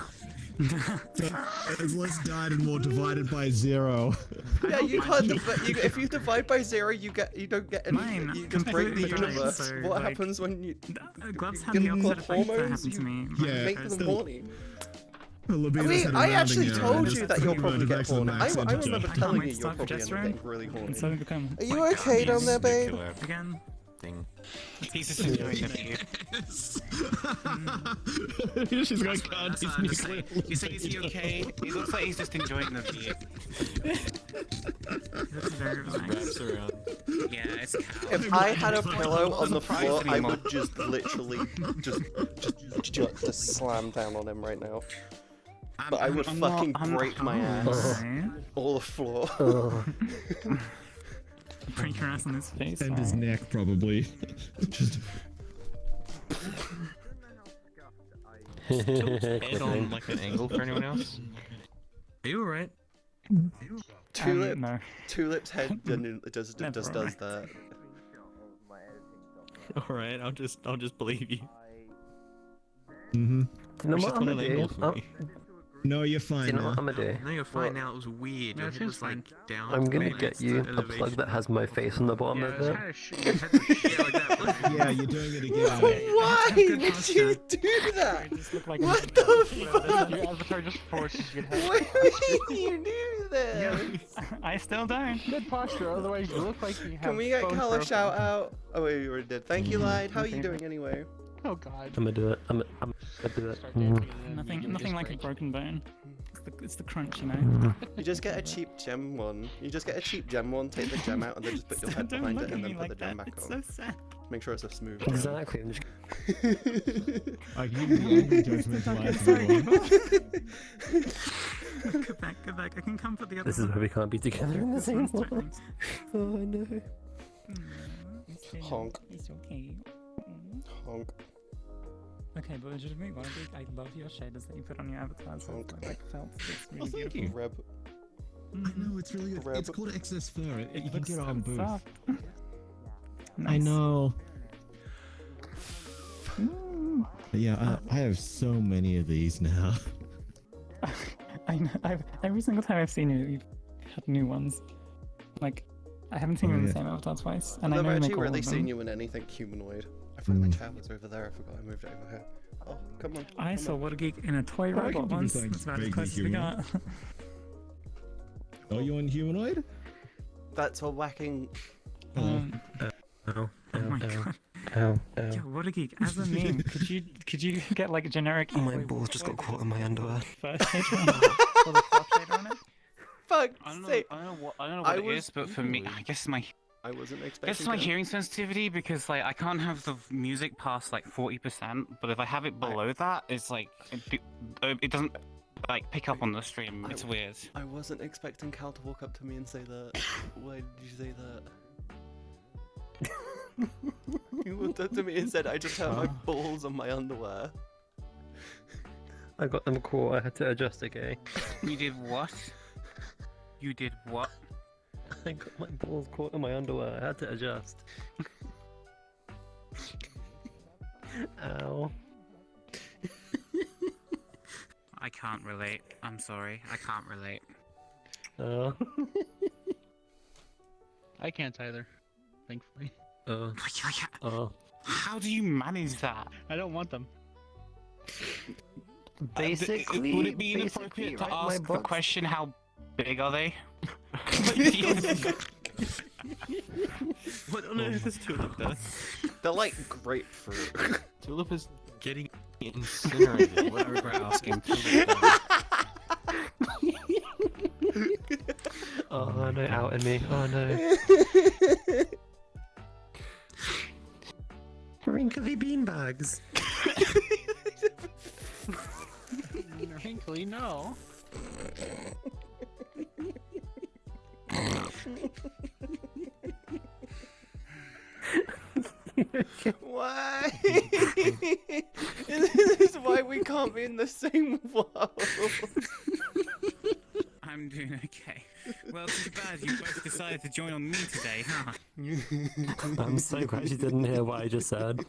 it's less divided and more divided by 0. Yeah, you can't. If you divide by 0, you don't get any. You just break the universe. So, what happens when you Glubs have the opposite effect that happened to me. Yeah, make them horny? I actually told you that you'll probably get horny. I remember telling you you're probably getting really horny. Are you okay down there, babe? Again. He's just enjoying the view. She's got card. You say, is he okay? He looks like he's just enjoying the view. That's very nice. Yeah, it's cow. If I had a pillow on the floor, I would just literally just slam down on him right now. But I would fucking break my ass. All the floor. Break your ass on his face. And his neck, probably. Just. Head on like an angle for anyone else? Are you alright? Tulip's head does that. Alright, I'll just believe you. Mm-hmm. You know what I'm gonna do? No, you're fine. You know what I'm gonna do? No, you're fine now. It was weird. No, It was like down. I'm gonna get you a plug that has my face on the bottom of it. Yeah, you're doing it again. Why would you do that? What the fuck? Your avatar just forces you to Why would you do that? I still don't. Good posture, otherwise you look like you have. Can we get bone Cal a broken. shout out? Oh wait, we already did. Thank you, Lied. How are you doing anyway? Oh god. I'm gonna do it. I'm gonna do it. Nothing like a broken bone. It's the crunch, you know. You just get a cheap gem one. You just get a cheap gem one, take the gem out, and then just put your head Don't behind look it, at and then me put the like gem that. back It's on. so sad. Make sure it's a smooth. Exactly. I'm just. I give you judgmentalized. Go back. I can come for the other This is one. why we can't be together in the same one. Oh no. Honk. It's okay. Honk. Okay, but legitimately, I love your shaders that you put on your avatars. Like felt. It's really thank beautiful. you. Reb. I know, it's really good. It's called excess fur. You can get it on booth. soft. I know. But yeah, I have so many of these now. I know. Every single time I've seen you, you've had new ones. Like, I haven't seen you in the same avatar twice, and I I've know you make actually all really of them. seen you in anything humanoid. I forgot my chat was over there. I forgot I moved it over here. Oh, come on. I saw What a Geek in a toy robot can do once. something That's about as vaguely close as we got. Are you on humanoid? That's a whacking. Ow. Oh my god. Ow. Yo, What a Geek, as a meme, could you get like a generic... My balls just got caught in my underwear. First shader on it? Or the fourth shader on it? Fuck's I don't sake. know what it is, but for me, I guess I wasn't I expecting. guess it's my hearing sensitivity because like I can't have the music past like 40%, but if I have it below that, it's like it doesn't like pick up on the stream. It's weird. I wasn't expecting Cal to walk up to me and say that. Why did you say that? You walked up to me and said I just had my balls on my underwear. I got them caught. I had to adjust, okay? You did what? You did what? I got my balls caught in my underwear. I had to adjust. Ow. I can't relate. I'm sorry. I can't relate. Oh. I can't either, thankfully. How do you manage that? I don't want them. Basically, would it be inappropriate to ask the question, how big are they? What on earth is Tulip does? They're like grapefruit. Tulip is getting incinerated. What I regret asking Tulip. Oh no, outed me. Oh no. Wrinkly beanbags. Wrinkly, no. Why? This is why we can't be in the same world. I'm doing okay. Well, too bad you both decided to join on me today, huh? I'm so glad you didn't hear what I just said.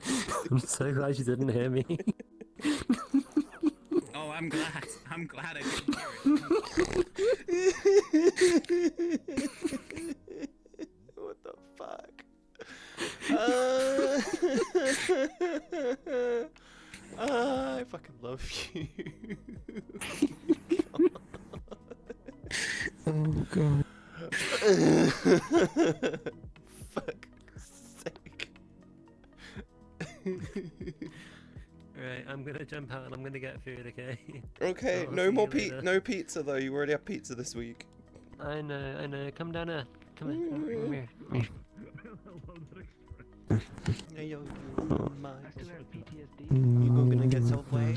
I'm so glad you didn't hear me. Oh, I'm glad. I'm glad I didn't hear it. What the fuck? I fucking love you. Oh god. Fuck's sake. Right, I'm gonna jump out and I'm gonna get food, okay? Okay, I'll no see more you later. no pizza though. You already have pizza this week. I know. Come down here. Come here. Hey yo, you gonna get Subway?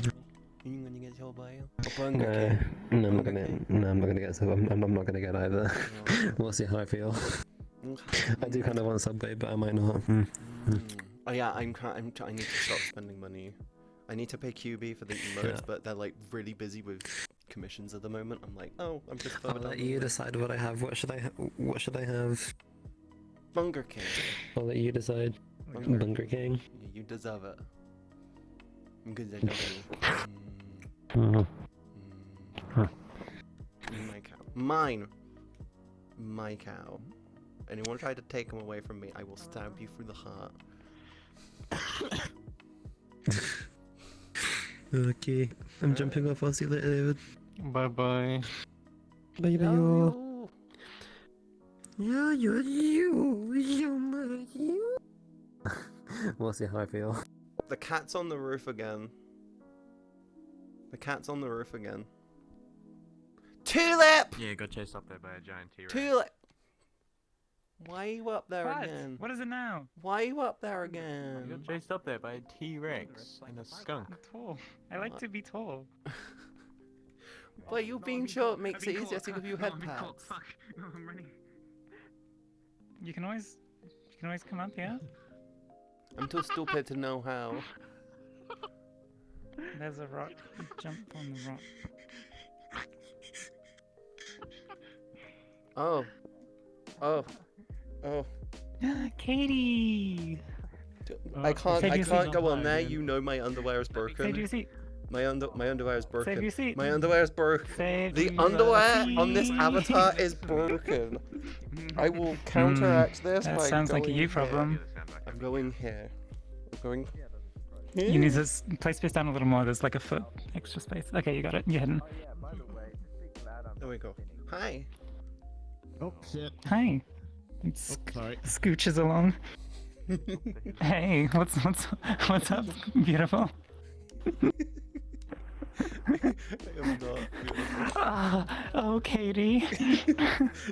You gonna get Subway? No, I'm not gonna get Subway. I'm not gonna get either. We'll see how I feel. I do kind of want Subway, but I might not. Oh yeah, I need to stop spending money. I need to pay QB for the emotes, but they're like really busy with commissions at the moment. I'm like, oh, I'm just. I'll let you decide what I have. What should I have? Bunker King. I'll let you decide. Bunker King. Yeah, you deserve it. Because I love you. My cow. Mine. My cow. Anyone try to take him away from me, I will stab you through the heart. Okay, I'm jumping off. I'll see you later, David. Bye bye. Bye bye. You. We'll see how I feel. The cat's on the roof again. The cat's on the roof again. Tulip! Yeah, got chased up there by a giant T-Rex. Tulip! Why are you up there What? again? What is it now? Why are you up there again? You got chased up there by a T-Rex and a skunk. I'm tall. I like to be tall. But you being short makes it easier to give you head pats. Fuck. No, I'm running. You can always come up here. I'm too stupid to know how. There's a rock. Jump on the rock. Oh. Oh. Oh. Katie! I can't Save your seat. go on there, you know my underwear is broken. Save your seat. My underwear is broken. Save your seat. My underwear is broken. Save The your underwear seat. on this avatar is broken. I will counteract this That by sounds like a going you here. problem. I'm going here. I'm going You need to place space down a little more. There's like a foot extra space. Okay, you got it. You're heading. There we go. Hi. Oh shit. Hi. Sorry. Scooches along. Hey, what's up, beautiful? I'm not. Oh, Katie.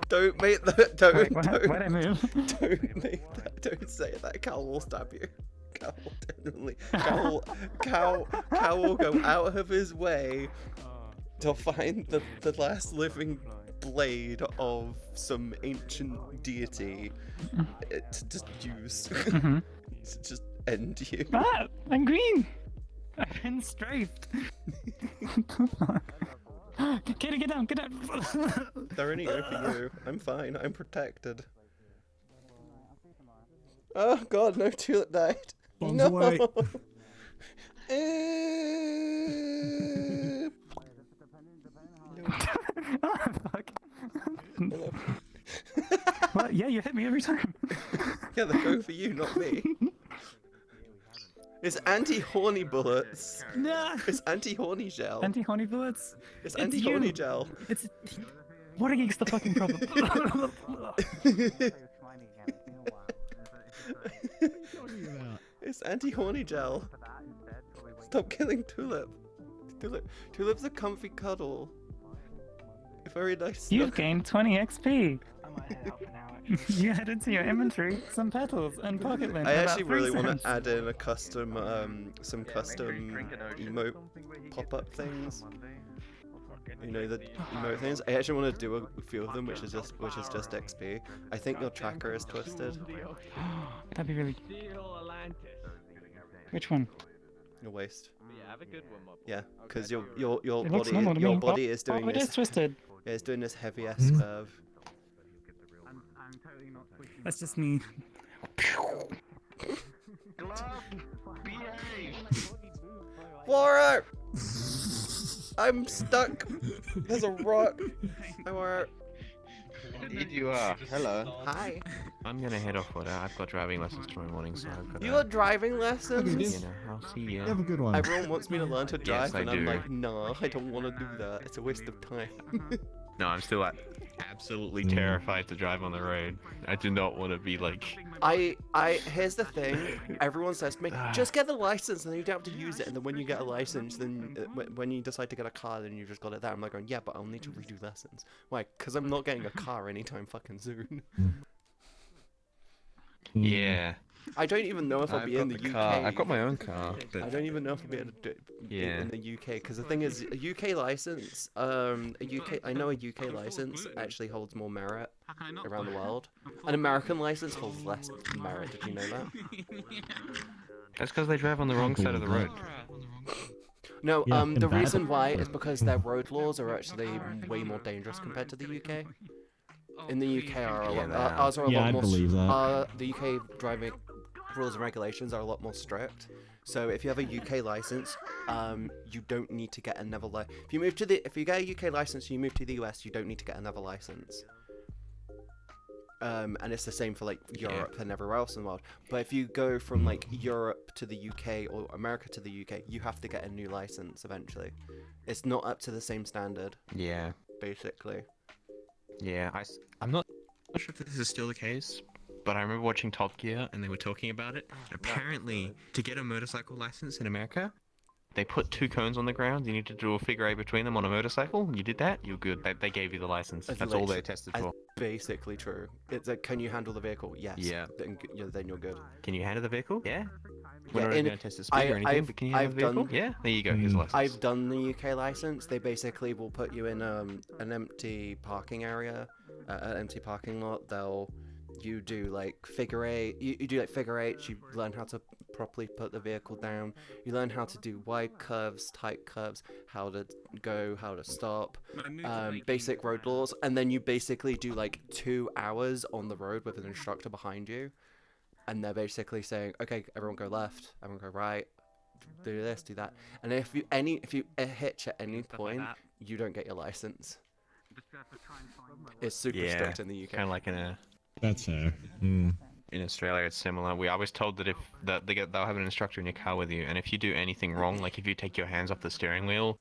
Don't make that. Don't. Wait, don't. why'd I move? Don't make that. Don't say that. Cow will stab you. Cow will definitely. Cow will go out of his way to find the last living blade of some ancient deity to just use to just end you. Ah, I'm green. I've been strafed. What the fuck? Katie, get down, get down. They're only going for you. I'm fine. I'm protected. Oh god, no, Tulip died. Bombs No. away. Oh, fuck. Well, yeah, you hit me every time. Yeah, they're going for you, not me. It's anti-horny bullets. No. It's anti-horny gel. Anti-horny bullets. It's anti-horny you. gel. It's. What is the fucking problem? It's anti-horny gel. Stop killing Tulip. Tulip's a comfy cuddle. A very nice. You've gained 20 XP. You add into your inventory some petals and pocket lint. I actually really want to add in a custom, some custom emote pop-up things. You know, the emote things. I actually want to do a few of them, which is just XP. I think your tracker is twisted. That'd be really. Which one? Your waist. Yeah, have a good one, Mob. Yeah, because your It looks normal to me. body is doing it this. is twisted. Yeah, it's doing this heavy ass curve. That's just me. Laura! I'm stuck. There's a rock. Laura. Indeed you are. Hello. Hi. I'm gonna head off for that. I've got driving lessons tomorrow morning, so I've got You got driving lessons? You know, I'll see you. Have a good one. Everyone wants me to learn to drive, Yes, I and I'm do. like, nah, I don't want to do that. It's a waste of time. No, I'm still absolutely terrified to drive on the road. I do not want to be like. Here's the thing. Everyone says to me, just get the license, and then you don't have to use it. And then when you get a license, then when you decide to get a car, then you just got it there. I'm like going, yeah, but I'll need to redo lessons. Why? Because I'm not getting a car anytime fucking soon. Yeah. I don't even know if I'll be in the UK. Car. I've got my own car. I don't even know if I'll be able to do it in the UK, because the thing is, a UK license, I know a UK license actually holds more merit around the world. An American license holds less merit. Did you know that? That's because they drive on the wrong side of the road. No, the reason why is because their road laws are actually way more dangerous compared to the UK. In the UK, ours are a lot more. The UK driving rules and regulations are a lot more strict. So if you have a UK license, you don't need to get another license. If you get a UK license and you move to the US, you don't need to get another license. And it's the same for like Europe and everywhere else in the world. But if you go from like Europe to the UK or America to the UK, you have to get a new license eventually. It's not up to the same standard. Yeah. Basically. Yeah, I'm not sure if this is still the case, but I remember watching Top Gear and they were talking about it. Apparently, to get a motorcycle license in America, they put 2 cones on the ground. You need to do a figure 8 between them on a motorcycle. You did that, you're good. They gave you the license. That's all they tested for. Basically true. It's like, can you handle the vehicle? Yes. Yeah. Then you're good. Can you handle the vehicle? Yeah. We're Yeah, not going to test the speed or anything, but can you handle the vehicle? Yeah. There you go. Here's a license. I've done the UK license. They basically will put you in an empty parking area, an empty parking lot. You do like figure 8. You do like figure 8s. You learn how to properly put the vehicle down. You learn how to do wide curves, tight curves, how to go, how to stop, basic road laws, and then you basically do like 2 hours on the road with an instructor behind you, and they're basically saying, okay, everyone go left, everyone go right, do this, do that, and if you hitch at any point, you don't get your license. It's super strict in the UK. Kind of like in a. That's fair. In Australia, it's similar. I was told that they'll have an instructor in your car with you, and if you do anything wrong, like if you take your hands off the steering wheel,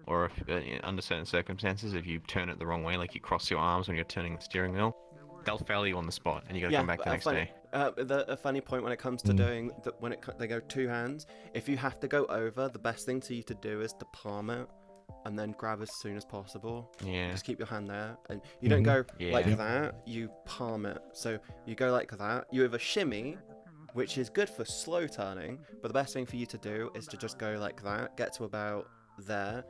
or if, under certain circumstances, if you turn it the wrong way, like you cross your arms when you're turning the steering wheel, they'll fail you on the spot, and you got to come back the next day. A funny point when it comes to doing that, they go 2 hands. If you have to go over, the best thing for you to do is to palm it, and then grab as soon as possible. Yeah. Just keep your hand there, and you don't go like that. You palm it. So you go like that. You have a shimmy, which is good for slow turning. But the best thing for you to do is to just go like that. Get to about there,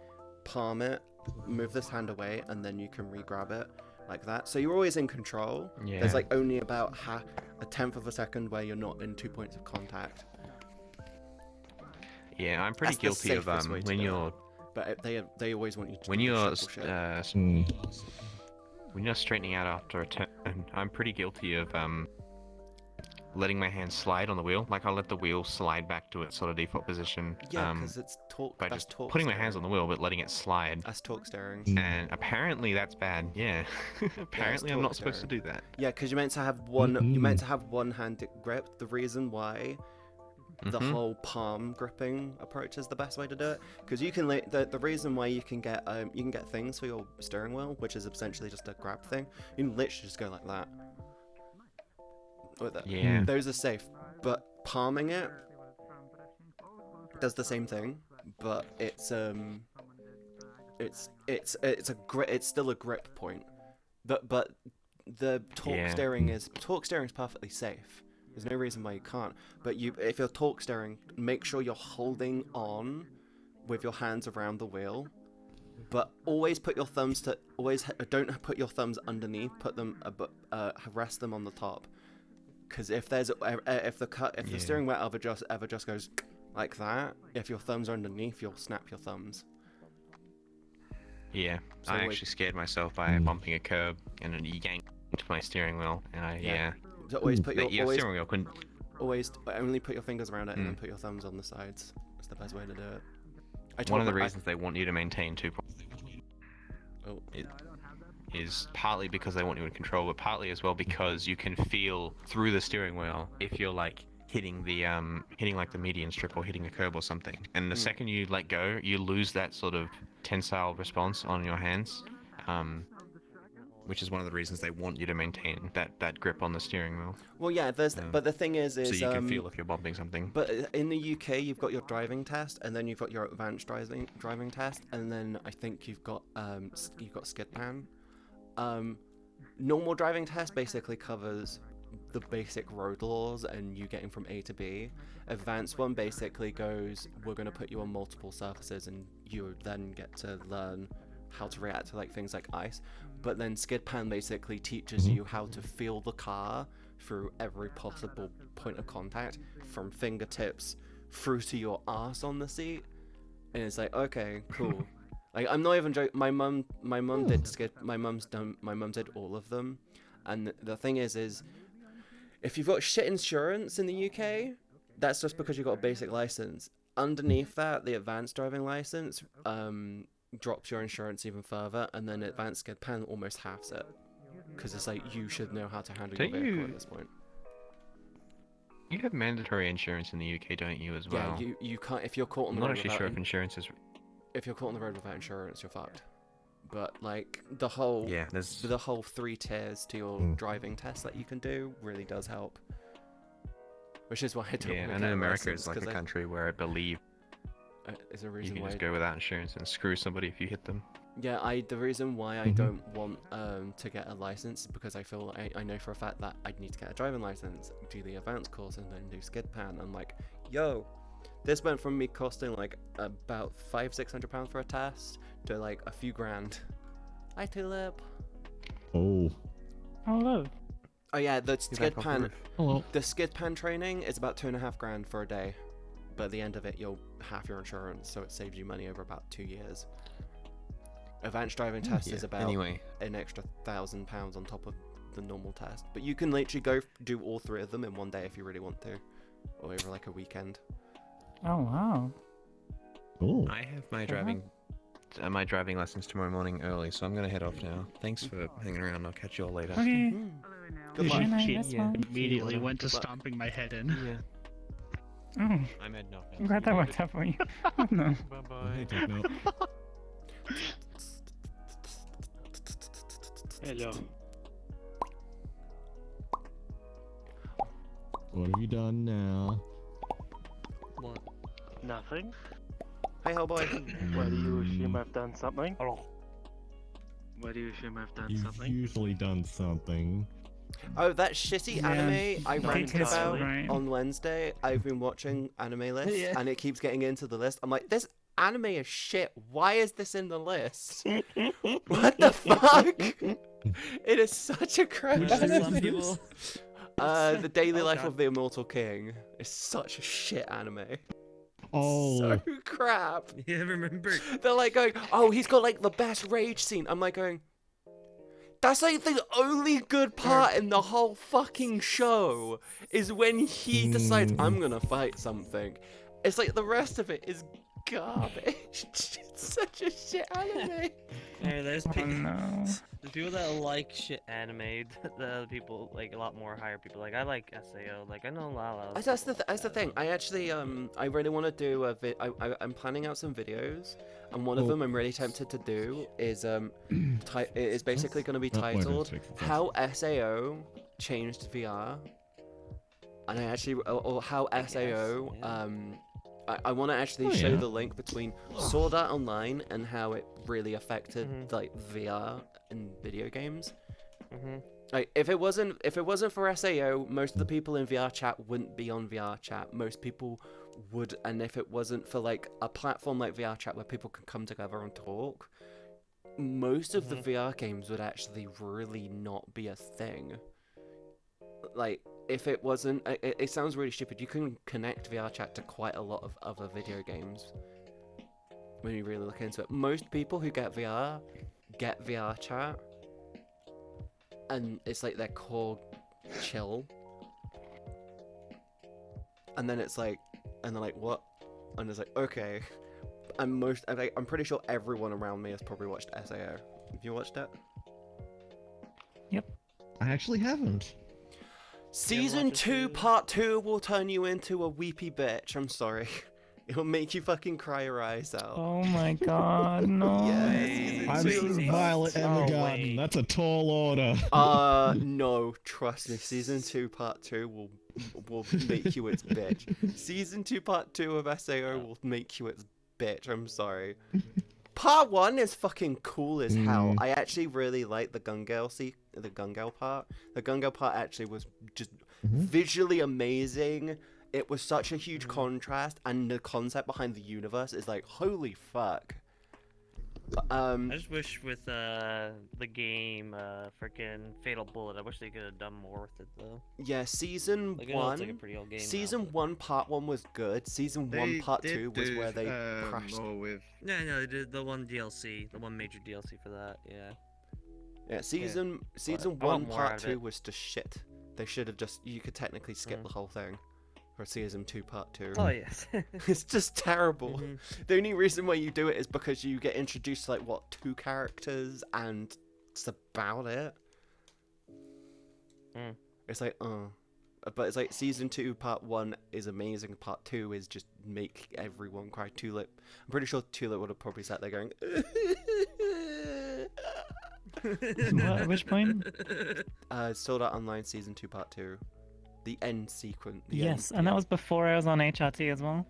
palm it, move this hand away, and then you can re-grab it like that. So you're always in control. Yeah. There's like only about a tenth of a second where you're not in 2 points of contact. Yeah, I'm pretty guilty of when you're. But they always want you to. When you're straightening out after a turn, I'm pretty guilty of letting my hand slide on the wheel. Like I'll let the wheel slide back to its sort of default position. Yeah, because it's torque. By just putting my hands on the wheel, but letting it slide. That's torque steering. And apparently that's bad. Yeah. Apparently I'm not supposed to do that. Yeah, because you're meant to have one. You're meant to have one-handed grip. The reason why. The whole palm gripping approach is the best way to do it, because you can the reason why you can get things for your steering wheel, which is essentially just a grab thing. You can literally just go like that with it. Yeah. Those are safe, but palming it does the same thing, but it's still a grip point. But the torque steering is perfectly safe. There's no reason why you can't. But if you're torque steering, make sure you're holding on with your hands around the wheel. But always put your thumbs don't put your thumbs underneath. Put them rest them on the top. Because if the steering wheel ever just goes like that, if your thumbs are underneath, you'll snap your thumbs. Yeah, so I actually scared myself by bumping a curb and then yanked my steering wheel, and So always put your steering wheel couldn't. Always only put your fingers around it and then put your thumbs on the sides. That's the best way to do it. One of the reasons they want you to maintain 2 points is partly because they want you in control, but partly as well because you can feel through the steering wheel if you're like hitting like the median strip or hitting a curb or something. And the second you let go, you lose that sort of tensile response on your hands. which is one of the reasons they want you to maintain that grip on the steering wheel. Well, yeah, but the thing is so you can feel if you're bumping something. But in the UK, you've got your driving test, and then you've got your advanced driving test, and then I think you've got skid pan. Normal driving test basically covers the basic road laws and you getting from A to B. Advanced one basically goes, we're going to put you on multiple surfaces, and you then get to learn how to react to like things like ice. But then skid pan basically teaches you how to feel the car through every possible point of contact, from fingertips through to your ass on the seat. And it's like, okay, cool. Like, I'm not even joking. My mum did skid. My mum did all of them. And the thing is if you've got shit insurance in the UK, that's just because you've got a basic license. Underneath that, the advanced driving license drops your insurance even further, and then advanced skid pan almost halves it, because it's like you should know how to handle your vehicle at this point. You have mandatory insurance in the UK, don't you, as well? Yeah, you can't, if you're caught on the road. I'm not actually sure if insurance is. If you're caught on the road without insurance, you're fucked. But like the whole the whole 3 tiers to your driving test that you can do really does help. Which is why I don't. Yeah, I know America is like a country where I believe is a reason you can why just go without insurance and screw somebody if you hit them. Yeah, the reason why I don't want to get a license is because I feel I know for a fact that I'd need to get a driving license, do the advanced course, and then do skid pan. I'm like, yo, this went from me costing like about £500-600 for a test to like a few grand. Hi, Tulip. Oh. Hello. Oh yeah, the skid pan. Hello. The skid pan training is about £2,500 for a day, but at the end of it, you'll half your insurance, so it saves you money over about 2 years. Advanced driving test is about an extra £1,000 on top of the normal test, but you can literally go do all 3 of them in one day if you really want to, or over like a weekend. Oh wow. Cool. I have my driving lessons tomorrow morning early, so I'm gonna head off now. Thanks for hanging around. I'll catch you all later. Okay. Good luck. Immediately went to stomping my head in. Yeah. Oh. I'm heading off. I'm glad that worked out for you. Oh no. Bye-bye. Hello. What have you done now? What? Nothing. Hey, Hellboy. Why do you assume I've done something? Hello. Why do you assume I've done something? You've usually done something. Oh, that shitty anime I ranted about on Wednesday. I've been watching anime lists, and it keeps getting into the list. I'm like, this anime is shit. Why is this in the list? What the fuck? It is such a crap anime. The Daily Life of the Immortal King is such a shit anime. Oh. So crap. Yeah, remember. They're like going, oh, he's got like the best rage scene. I'm like going, that's like the only good part in the whole fucking show is when he decides I'm gonna fight something. It's like the rest of it is garbage. It's such a shit anime. Hey, there's people, The people that like shit anime, the other people like a lot more higher people. Like I like SAO. Like I know Lala. That's the thing. I actually I really want to do a I'm planning out some videos, and one of them I'm really tempted to do is it is basically going to be titled "How SAO Changed VR," and I actually or how SAO I want to actually show the link between Sword Art Online and how it really affected like VR and video games. Like if it wasn't for SAO, most of the people in VRchat wouldn't be on VRchat. Most people would, and if it wasn't for like a platform like VRchat where people can come together and talk, most of the VR games would actually really not be a thing. Like, if it wasn't, it sounds really stupid. You can connect VRchat to quite a lot of other video games when you really look into it. Most people who get VR get VRchat, and it's like their core chill. And then it's like, and they're like, what? And it's like, okay. I'm pretty sure everyone around me has probably watched SAO. Have you watched it? Yep. I actually haven't. Season 2, Part 2 will turn you into a weepy bitch. I'm sorry. It'll make you fucking cry your eyes out. Oh my god, no. I'm Violet Evergarden. That's a tall order. No, trust me. Season 2 Part 2 will make you its bitch. Season 2 Part 2 of SAO will make you its bitch. I'm sorry. Part 1 is fucking cool as hell. I actually really like the Gun Girl part. The Gun Girl part actually was just visually amazing. It was such a huge contrast, and the concept behind the universe is like, holy fuck. I just wish with the game, freaking Fatal Bullet, I wish they could have done more with it though. Yeah, season Like, I know 1. it's like a pretty old game Season now, 1 Part 1 was good. Season 1 Part 2 was where they crashed. No, they did the one DLC, the one major DLC for that. Yeah. Yeah, season I 1 want more out Part of 2 it. was just shit. They should have just. You could technically skip the whole thing. For season 2 Part 2. Oh yes. It's just terrible. The only reason why you do it is because you get introduced to like what 2 characters and it's about it. It's like but it's like season 2 Part 1 is amazing. Part 2 is just make everyone cry. Tulip. I'm pretty sure Tulip would have probably sat there going. At which point? Sword Art Online season 2 Part 2. The end sequence. Yes, and that was before I was on HRT as well.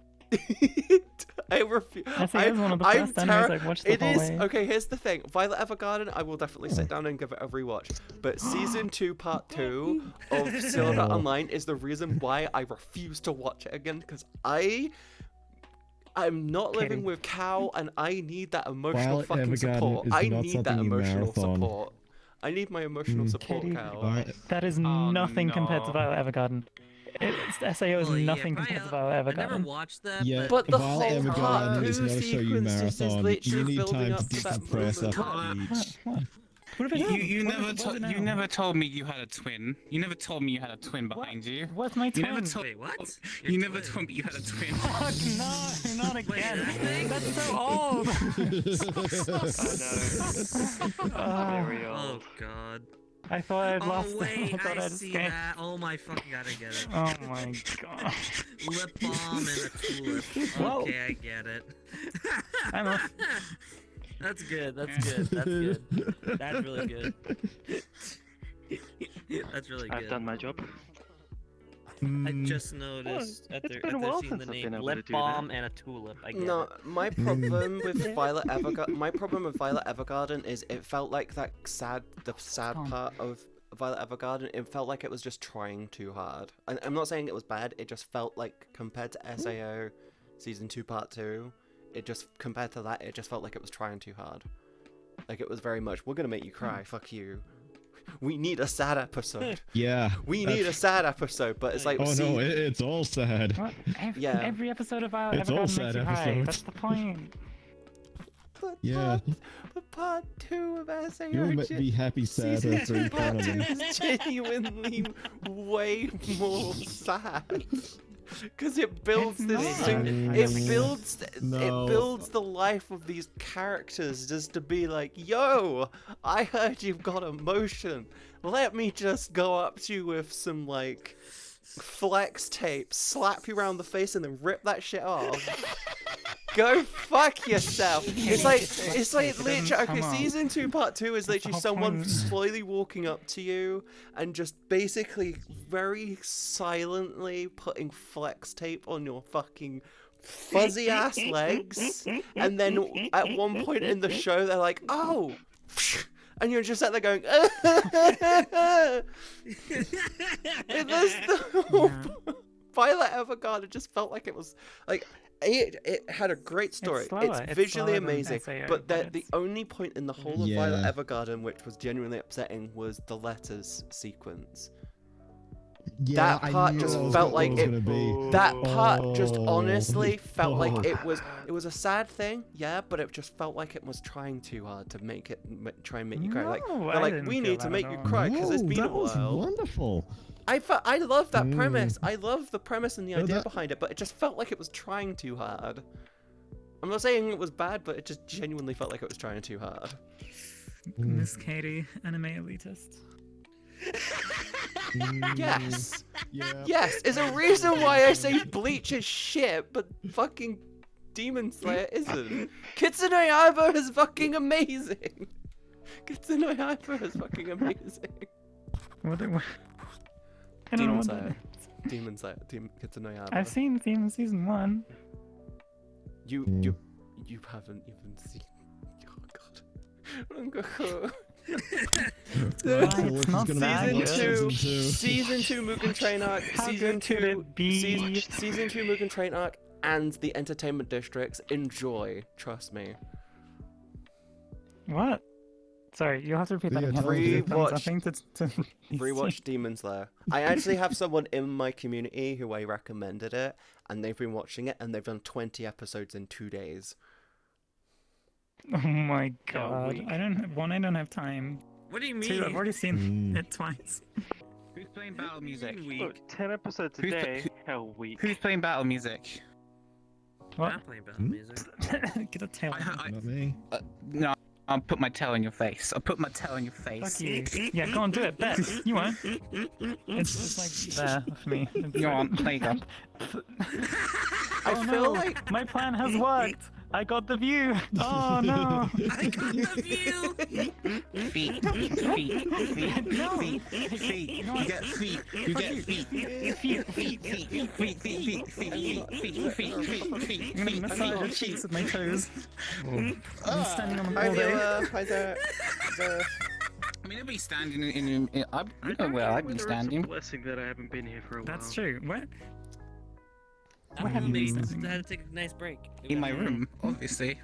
I refuse. I think it was one of the first animes I watched the whole way. Okay, here's the thing. Violet Evergarden, I will definitely sit down and give it a rewatch. But season 2 Part 2 of Sword Art Online is the reason why I refuse to watch it again, because I'm not living with Cal, and I need that emotional Violet fucking Evergarden support. is I not need that something you emotional marathon. support. I need my emotional support, Cal. That is nothing compared to Violet Evergarden. SAO is nothing compared to Violet Evergarden. I never watched that. Yeah, but the Violet whole Evergarden is not a show you sequence is just marathon. literally You need building time to up to that decompress moment. after each. You never told me you had a twin. You never told me you had a twin behind you. What's my You twin? never told. Wait, what? You never told me you had a twin. Fuck no, not again. That's so old. Oh god. I thought I'd lost Oh wait, I thought I I'd see escaped. that. Oh my fucking god, I get it. Oh my god. Lip balm and a tulip. Whoa. Okay, I get it. I'm off. That's good. That's good. That's good. That's really good. That's really good. I've done my job. I just noticed Well, after it's been a while seeing since the I've name been able to Lip do Balm that. and a tulip. I get No, it. my problem with Violet Evergarden is it felt like the sad part of Violet Evergarden. It felt like it was just trying too hard. And I'm not saying it was bad. It just felt like compared to SAO season 2 Part 2, it just compared to that, it just felt like it was trying too hard. Like it was very much, we're gonna make you cry. Fuck you. We need a sad episode. Yeah. We need a sad episode, but it's like, Oh see, no, it's all sad. What? Yeah. Every episode of Violet It's all Evergarden sad makes you cry. episodes. That's the point. Yeah. But Part 2 of SAO You'll be happy sad season after 2 each Part one of 2 them. is genuinely way more sad. Because it builds It's this not. it No. builds the life of these characters just to be like, yo, I heard you've got emotion. Let me just go up to you with some like flex tape, slap you around the face, and then rip that shit off. Go fuck yourself. It's like literally, okay, season 2 Part 2 is literally someone slowly walking up to you and just basically very silently putting flex tape on your fucking fuzzy ass legs, and then at one point in the show they're like, oh, and you're just sat there going, Violet Evergarden just felt like it was like it had a great story. slower. It's It's visually slower than amazing, SAO, but but the only point in the whole of Violet Evergarden which was genuinely upsetting was the letters sequence. Yeah, That part I knew just that was felt what like was it. gonna be. That part just Oh. honestly felt like Oh. it was a sad thing, yeah, but it just felt like it was trying too hard to make it try and make you cry. Like No, they're I like, didn't we feel need to that make at you all. cry because it's No, been a that was while. wonderful. I love that premise. I love the premise and the Well, idea that- behind it, but it just felt like it was trying too hard. I'm not saying it was bad, but it just genuinely felt like it was trying too hard. Miss Katie, anime elitist. Yes. Yeah. Yes. There's a reason why I say Bleach is shit, but fucking Demon Slayer isn't. Kitsune Yaiba is fucking amazing. Kitsune Yaiba is fucking amazing. What? I don't know Demon what Slayer. that is. Demon Slayer. Kitsune Yaiba. I've seen Demon Season 1. You haven't even seen. Oh god. It's not that good. Season 2 Mugen Train Arc, How Season good could 2 it be? Season 2 Mugen Train Arc, and the Entertainment Districts. Enjoy, trust me. What? Sorry, you'll have to repeat that again. Rewatch Demon Slayer. I actually have someone in my community who I recommended it, and they've been watching it, and they've done 20 episodes in 2 days. Oh my god! I don't have time. What do you Two, I've mean? already seen it twice. Who's playing battle music? Look, 10 episodes a day. Hell, week. Who's playing battle music? What? I'm playing battle music. Get a tail. Not me. No, I'll put my tail in your face. I'll put my tail in your face. Fuck you. Yeah, go on, do it. Bet. You won't. It's just like there for me. You want? There you go. I feel like my plan has worked. I got the view. Oh no! I got the view. Feet. You get feet. You get feet. I'm gonna massage your cheeks with my toes. I'm standing on the Hi wall there. Hi there. I mean, nobody's standing in you know where I've been standing. It's a blessing that I haven't been here for a while. That's true. What? I had to take a nice break. In my room, obviously.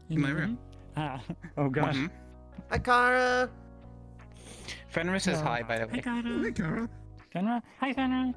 In my room. Ah. Oh gosh. Hi Kara. Fenris says hi, by the way. Hi Kara. Hi, Kara. Fenra. Hi Fenra.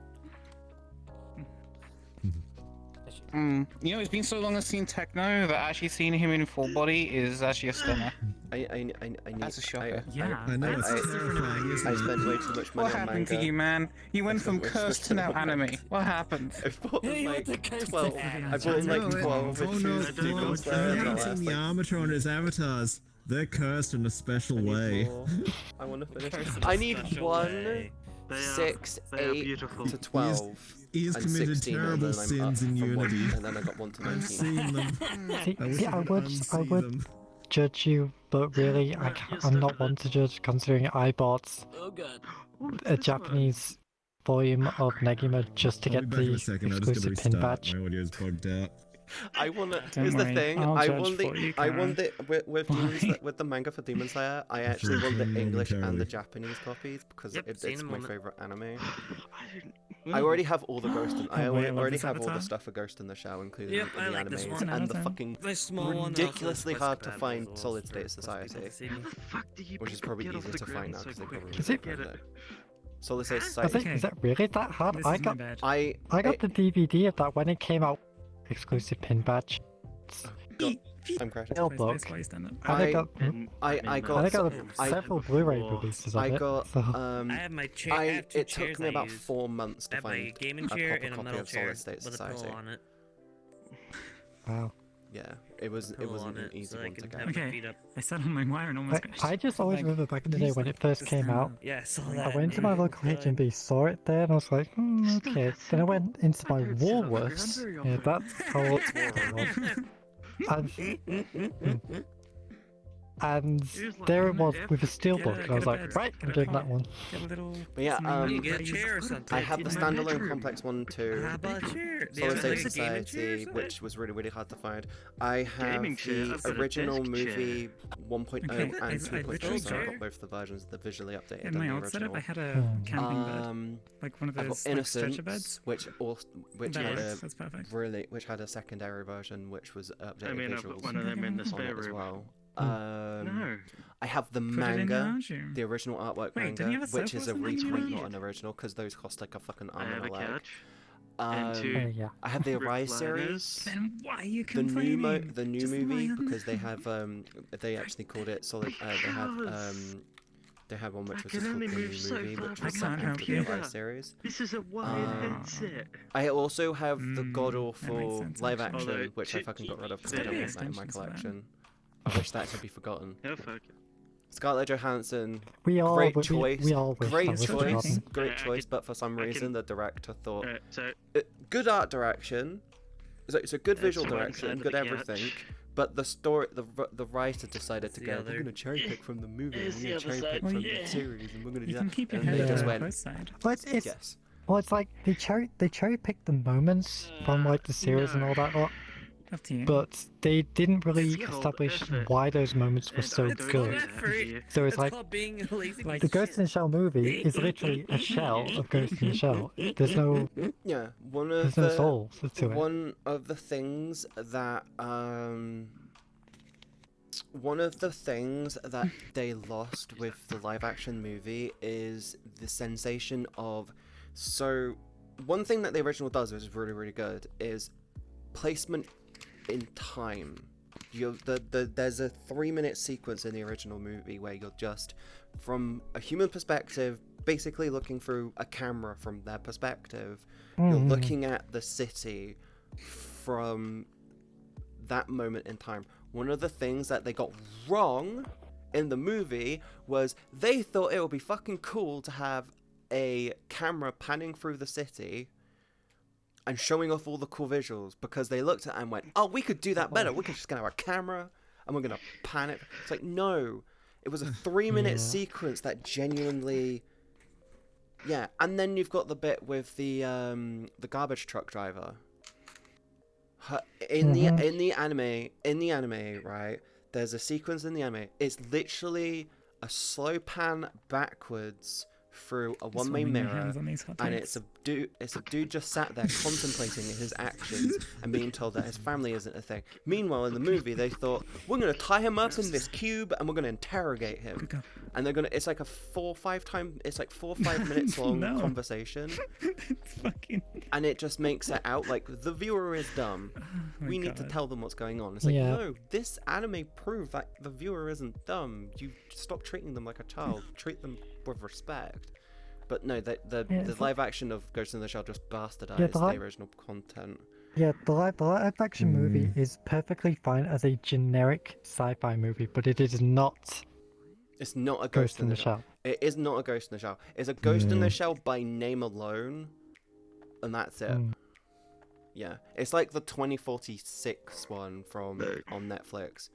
You know, it's been so long I've seen Techno that actually seeing him in full body is actually a stunner. That's a shocker. I know it's terrifying, isn't I it? spent way too much money What on happened manga. to you, man? You went from cursed to now anime. What happened? I bought like 12. I bought like 12 Oh no, Demon Slayer you in the haven't last, seen the Armatron as avatars. They're cursed in a special way. I want to finish. I need 1, 6, 8 to 12. He has and committed 16, terrible and then I'm sins up in from one, Unity. and then I got 1 to 19. I've seen them. I would judge you, but really, I'm not one to judge, considering I bought a Japanese volume of Negima just to get the exclusive pin badge. My audio's bugged out. I want to. Don't Here's the worry, thing. I'll I judge want for you, the. I Karen. want the with the manga for Demon Slayer. I actually want the English and the Japanese copies because it's my favorite anime. I already have all the Ghost. I already have all the stuff for Ghost in the Shell, including the animes and the fucking ridiculously hard to find Solid State Society, which is probably easier to find now because they probably get it. Solid State Society. Is it really that hard? I got the DVD of that when it came out. Exclusive pin badge. I'm crashing. Steelbook. I got several Blu-ray releases of it. I have my chair. It took me about 4 months to I have my find gaming a chair proper and a copy metal of chair Solid State with a Society. pillow on it. Wow. Yeah, it wasn't an easy one to get. Okay, I sat on my wire and almost crashed. I just always remember back in the day when it first came out. Yeah, I saw I that. went to my local H&B, saw it there, and I was like, okay. Then I went into my Woolworths. Yeah, that's how old Woolworths was. And there it was with a steelbook, and I was like, right, I'm getting that one. But yeah, You get a chair or something. I have the standalone Complex one too. How about a chair? Solid State Society, which was really hard to find. I have Gaming chair, that's the a original desk movie 1.0 Okay, and I 2.0, so I tried. got both the versions, the visually updated In and my the old setup, original. I had a camping bed, like one of I've those got like, stretcher Innocence, beds. which had That's perfect. which had a secondary version, which was updated I mean, I've visuals got one of them in the on spare it as room. well. No. I have the Put it in your manga, lounge room. the original artwork Wait, don't you manga, have a which sofa is or a something in your reprint, lounge? not an original, because those cost like a fucking I arm have and a a leg. couch. And two yeah. I have the Arise recliners. series. Then why are you The new complaining? the new Just movie lie on because they have they actually called it solid. They have one which I was can just called only the new move so movie, far which from was my after the computer. Arise series. This is a wired headset. I also have the God that Awful makes sense, live actually. action, Although which I fucking got rid of because I don't want that in my extensions for that. collection. I wish that could be forgotten. Oh fuck. Scarlett Johansson, We all great wish choice, that was forgotten. great choice, but for some reason the director thought so good art direction, so good visual one direction, side of good the everything, couch. but the story, the writer decided to the go, other. we're gonna cherry pick from the movie, Here's we're the gonna other cherry pick side. from Yeah. the series, and we're gonna do You that. can keep your And head they on just the went, close side. Well, it's yes. well, it's like they cherry picked the moments from like the series and all that lot, Up to you. but they didn't really It's called establish effort. why those moments were And so it's called good. effort. So it's It's like called being a lazy the piece Ghost of in the Shell movie is literally a shell of Ghost in the Shell. There's no Yeah, there's no soul to it. One of the things that they lost with the live action movie is the sensation of, so one thing that the original does, which is really, really good, is placement in time. There's a 3-minute sequence in the original movie where you're just, from a human perspective, basically looking through a camera from their perspective. You're looking at the city from that moment in time. One of the things that they got wrong in the movie was they thought it would be fucking cool to have a camera panning through the city and showing off all the cool visuals, because they looked at it and went, oh, we could do that better. We could just get our camera and we're going to pan it. It's like, no. It was a 3-minute sequence that genuinely... Yeah, and then you've got the bit with the garbage truck driver. In the anime, right? There's a sequence in the anime. It's literally a slow pan backwards through a one-way mirror, and it's a dude just sat there contemplating his actions and being told that his family isn't a thing. Meanwhile, in the movie, they thought, we're gonna tie him up in this cube and we're gonna interrogate him, and they're gonna. It's like a 4 or 5 minutes long conversation, and it just makes it out like the viewer is dumb. We need to tell them what's going on. It's like, no, this anime proved that the viewer isn't dumb. You stop treating them like a child. Treat them with respect. But no, the live action of Ghost in the Shell just bastardized the original content. Yeah, the live action movie is perfectly fine as a generic sci-fi movie, but it is not. It's not a Ghost in the Shell. It is not a Ghost in the Shell. It's a Ghost in the Shell by name alone, and that's it. Yeah, it's like the 2046 one from on Netflix.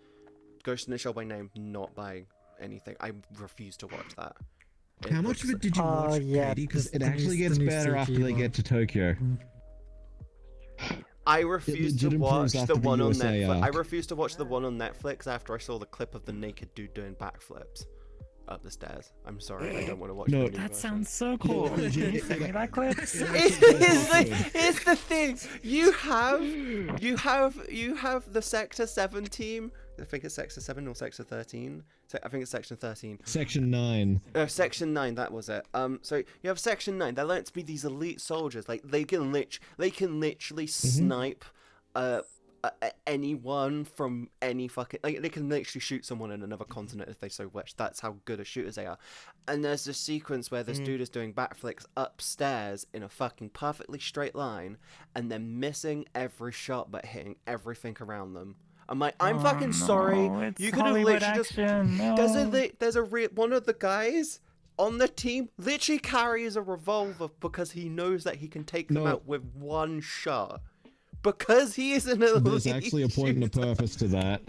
Ghost in the Shell by name, not by anything. I refuse to watch that. How much of it did you watch, Katie? Because it actually gets better after they get to Tokyo. I refuse to watch the one on Netflix. I refuse to watch the one on Netflix after I saw the clip of the naked dude doing backflips up the stairs. I'm sorry, I don't want to watch the new version. That sounds so cool. Can you send me that clip? It's the thing. You have the Sector 7 team. I think it's Sector 7 or Sector 13. I think it's Section 13. Section 9. Section 9, that was it. So you have Section 9. They're learnt to be these elite soldiers. Like they can literally snipe anyone from any fucking, like they can literally shoot someone in another continent if they so wish. That's how good as shooters they are. And there's this sequence where this dude is doing backflips upstairs in a fucking perfectly straight line, and they're missing every shot but hitting everything around them. I'm like, I'm fucking sorry. You could have literally just. One of the guys on the team literally carries a revolver because he knows that he can take them out with one shot. Because he is an elite. There's actually a point and a purpose to that.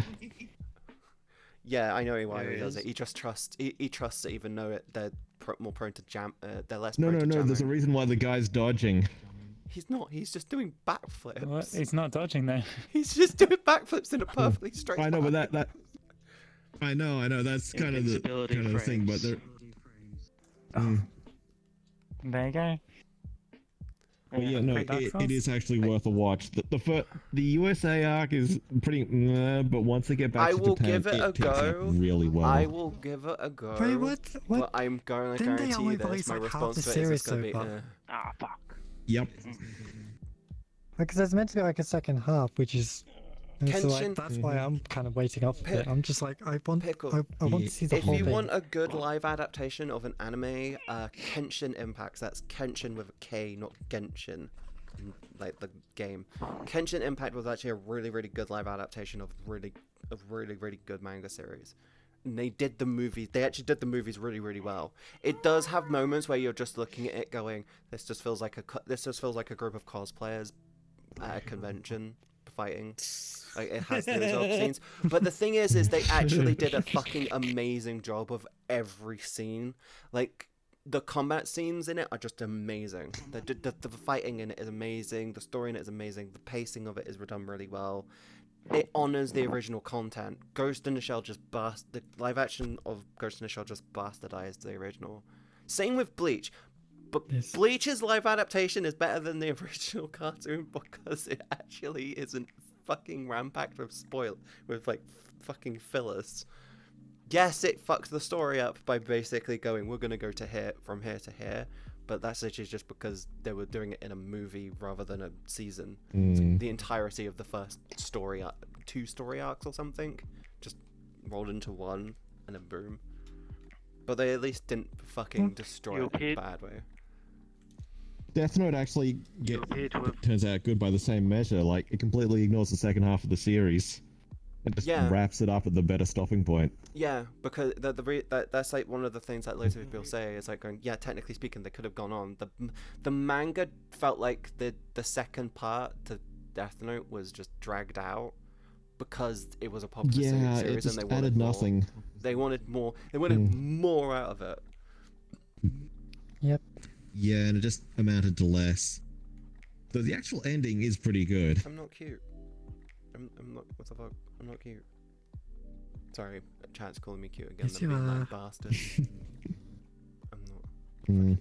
Yeah, I know why he does it. He just trusts. He trusts it, even though they're more prone to jam. They're less. No. Prone to jamming. There's a reason why the guy's dodging. He's not. He's just doing backflips. What? He's not dodging there. He's just doing backflips in a perfectly straight line. I know, but that. I know. That's kind of the thing, but they're. There you go. But yeah, no, it is actually worth a watch. The USA arc is pretty, but once they get back to Japan, give it a go. Really well. I will give it a go. Wait, what? But I'm going to guarantee you this. My response to it is going to be, fuck. Yep. Because there's meant to be like a second half, which is. So like, that's why I'm kind of waiting up for it. I'm just like, I want to see the whole thing. If you want a good live adaptation of an anime, Kenshin Impacts. That's Kenshin with a K, not Genshin, like the game. Kenshin Impact was actually a really, really good live adaptation of really good manga series. And they did the movies. They actually did the movies really, really well. It does have moments where you're just looking at it, going, "This just feels like a group of cosplayers at a convention fighting." Like, it has those odd scenes. But the thing is they actually did a fucking amazing job of every scene. Like, the combat scenes in it are just amazing. The fighting in it is amazing. The story in it is amazing. The pacing of it is done really well. It honors the original content. Ghost in the Shell the live action of Ghost in the Shell just bastardized the original. Same with Bleach. But Bleach's live adaptation is better than the original cartoon because it actually isn't fucking rampacked with like fucking fillers. Yes, it fucked the story up by basically going, we're gonna go to here from here to here, but that's literally just because they were doing it in a movie rather than a season. So the entirety of the first story, 2 story arcs or something, just rolled into one, and then boom. But they at least didn't fucking destroy it in a bad way. Death Note actually turns out good by the same measure. Like, it completely ignores the second half of the series. It just wraps it up at the better stopping point. Yeah, because that's like one of the things that loads of people say is like going, yeah, technically speaking, they could have gone on. The manga felt like the second part to Death Note was just dragged out because it was a popular series and they wanted nothing. More. They wanted more. They wanted more out of it. Yep. Yeah, and it just amounted to less. Though the actual ending is pretty good. I'm not cute. I'm not. What the fuck? I'm not cute. Sorry, chat's calling me cute again. Yes, you are. Bastard. I'm not.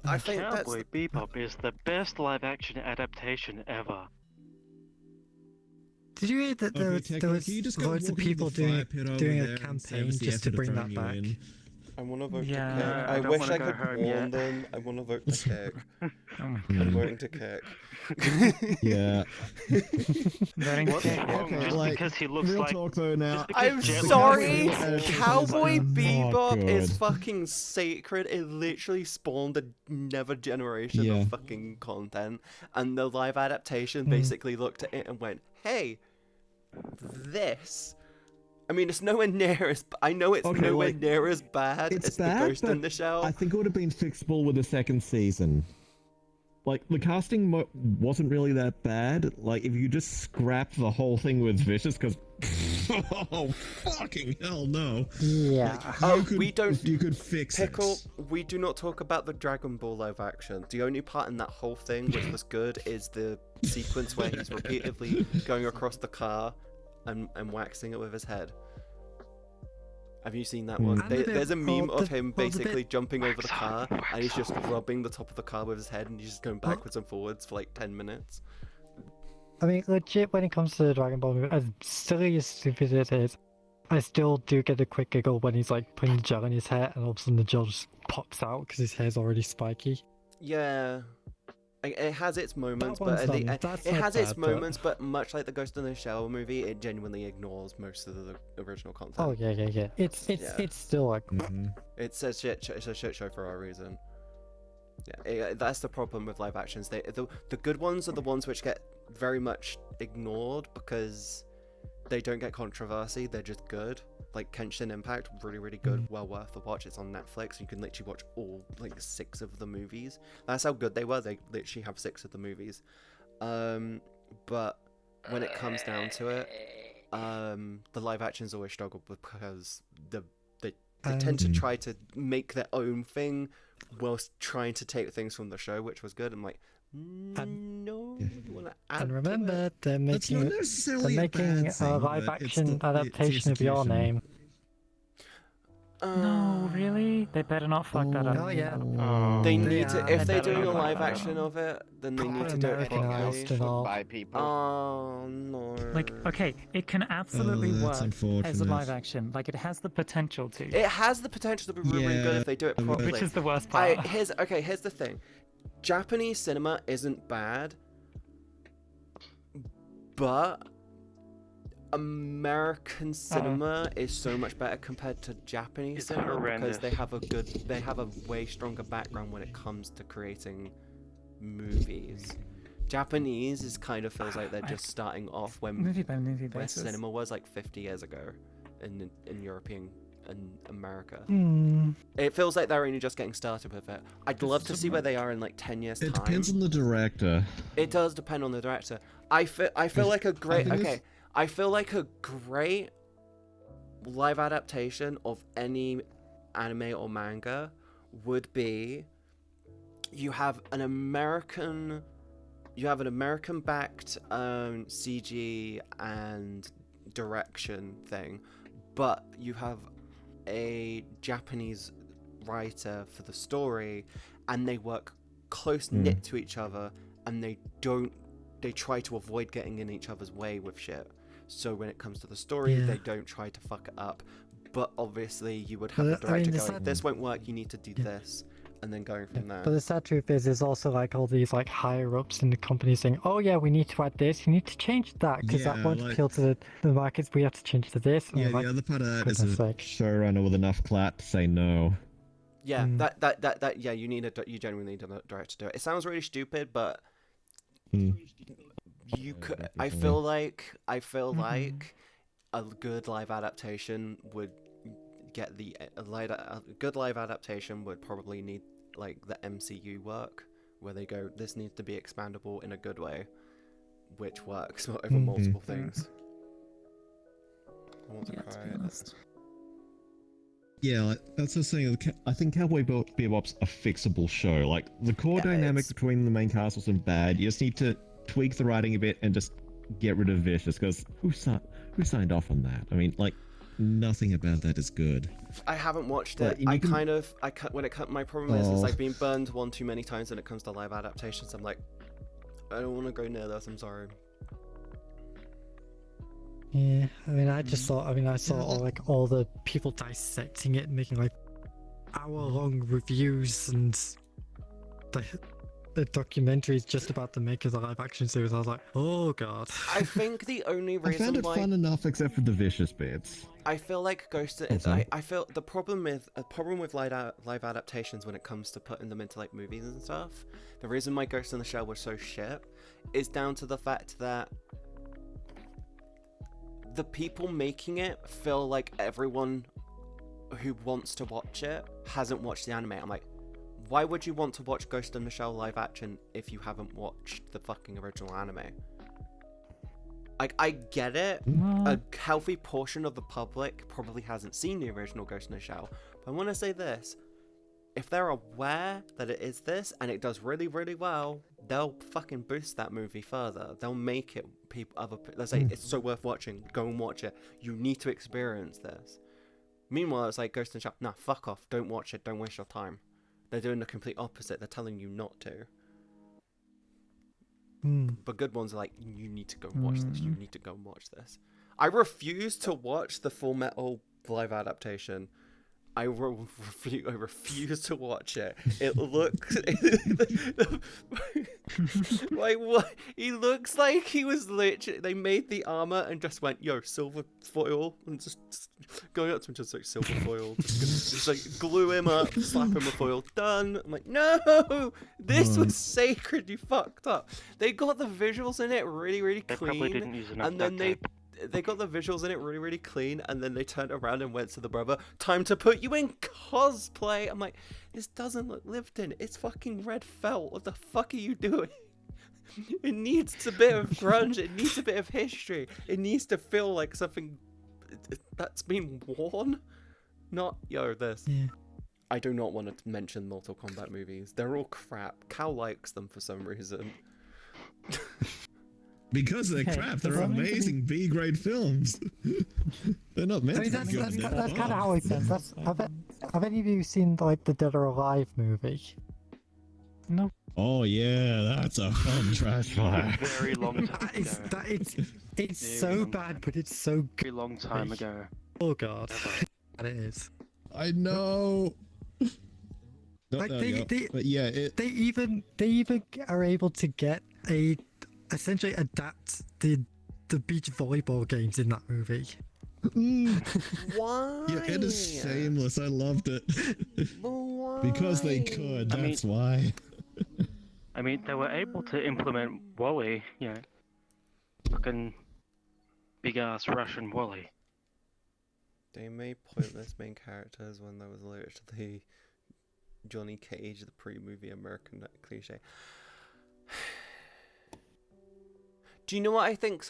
I think Cowboy Bebop is the best live-action adaptation ever. Did you read that there was loads of people doing a campaign just to bring that back? I want to vote to kick. I wish I could warn them. I want to vote to kick. I'm voting to kick. Yeah. Okay, just because he looks real like. Talk though now. I'm sorry. Cowboy Bebop is fucking sacred. It literally spawned another generation of fucking content, and the live adaptation basically looked at it and went, "Hey, this." I mean, it's nowhere near as. I know it's nowhere near as bad as the Ghost in the Shell. I think it would have been fixable with a second season. Like, the casting wasn't really that bad. Like, if you just scrap the whole thing with Vicious, because oh fucking hell no. Yeah. Like, You could fix Pickle. We do not talk about the Dragon Ball live action. The only part in that whole thing which was good is the sequence where he's repeatedly going across the car and waxing it with his head. Have you seen that one? There's a meme of him basically jumping over the car and he's just rubbing the top of the car with his head and he's just going backwards and forwards for like 10 minutes. I mean, legit, when it comes to the Dragon Ball movie, as silly as stupid it is, I still do get a quick giggle when he's like putting the gel in his hair and all of a sudden the gel just pops out because his hair's already spiky. Yeah. It has its moments, but but much like the Ghost in the Shell movie, it genuinely ignores most of the original content. Oh yeah. It's still like it's a shit show for a reason. Yeah, that's the problem with live actions. The good ones are the ones which get very much ignored because they don't get controversy. They're just good. Like Kenshin Impact, really good, well worth the watch. It's on Netflix. You can literally watch all 6 of the movies. That's how good they were. They literally have 6 of the movies. But when it comes down to it, the live actions always struggle because they tend to try to make their own thing whilst trying to take things from the show, which was good. I'm like, no, you want to add. And remember, they're making a live action It's adaptation of Your Name. No, really? They better not fuck that up. Oh yeah. They need to. If they're doing a live action of it, then they need to do it properly. By people. Oh no. Like, okay, it can absolutely work as a live action. Like, it has the potential to. It has the potential to be really good if they do it properly. Which is the worst part. Here's the thing. Japanese cinema isn't bad, but American cinema is so much better compared to Japanese cinema because they have a way stronger background when it comes to creating movies. Japanese is kind of feels like they're just starting off when movie by movie where basis. cinema was like 50 years ago in European and America. It feels like they're only just getting started with it. I'd love to see where they are in like 10 years time. It depends on the director. It does depend on the director. I feel like a great I feel like a great live adaptation of any anime or manga would be you have an American backed CG and direction thing, but you have a Japanese writer for the story, and they work close knit to each other, and they try to avoid getting in each other's way with shit. So when it comes to the story, they don't try to fuck it up. But obviously, you would have the director going, "This won't work. You need to do this," and then going from there. But the sad truth is, there's also like all these like higher ups in the company saying, "Oh yeah, we need to add this. You need to change that because that won't appeal to the markets. We have to change to this." And Yeah, the other part of that is a showrunner with enough clout to say no. Yeah, yeah, you genuinely need a director to do it. It sounds really stupid, but you could. I feel like a good live adaptation would get a good live adaptation would probably need like the MCU work, where they go, this needs to be expandable in a good way, which works over multiple things. I want to cry. Yeah, like, that's the thing. I think Cowboy Bebop's a fixable show. Like, the core dynamic between the main cast wasn't bad. You just need to tweak the writing a bit and just get rid of Vicious, because who signed off on that? I mean, like, nothing about that is good. I haven't watched it. My problem is I've been burned one too many times when it comes to live adaptations. I'm like, I don't want to go near this. I'm sorry. Yeah, I mean, I saw all the people dissecting it, making like hour-long reviews and the documentaries just about the make of the live-action series. I was like, oh god. I think the only reason I found it fun enough, except for the Vicious bits. I feel like I feel the problem with live adaptations when it comes to putting them into like movies and stuff. The reason my Ghost in the Shell was so shit is down to the fact that the people making it feel like everyone who wants to watch it hasn't watched the anime. I'm like, why would you want to watch Ghost in the Shell live action if you haven't watched the fucking original anime? Like, I get it. A healthy portion of the public probably hasn't seen the original Ghost in the Shell. But I want to say this. If they're aware that it is this and it does really, really well, they'll fucking boost that movie further. They'll make it they'll say, it's so worth watching. Go and watch it. You need to experience this. Meanwhile, it's like Ghost in the Shell. Nah, fuck off. Don't watch it. Don't waste your time. They're doing the complete opposite. They're telling you not to. But good ones are like, you need to go and watch this. You need to go and watch this. I refuse to watch the Full Metal live adaptation. I refuse to watch it. It looks like what? He looks like he was literally. They made the armor and just went, "Yo, silver foil," and just going up to him, just like silver foil, just like glue him up, slap him with foil. Done. I'm like, no, this was sacred. You fucked up. They got the visuals in it really, really clean. They probably didn't use enough and then duct tape. They got the visuals in it really, really clean, and then they turned around and went to the brother, time to put you in cosplay. I'm like, this doesn't look lived in. It's fucking red felt. What the fuck are you doing? It needs a bit of grunge. It needs a bit of history. It needs to feel like something that's been worn. Not, yo, this. Yeah. I do not want to mention Mortal Kombat movies. They're all crap. Cal likes them for some reason. Because they're crap, they're amazing B-grade films. They're not meant to be good. That's kind of how it sounds. Have any of you seen like the Dead or Alive movie? No. Oh yeah, that's a fun trash fire. Very long time ago. It's so bad, but it's so good. Very long time ago. Oh god. That it is. I know. Like they even are able to get essentially adapt the the beach volleyball games in that movie. Why? Yeah, it is shameless. I loved it. Why? Because they could. That's why. I mean, they were able to implement Wally, you know, fucking big ass Russian Wally. They made pointless main characters when there was literally Johnny Cage, the pre-movie American cliche. Do you know what I think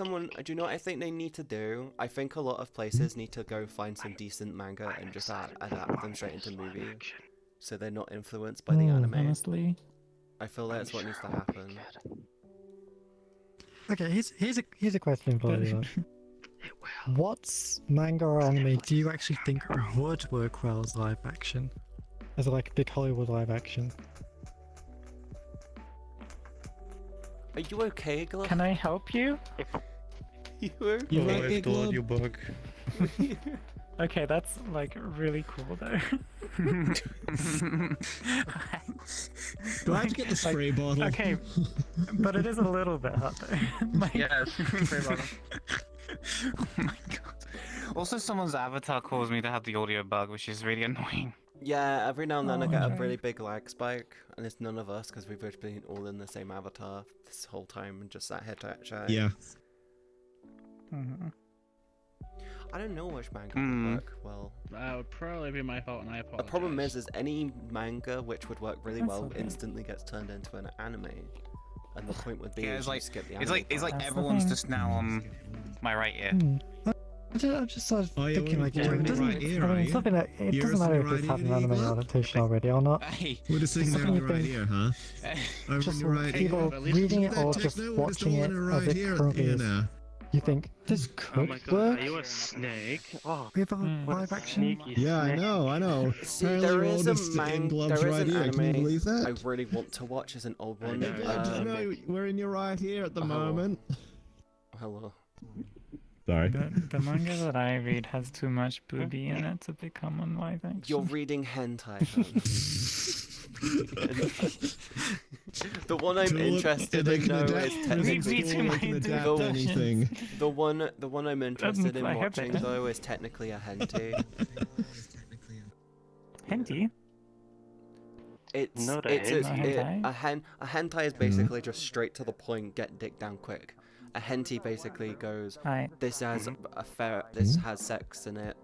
they need to do? I think a lot of places need to go find some decent manga and just adapt them straight into movie, so they're not influenced by the anime. Honestly. I feel that's what needs to happen. Okay, here's a question for you. What manga or anime do you actually think would work well as live action? As like a big Hollywood live action? Are you okay, Glove? Can I help you? You okay? You right, Glove? You bug. Okay, that's like really cool though. Do I have to get the spray bottle? Okay, but it is a little bit hot though. Yes, spray bottle. Oh my god. Also, someone's avatar caused me to have the audio bug, which is really annoying. Yeah, every now and then I get a really big lag spike, and it's none of us because we've both been all in the same avatar this whole time and just sat here to chat. Yeah. I don't know which manga would work well. That would probably be my fault, and I apologize. The problem is any manga which would work really well instantly gets turned into an anime, and the point would be Yeah, it's like skip the anime. it's like everyone's just now on my right ear. I'm just sort of thinking like, you're in the right ear, are you? something that it doesn't matter if it's had an anime adaptation already or not. We're just sitting there in your right ear, huh? Over in your right ear. People reading it or just watching it as it currently is. You think this could work? Are you a snake? Oh, we have a live action. Yeah, I know. See, Apparently there we're all is just in gloves right here. Can you believe that? I really want to watch as an old one. I just know we're in your right here at the moment. Hello. Sorry. The manga that I read has too much booby in it to become on live action. You're reading hentai. The one I'm interested in though is technically the one I'm interested in watching though is technically a hentai. Hentai? A hentai is basically just straight to the point, get dick down quick. A hentai basically goes, this has this has sex in it.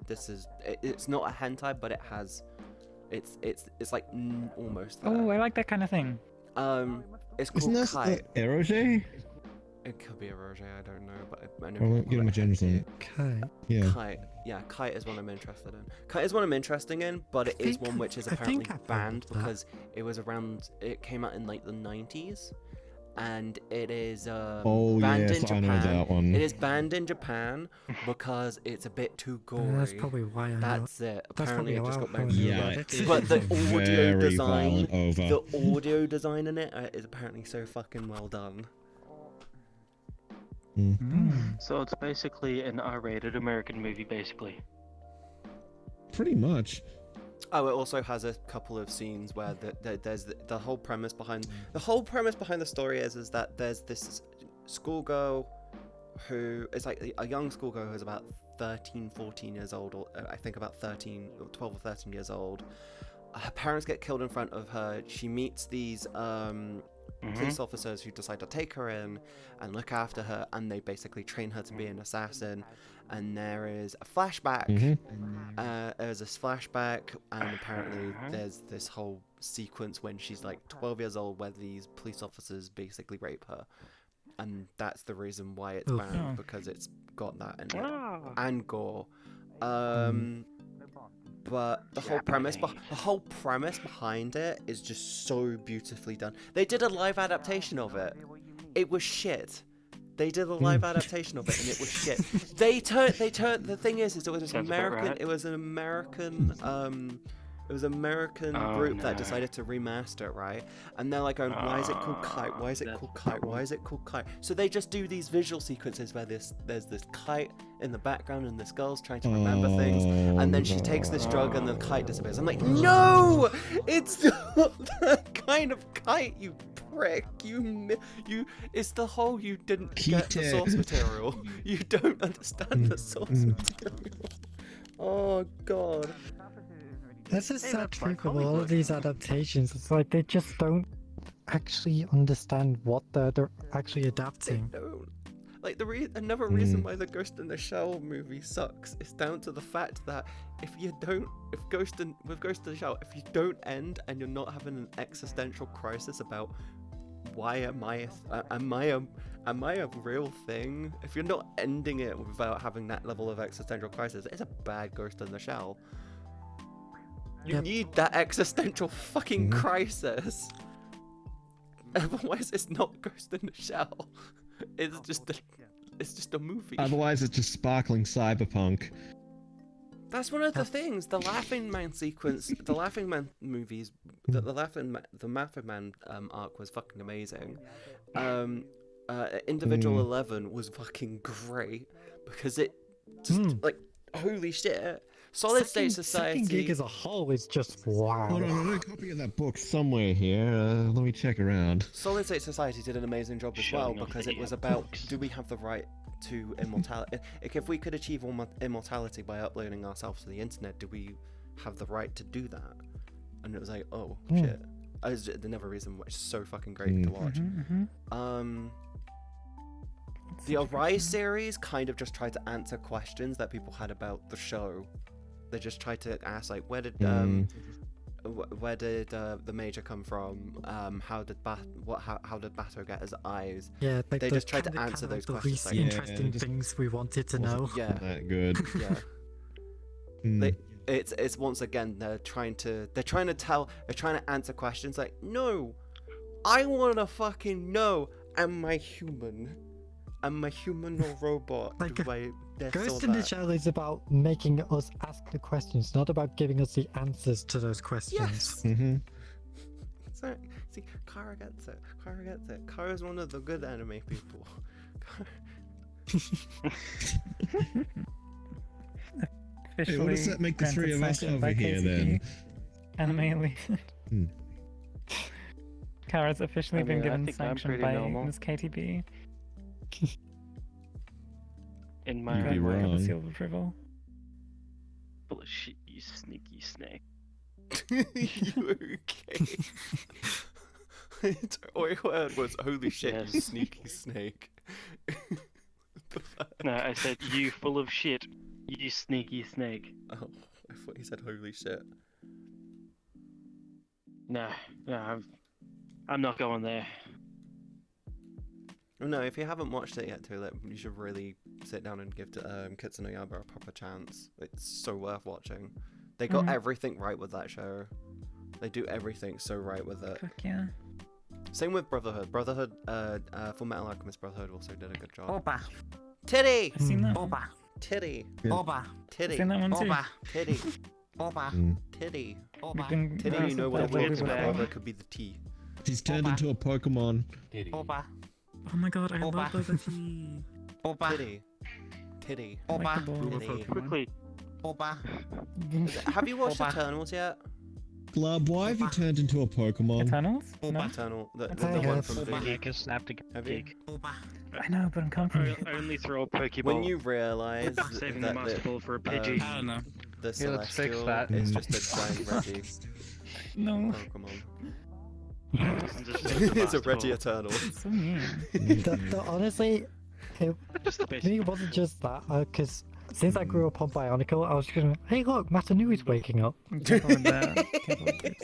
It's not a hentai, but it has, it's like almost there. Oh, I like that kind of thing. It's called Isn't this kite. Eroge? It could be Eroge, I don't know, but I know. I won't give him a gender on it. Kite. Yeah. Kite. Yeah, kite is one I'm interested in. Kite is one I'm interested in, but it is one which is apparently banned because it came out in like the 90s. And it is banned in Japan. I know that one. It is banned in Japan because it's a bit too gory. Yeah, that's probably why. That's it. Apparently, it just got banned. Yeah, but the audio design, over. the audio design in it is apparently so fucking well done. So it's basically an R-rated American movie, basically. Pretty much. Oh, it also has a couple of scenes where there's the whole premise behind the story is that there's this schoolgirl who is like a young schoolgirl who's about 14 years old, or I think about 12 or 13 years old. Her parents get killed in front of her. She meets these police officers who decide to take her in and look after her, and they basically train her to be an assassin. And there is a flashback. There's this flashback, and apparently there's this whole sequence when she's like 12 years old where these police officers basically rape her. And that's the reason why it's banned, because it's got that in it. And gore. But the whole premise behind it is just so beautifully done. They did a live adaptation of it. It was shit. They did a live adaptation of it, and it was shit. The thing is it was an American group that decided to remaster it, right? And they're like going, why is it called Kite? Why is it called Kite? Why is it called Kite? So they just do these visual sequences where there's this kite in the background, and this girl's trying to remember things, and then she takes this drug, and the kite disappears. I'm like, no! It's not that kind of kite, you prick. It's the whole you didn't get the source material. You don't understand the source material. Oh god. That's a sad truth of all of these adaptations. It's like they just don't actually understand what they're actually adapting. They don't. Like another reason why the Ghost in the Shell movie sucks is down to the fact that with Ghost in the Shell, if you don't end and you're not having an existential crisis about why am I a real thing? If you're not ending it without having that level of existential crisis, it's a bad Ghost in the Shell. You need that existential fucking crisis. Otherwise, it's not Ghost in the Shell. It's just a movie. Otherwise, it's just sparkling cyberpunk. That's one of the things. The Laughing Man sequence, the Laughing Man movies, the Laughing Man arc was fucking amazing. Individual 11 was fucking great because it just like holy shit. Solid State Society. Second Gig as a whole is just wow. Hold on, I got a copy of that book somewhere here. Let me check around. Solid State Society did an amazing job as well because it was about do we have the right to immortality? If we could achieve immortality by uploading ourselves to the internet, do we have the right to do that? And it was like, oh shit. It's another reason why it's so fucking great to watch. The Arise series kind of just tried to answer questions that people had about the show. They just tried to ask like, where did the Major come from? How did Bato get his eyes? Yeah, like they just tried to answer those questions. Really interesting things we wanted to know. Yeah, that good. Yeah. It's once again they're trying to answer questions like, no, I want to fucking know, am I human? Am I human or robot? Like, Do I this Ghost or in the that? Shell is about making us ask the questions, not about giving us the answers to those questions. Yes. So, see, Kara gets it. Kara's one of the good anime people. Hey, what does that make the three of us over here then? Anime Elite. Kara's officially been given think I'm sanction pretty by normal. MzCatieB. In my You'd be own way. wrong. Seal of approval. Full of shit, you sneaky snake. You okay? All I heard was, holy shit, you sneaky snake. No, I said, you full of shit, you sneaky snake. Oh, I thought you said holy shit. No, I'm not going there. No, if you haven't watched it yet, Tulip, you should really sit down and give Kitsu no Yaiba a proper chance. It's so worth watching. They got everything right with that show. They do everything so right with it. Fuck yeah. Same with Brotherhood. Brotherhood, Full Metal Alchemist Brotherhood also did a good job. Oba. Titty! I've seen that. Oba. Titty! Oba. Titty! I've seen that one too. Oba. Titty! Oba. Titty! Oba. Titty, you know what it Bollywood was, bag. however, it could be the T. She's turned into a Pokemon. Oba. Oh my god, I Oba. love Bubba Tea. Oba. Titty. Titty. I like Oba. the ball. Titty. Quickly. Oba. Have you watched Oba. Eternals yet? Glub, why have you turned into a Pokemon? Eternals? No? Eternal. The Okay, one guys. from Oba. the... Can snap to Have you? gig. Oba. I know, but I'm confident. Only throw a Pokeball. When you realise Saving that the Master Ball for a Pidgey. I don't know. the Yeah, let's fix Celestial that. is just a giant Reggie No. Pokemon. Just It's a Reggie Eternal. It's so mean. Honestly, it, it wasn't just that, because since I grew up on Bionicle, I was just gonna, hey look, Matanui's waking up. Careful with that. Careful with this.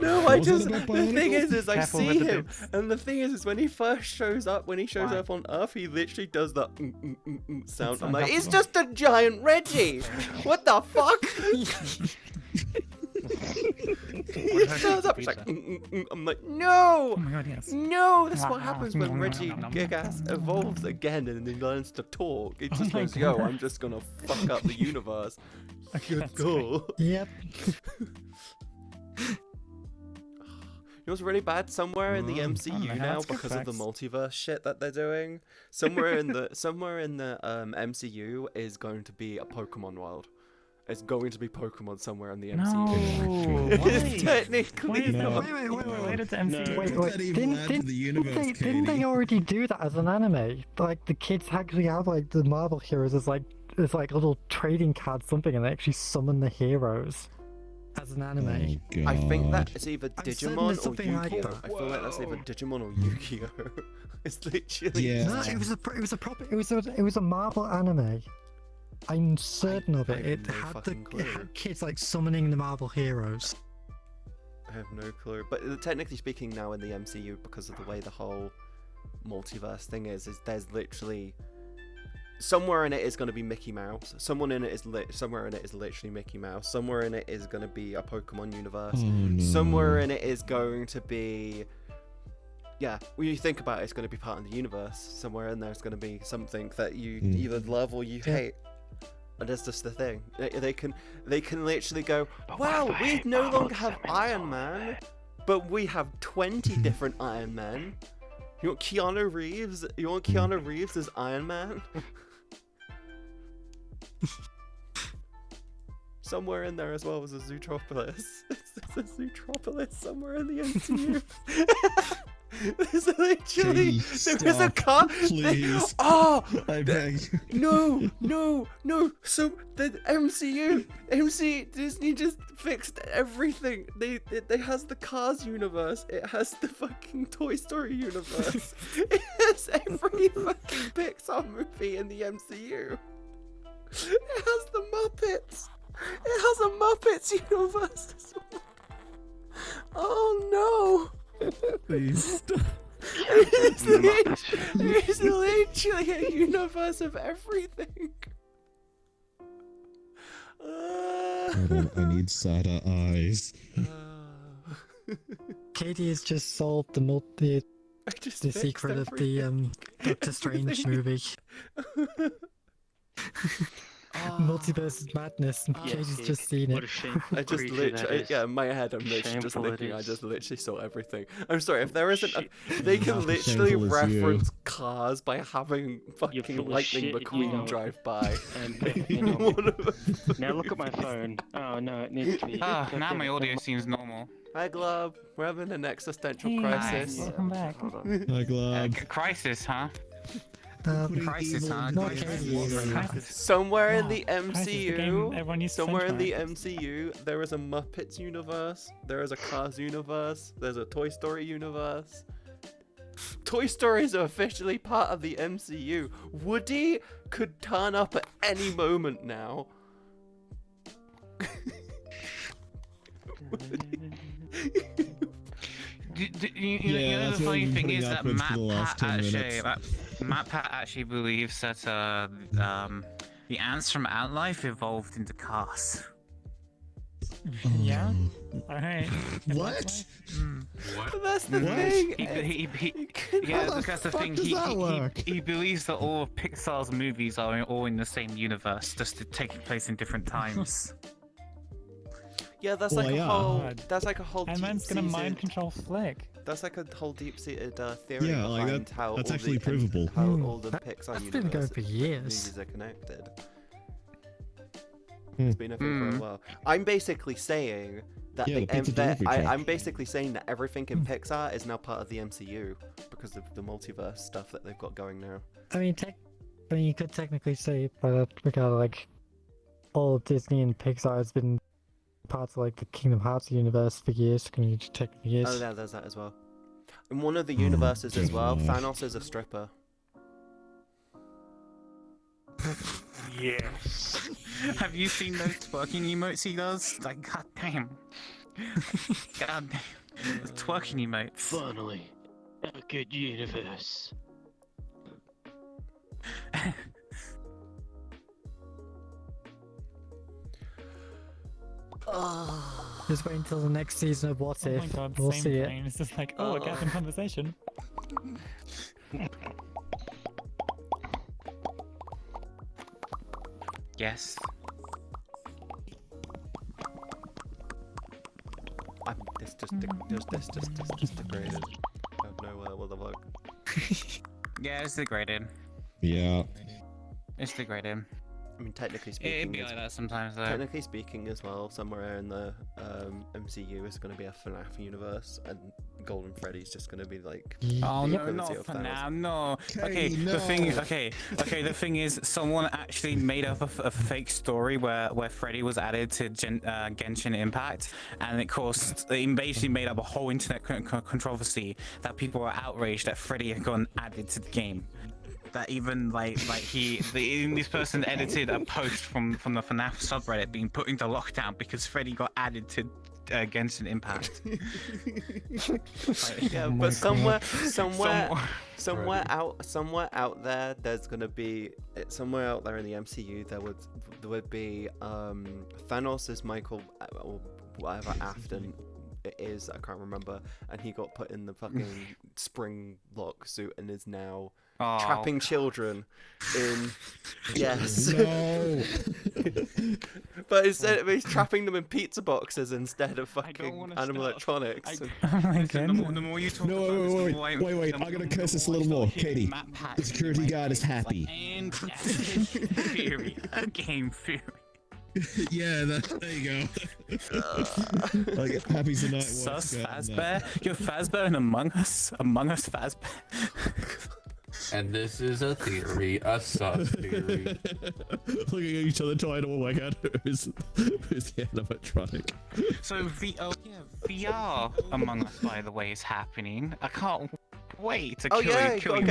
No, I Was it just about the thing Bionicle? is I Careful see with the him, bits. and the thing is when he first shows up Why? on Earth, he literally does the sound. It's I'm like, it's uncomfortable. just a giant Reggie. What the fuck? He shows up. He's like, I'm like, no, Oh my god, yes. no. That's what happens when Reggie Gigas evolves again and he learns to talk. He just my goes, yo, God. I'm just gonna fuck up the universe. Okay, Good that's goal. Yep. You know what's really bad? Somewhere in the Oh, MCU no, now, that's good because of the facts. multiverse shit that they're doing, somewhere in the MCU is going to be a Pokemon world, It's going to be Pokemon somewhere in the No. MCU. It's technically not. Wait, related to MCU. Wait, didn't they already do that as an anime? Like the kids actually have like the Marvel heroes as like little trading cards, something, and they actually summon the heroes as an anime. I think that it's either Digimon or something like Yu-Gi-Oh. that. I feel like that's either Digimon or Yu-Gi-Oh. It's literally. No, it was a Marvel anime. I'm certain of it. It had kids like summoning the Marvel heroes. I have no clue. But technically speaking, now in the MCU, because of the way the whole multiverse thing is there's literally somewhere in it is going to be Mickey Mouse. Somewhere in it is literally Mickey Mouse. Somewhere in it is going to be a Pokemon universe. Oh, no. Somewhere in it is going to be. Yeah, when you think about it, it's going to be part of the universe. Somewhere in there is going to be something that you either love or you hate. And that's just the thing. They can literally go, wow, we no longer have Iron Man, but we have 20 different Iron Men. You want Keanu Reeves? You want Keanu Reeves as Iron Man? Somewhere in there as well was a Zootropolis. There's a Zootropolis somewhere in the MCU. There's literally there is a car. Please. I beg you. No. So the MC Disney just fixed everything. They has the Cars universe. It has the fucking Toy Story universe. It has every fucking Pixar movie in the MCU. It has the Muppets. It has a Muppets universe as well. Oh no. Please stop. It's literally a universe of everything. I need sadder eyes. Katie has just solved the secret of the Doctor Strange movie. Multiverse Madness. Katie's just seen it. I just literally, in my head, I'm literally just thinking, I just literally saw everything. I'm sorry, if there isn't they can literally reference Cars by having fucking Lightning McQueen drive by. Now look at my phone. Oh no, it needs to be. Now my audio seems normal. Hi Glob, we're having an existential crisis. Welcome back. Hi Glob. Crisis, huh? Crisis, huh? Somewhere in the MCU, there is a Muppets universe, there is a Cars universe, there's a Toy Story universe. Toy Stories are officially part of the MCU. Woody could turn up at any moment now. The funny thing is that Matt Pat actually believes that the ants from Antlife evolved into cars. Yeah? Alright. What? But that's the thing. That's the thing. He believes that all of Pixar's movies are all in the same universe, just taking place in different times. Yeah, that's like a whole. Ant-Man's gonna mind control Flick. That's like a whole deep-seated theory like behind how that's all actually the, provable. How all the Pixar been going for years. movies are connected. It's been a thing for a while. I'm basically saying that I'm basically saying that everything in Pixar is now part of the MCU because of the multiverse stuff that they've got going now. I mean, you could technically say by that regard, like all of Disney and Pixar has been parts of like the Kingdom Hearts universe for years. Can you technically years? Oh, yeah, there's that as well. In one of the universes as well, Thanos is a stripper. Yes. Have you seen those twerking emotes he does? Like, goddamn. Goddamn. The twerking emotes. Finally, a good universe. Just wait until the next season of What If. Oh my god, we'll same see brain. It's just like, a gap in conversation. Yes. This just degraded. Out of nowhere, what the fuck? Yeah, it's degraded. Yeah. It's degraded. I mean, technically speaking, It'd be like that sometimes, though. Technically speaking, as well, somewhere in the MCU is going to be a FNAF universe, and Golden Freddy's just going to be like. Oh the no, ability not of for Thanos. now. No. Okay, no. the thing. Okay. The thing is, someone actually made up a fake story where Freddy was added to Genshin Impact, and it basically made up a whole internet controversy that people were outraged that Freddy had gotten added to the game. That even this person edited a post from the FNAF subreddit being put into lockdown because Freddy got added to Genshin Impact. Yeah, but somewhere out there, there's gonna be somewhere out there in the MCU there would be Thanos is Michael or whatever Afton it is, I can't remember, and he got put in the fucking spring lock suit and is now trapping children in yes. No. But instead he's trapping them in pizza boxes instead of fucking animal electronics. Oh my god. The more you talk about Wait, I'm gonna curse this a little more. Katie, the security guard is happy. And theory, game theory. Yeah, there you go. Like, happy's the night. Sus Fazbear? You're Fazbear and Among Us Fazbear. And this is a theory, a sus theory. Looking at each other trying to work out who's the animatronic. So VR Among Us, by the way, is happening. I can't wait to kill your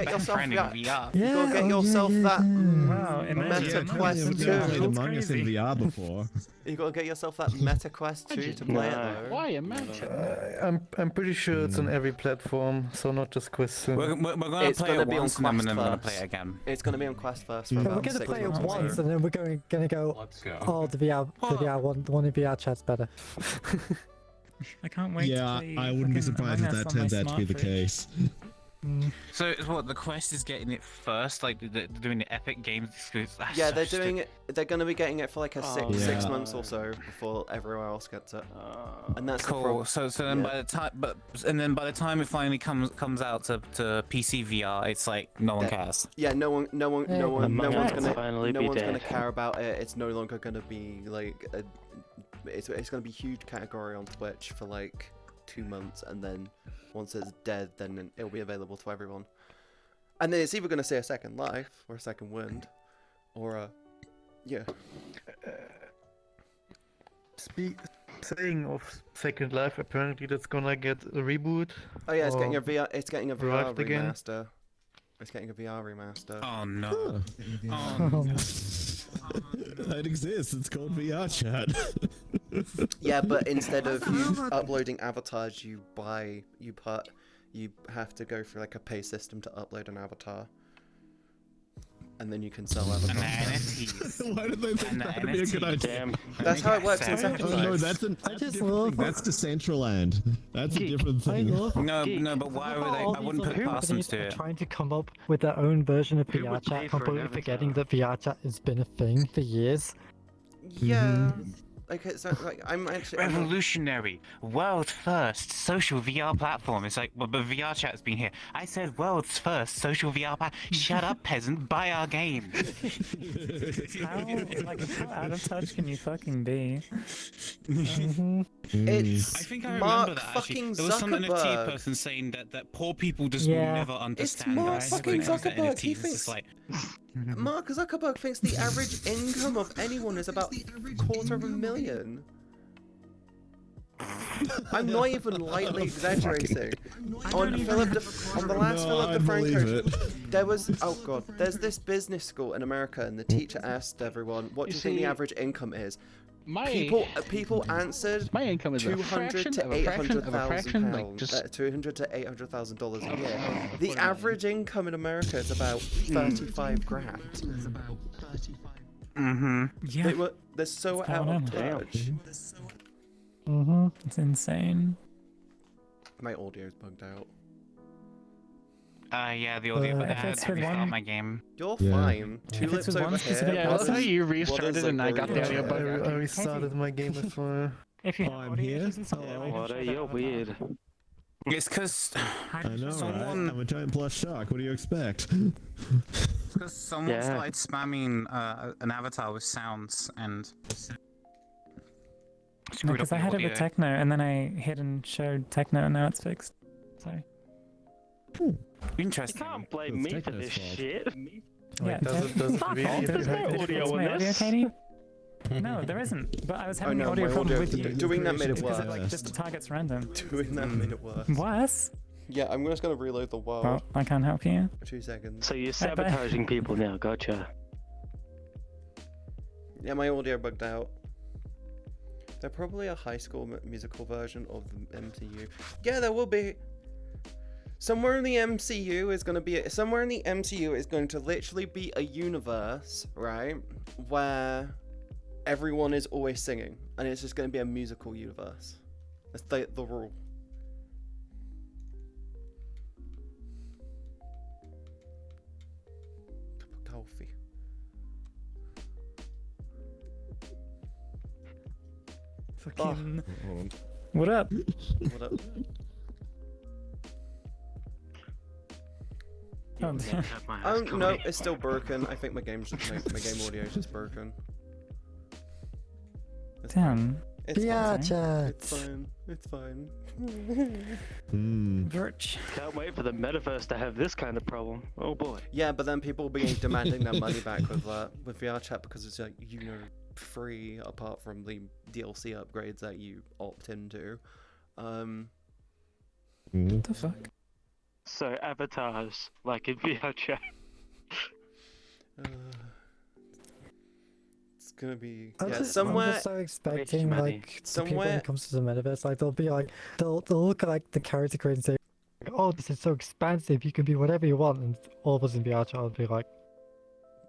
best friend in VR. Yeah, you gotta get yourself that Meta Quest 2. I've played Among Us in VR before. You gotta get yourself that Meta Quest 2 to play it though. Why a Meta? I'm pretty sure it's on every platform, so not just Quest 2. We're gonna play it once and then we're gonna play it again. It's gonna be on Quest first. For We're about gonna 6 play it months or once so. and then we're gonna go. Let's go. Oh, the VR one, the one in VR chat's better. I can't wait. Yeah, to play I wouldn't be surprised if Among that Us on my turns out to be the smart case. So what? The Quest is getting it first, like they're doing the Epic Games exclusive. Yeah, they're doing it. They're gonna be getting it for like a six months or so before everywhere else gets it. And that's cool. So then by the time it finally comes out to PC VR, it's like no one cares. Yeah, no one's gonna dead. care about it. It's no longer gonna be like it's gonna be huge category on Twitch for like 2 months, and then once it's dead, then it'll be available to everyone. And then it's either gonna see a second life or a second wind, or a Saying of Second Life, apparently that's gonna get a reboot. Oh yeah, it's getting a VR. It's getting a VR revived again. remaster. It's getting a VR remaster. Oh no. That exists. It's called VRchat. Yeah, but instead of you uploading avatars, you have to go through like a pay system to upload an avatar. And then you can sell avatars. And the NFTs. Why did they think that would be a good idea? That's how it works in Second Life. No, that's a different thing. That's Decentraland. That's a different thing. No, but why would they? I wouldn't put Parsons to it. Trying to come up with their own version of VR chat, completely forgetting that VR chat has been a thing for years. Yeah. Okay, so like I'm actually revolutionary, world's first social VR platform. It's like, well, but VR chat's been here. I said world's first social VR platform. Shut up, peasant. Buy our game. How out of touch can you fucking be? It's I think I Mark remember that actually. fucking There was some NFT Zuckerberg. person saying that poor people just will never understand. Mark guys, fucking when it comes to Zuckerberg. NFTs. He It's thinks just like Mark Zuckerberg thinks the average income of anyone is about $250,000. I'm not even lightly exaggerating. On the last Philip DeFranco, there's this business school in America, and the teacher asked everyone, "What do you think the average income is?" People answered my income is $200,000 to $800,000, $200,000 to $800,000 a year. The average income in America is about 35 grand. Yeah. They're so out of touch. It's insane. My audio's bugged out. yeah, the audio, but I had to restart my game. You're fine. Tulips over here. Yeah, that's how you restarted and I got the audio bug. I restarted my game as well. If you I'm here. What are you weird? It's because I know, someone... right? I'm a giant plush shark. What do you expect? Because someone started spamming an avatar with sounds and screwed up Because the I had it audio. with techno, and then I hid and showed techno, and now it's fixed. So. Interesting. You can't blame me for this shit. Yeah, doesn't Fuck really off, there's no audio on audio, this. Katie? No, there isn't. But I was having the audio my problem audio- with you. doing that made it because worse. it like just targets random. Doing that made it worse. Worse? Yeah, I'm just gonna reload the world. Well, I can't help you. 2 seconds. So you're sabotaging people now, gotcha. Yeah, my audio bugged out. They're probably a high school musical version of the MCU. Yeah, there will be. Somewhere in the MCU is going to be somewhere in the MCU is going to literally be a universe, right, where everyone is always singing, and it's just going to be a musical universe. That's the rule. Coffee. Fucking. What up? What up? No, it's still broken. I think my game audio is just broken. Damn. It's VRchat. It's fine. It's fine. Virch. Can't wait for the metaverse to have this kind of problem. Oh boy. Yeah, but then people will be demanding their money back with VRchat because it's like, free apart from the DLC upgrades that you opt into. What the fuck? So avatars, like in VRchat. It's gonna be I'm somewhere. just so expecting like the people when somewhere. it comes to the metaverse, like they'll be like they'll look at like the character creator and say, "Oh, this is so expansive. You can be whatever you want," and all of us in VRchat will be like,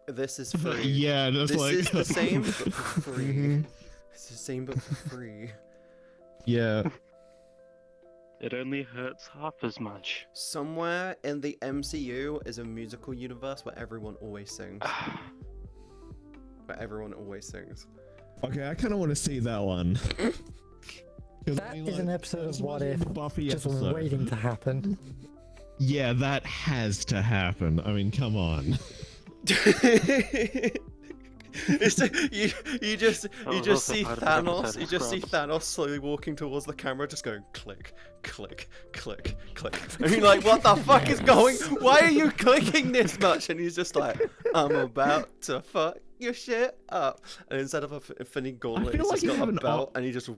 This is free. Yeah, just this like is the same but for free. It's the same but for free. Yeah. It only hurts half as much. Somewhere in the MCU is a musical universe where everyone always sings. Where everyone always sings. Okay, I kind of want to see that one. "That is an episode of What If, Buffy just episode. waiting to happen." Yeah, that has to happen. I mean, come on. You just see Thanos. You just see Thanos slowly walking towards the camera, just going click, click, click, click. I mean, like, what the fuck is going? Why are you clicking this much? And he's just like, I'm about to fuck your shit up. And instead of a Infinity Gauntlet, he's just got a belt, and he just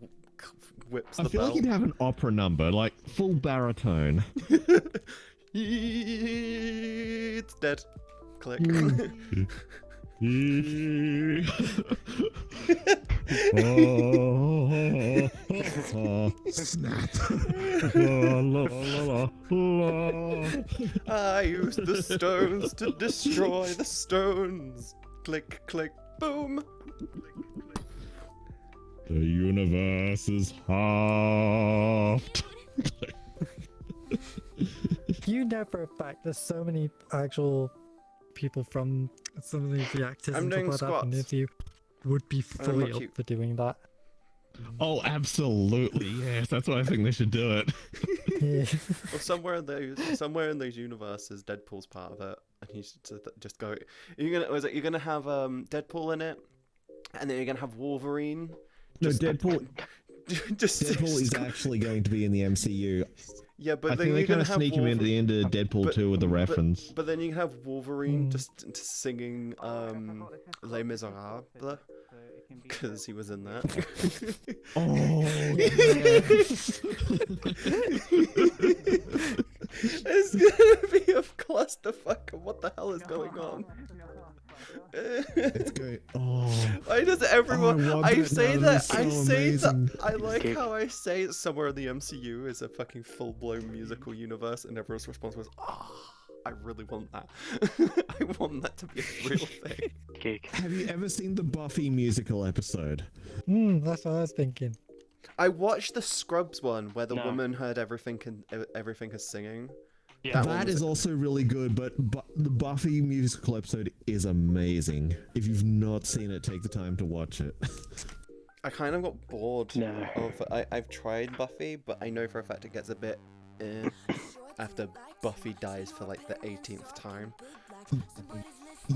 whips the belt. I feel like you'd have an opera number, like full baritone. It's dead. Click. Snap. I use the stones to destroy the stones. Click, click, boom. The universe is halved. You know for a fact there's so many actual people from some of these reactors I'm and stuff doing like that, and if you would be fully up for doing that. Oh, absolutely, yes. That's why I think they should do it. Well, somewhere in those universes, Deadpool's part of it, and he's just go. You're gonna have Deadpool in it, and then you're gonna have Wolverine. No, Deadpool. Deadpool is actually going to be in the MCU. Yeah, but I then think you're they kind gonna of sneak him into the end of Deadpool 2 with the reference. But then you have Wolverine just singing Les Miserables, because he was in that. Oh, It's gonna be a clusterfuck of what the hell is going on. It's great. Oh. Why does everyone? I say that. So I say amazing. that. I like how I say somewhere in the MCU is a fucking full-blown musical universe, and everyone's response was, "Oh, I really want that. I want that to be a real thing." Have you ever seen the Buffy musical episode? That's what I was thinking. I watched the Scrubs one where the woman heard everything as singing. Yeah, that is also really good, but the Buffy musical episode is amazing. If you've not seen it, take the time to watch it. I kind of got bored of I've tried Buffy, but I know for a fact it gets a bit after Buffy dies for like the 18th time.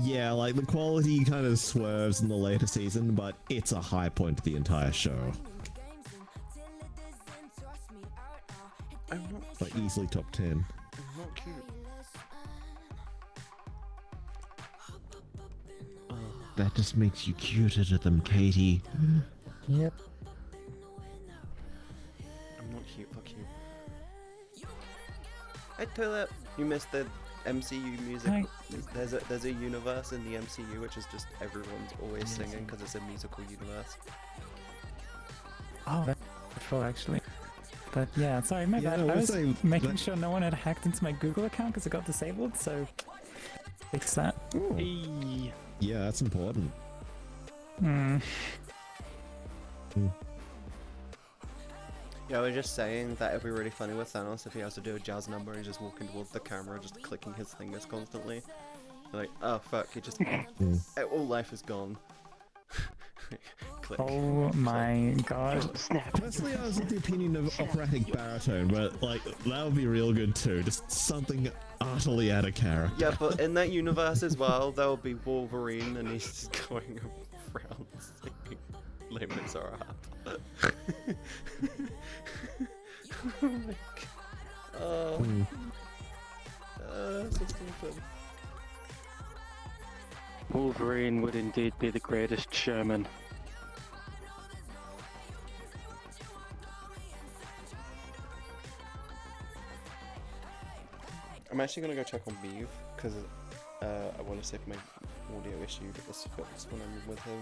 Yeah, like the quality kind of swerves in the later season, but it's a high point of the entire show. I'm not like easily top 10. I'm not cute. That just makes you cuter to them, Katie. Yep. I'm not cute, fuck you. Hey Tulip, you missed the MCU music. Hi. There's a universe in the MCU which is just everyone's always singing because it's a musical universe. Oh, that's cool actually. But yeah, sorry, my bad. I was making sure no one had hacked into my Google account because it got disabled, so fix that. Ooh. Yeah, that's important. Yeah, I was just saying that it'd be really funny with Thanos if he has to do a jazz number and he's just walking towards the camera, just clicking his fingers constantly. Like, oh fuck, he just all life is gone. Click. Oh my god. Snap. Personally, I was of the opinion of operatic baritone, but like that would be real good too. Just something utterly out of character. Yeah, but in that universe as well, there'll be Wolverine and he's just going around singing Les Miserables. Oh my god. So stupid. Wolverine would indeed be the greatest showman. I'm actually gonna go check on Beeve because I want to see if my audio issue is fixed when I'm with him.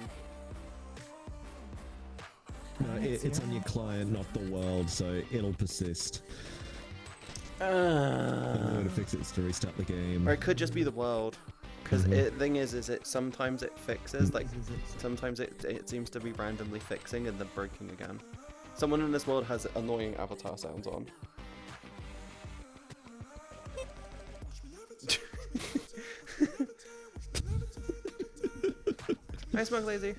No, it's on your client, not the world, so it'll persist. The only way to fix it is to restart the game. Or it could just be the world. Because the thing is it sometimes it fixes, like sometimes it seems to be randomly fixing and then breaking again. Someone in this world has annoying avatar sounds on. Hi, Smug Lazy.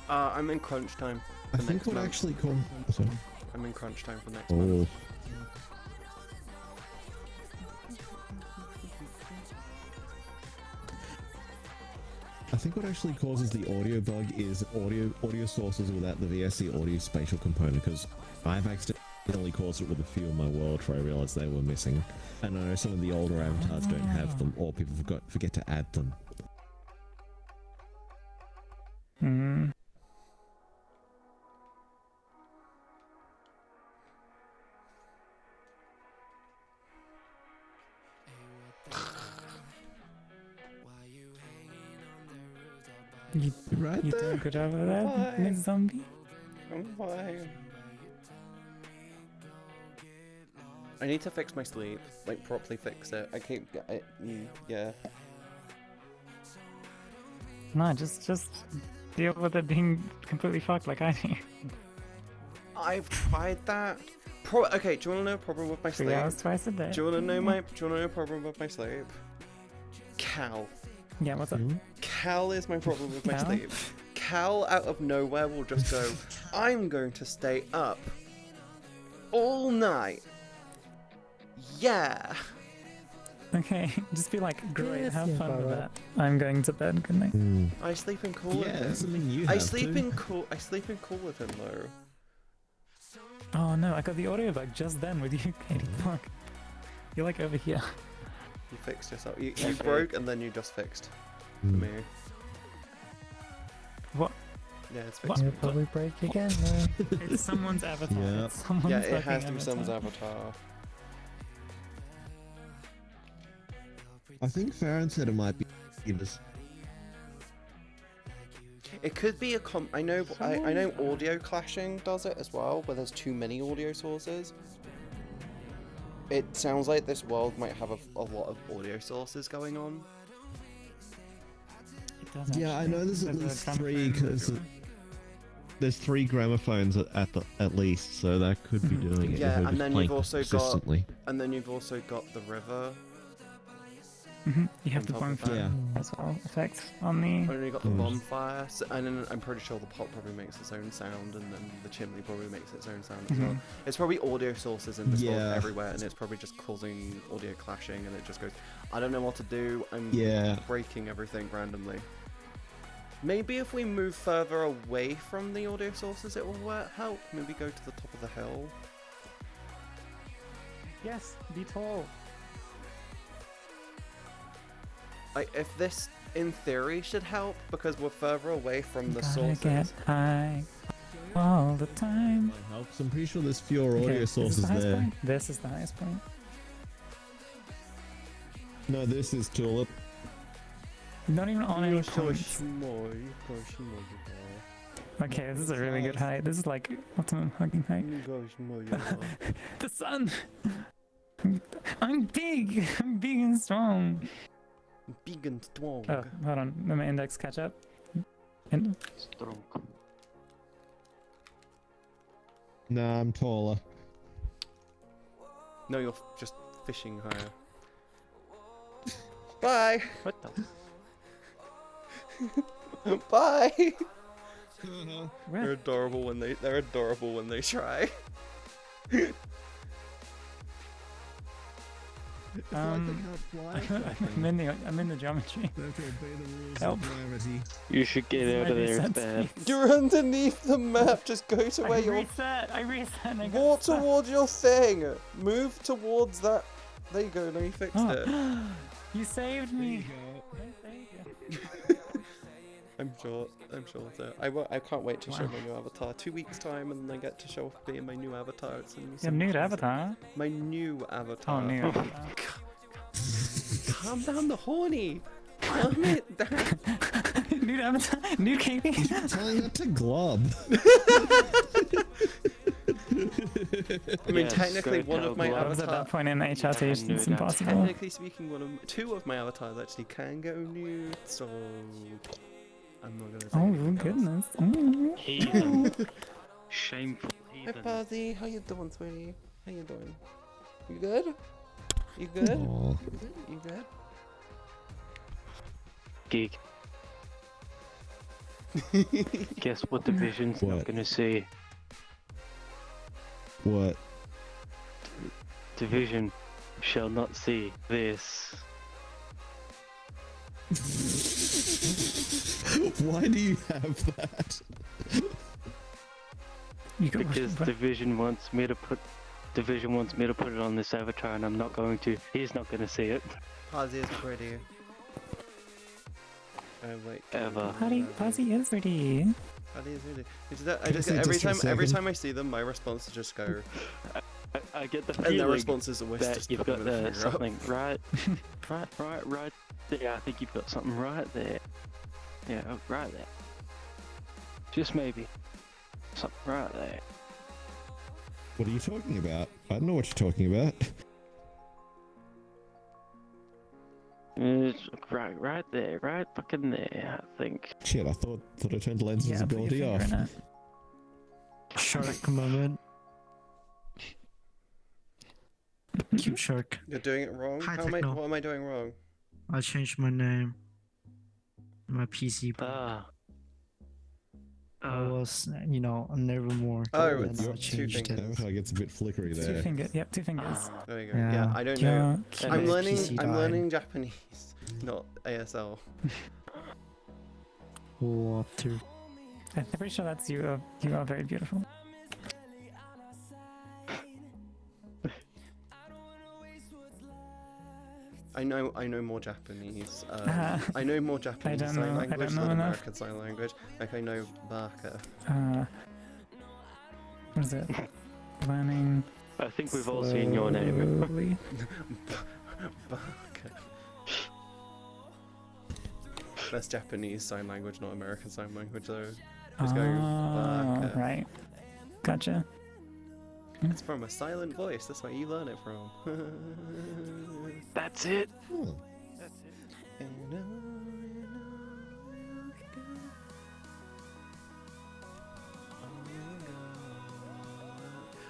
I'm in crunch time. I think what actually called. I'm in crunch time for next month. I think what actually causes the audio bug is audio sources without the VSC audio spatial component, because I've accidentally caused it with a few in my world where I realized they were missing. And I know some of the older avatars don't have them, or people forget to add them. You right you doing good over there, Miss Zombie? I'm fine. I need to fix my sleep, like properly fix it. I keep yeah. No, just deal with it being completely fucked like I do. I've tried that. Okay, do you want to know a problem with my sleep? 3 hours twice a day. Do you want to know a problem with my sleep? Cal. Yeah, what's up? Cal is my problem with my sleep. Cal out of nowhere will just go, I'm going to stay up all night. Yeah. Okay, just be like, great, have fun with that. I'm going to bed. Good night. I sleep in cool with him. Something you I have sleep to. in cool with him though. Oh no, I got the audio bug just then with you, Katie. Fuck. You're like over here. You fixed yourself. You broke and then you just fixed. For me. What? Yeah, it's fixed. You'll probably break again. It's someone's avatar. Yeah. It's someone's Yeah, it fucking has to be avatar. someone's avatar. I think Farron said it might be this. It could be I know audio clashing does it as well, where there's too many audio sources. It sounds like this world might have a lot of audio sources going on. Yeah, I know there's at least 3 because there's 3 gramophones at least, so that could be doing it. Yeah, if and it's then playing you've also consistently. got the river. You have on the top of bonfire that. as well effect on the. And then you got the bonfire, and then I'm pretty sure the pot probably makes its own sound, and then the chimney probably makes its own sound as well. It's probably audio sources in this world everywhere, and it's probably just causing audio clashing, and it just goes. I don't know what to do. I'm breaking everything randomly. Maybe if we move further away from the audio sources, it will help. Maybe go to the top of the hill. Yes, be tall. Like, if this, in theory, should help, because we're further away from the Gotta sources. get high all the time. Helps. I'm pretty sure there's fewer audio sources there. Point? This is the highest point. No, this is Tulip. Not even on any points. Okay, this is a really good height. This is like optimum hugging height. The sun! I'm big! I'm big and strong! Big and strong. Oh, hold on. Let my index catch up. And strong. Nah, I'm taller. No, you're just fishing higher. Bye! What the? Bye! Where? They're adorable when they try. I'm in the geometry. Help. You should get out of there, Stan. You're underneath the map. Just go to where you're. I reset. And I walk towards your thing. Move towards that. There you go. Now you fixed it. You saved me. I'm sure so. I can't wait to show my new avatar. 2 weeks time, and then I get to show off being my new avatar. It's your new avatar? My new avatar. Oh, new avatar. Calm down the horny. Calm it down. New avatar? New KP? You're telling that to Glob. I mean, technically, one of my avatars. At that point in HRT, it's impossible. Technically speaking, two of my avatars actually can go nude, so I'm not gonna say. Oh goodness! Heathen. Shameful heathen. Hi, Pazzy. How you doing, sweetie? How you doing? You good? You good? Aww. You good? Geek. Guess what Division's not gonna see? What? Division shall not see this. Why do you have that? Because Division wants me to put it on this avatar, and I'm not going to. He's not going to see it. Pazzy is pretty. Ever. Pazzy is pretty. Pazzy is pretty. I just every time I see them, my response is just go. I get the and feeling their response is always that just you've put got them in a something right there. I think you've got something right there. Yeah, right there. Just maybe. Something right there. What are you talking about? I don't know what you're talking about. It's right there, right fucking there, I think. Shit, I thought I turned the lens's ability off. Shark moment. Cute shark. You're doing it wrong? Hi, what am I doing wrong? I changed my name. My PC. I was, Nevermore. Oh, and it's I changed it. Avatar gets a bit flickery there. Two fingers. Yep, 2 fingers. There you go. Yeah, I don't know. I'm learning Japanese, not ASL. Water. I'm pretty sure that's you. You are very beautiful. I know more Japanese. I know more Japanese sign language than American sign language. Like I know Baka. What is it? Learning. I think we've all seen your name. Baka. That's Japanese sign language, not American sign language though. Just go Baka. Right. Gotcha. It's from a silent voice, that's where you learn it from. That's it. That's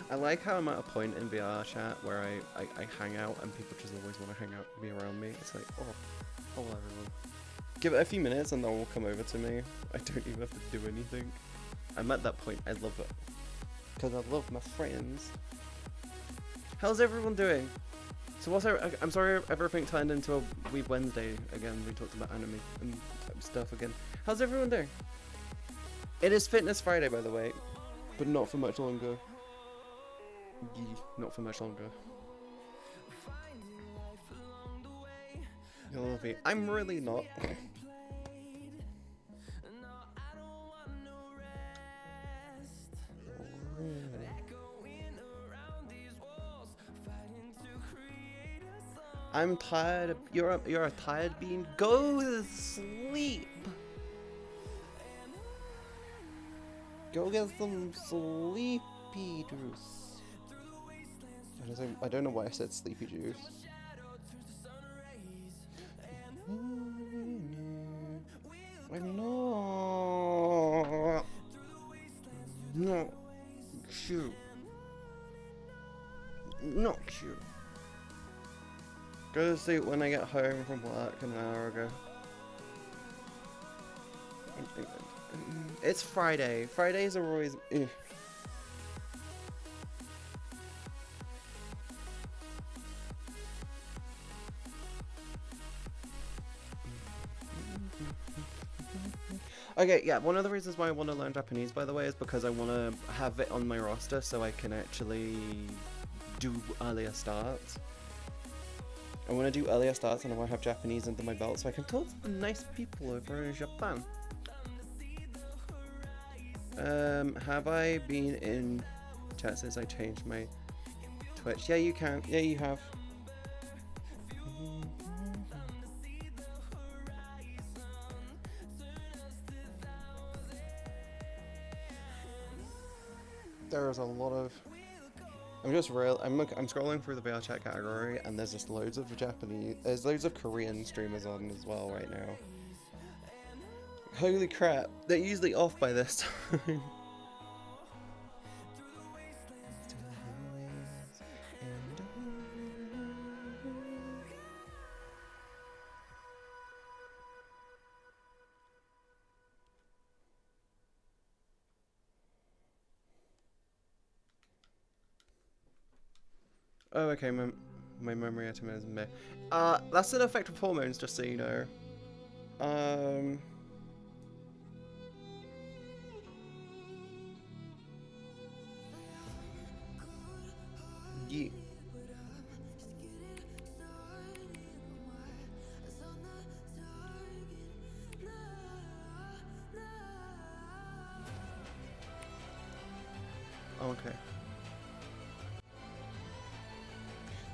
it. I like how I'm at a point in VRchat where I hang out and people just always want to hang out and be around me. It's like, oh, hello everyone. Give it a few minutes and they'll all come over to me. I don't even have to do anything. I'm at that point. I love it. Because I love my friends. How's everyone doing? So what's I'm sorry everything turned into a Weeb Wednesday again. We talked about anime and stuff again. How's everyone doing? It is Fitness Friday, by the way. But not for much longer. Not for much longer. You're lovely. I'm really not. I'm tired. You're a tired bean. Go to sleep. Go get some sleepy juice. I don't know why I said sleepy juice. I'm not. Not cute. Not cute. Go to sleep when I get home from work an hour ago. It's Friday. Fridays are always... Ugh. Okay, yeah, one of the reasons why I want to learn Japanese, by the way, is because I want to have it on my roster so I can actually do earlier starts. I want to do earlier starts and I want to have Japanese under my belt so I can talk to the nice people over in Japan. Have I been in chat since I changed my Twitch? Yeah, you can. Yeah, you have. There's a lot of... I'm scrolling through the VRchat category and there's just loads of Japanese... There's loads of Korean streamers on as well right now. Holy crap, they're usually off by this time. Oh, okay, my memory item is meh. That's an effect of hormones, just so you know. Yeah. Okay.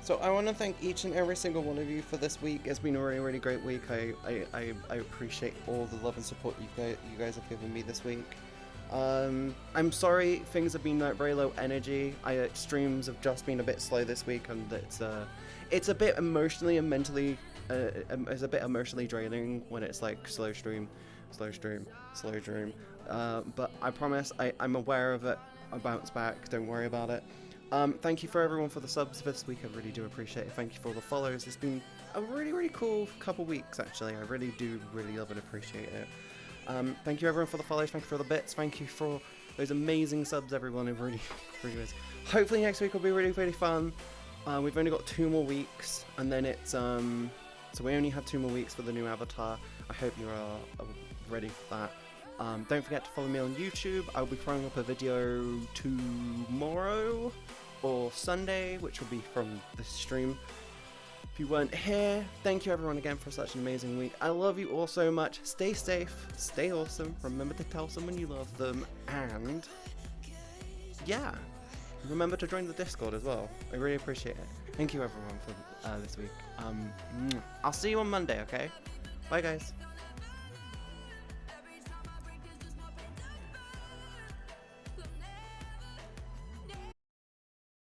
So I want to thank each and every single one of you for this week. It's been a really, really great week. I appreciate all the love and support you guys have given me this week. I'm sorry things have been like very low energy. Streams have just been a bit slow this week, and it's a bit emotionally and mentally it's a bit emotionally draining when it's like slow stream. But I promise I'm aware of it. I'll bounce back. Don't worry about it. Thank you for everyone for the subs this week. I really do appreciate it. Thank you for all the follows. It's been a really, really cool couple weeks actually. I really do love and appreciate it. Thank you everyone for the follows. Thank you for the bits. Thank you for those amazing subs, everyone. It really is. Hopefully next week will be really, really fun. We've only got 2 more weeks, and then it's so we only have 2 more weeks for the new avatar. I hope you are ready for that. Don't forget to follow me on YouTube. I'll be throwing up a video tomorrow or Sunday, which will be from this stream. If you weren't here, thank you everyone again for such an amazing week. I love you all so much. Stay safe, stay awesome. Remember to tell someone you love them, and yeah, remember to join the Discord as well. I really appreciate it. Thank you everyone for this week. I'll see you on Monday, okay? Bye guys.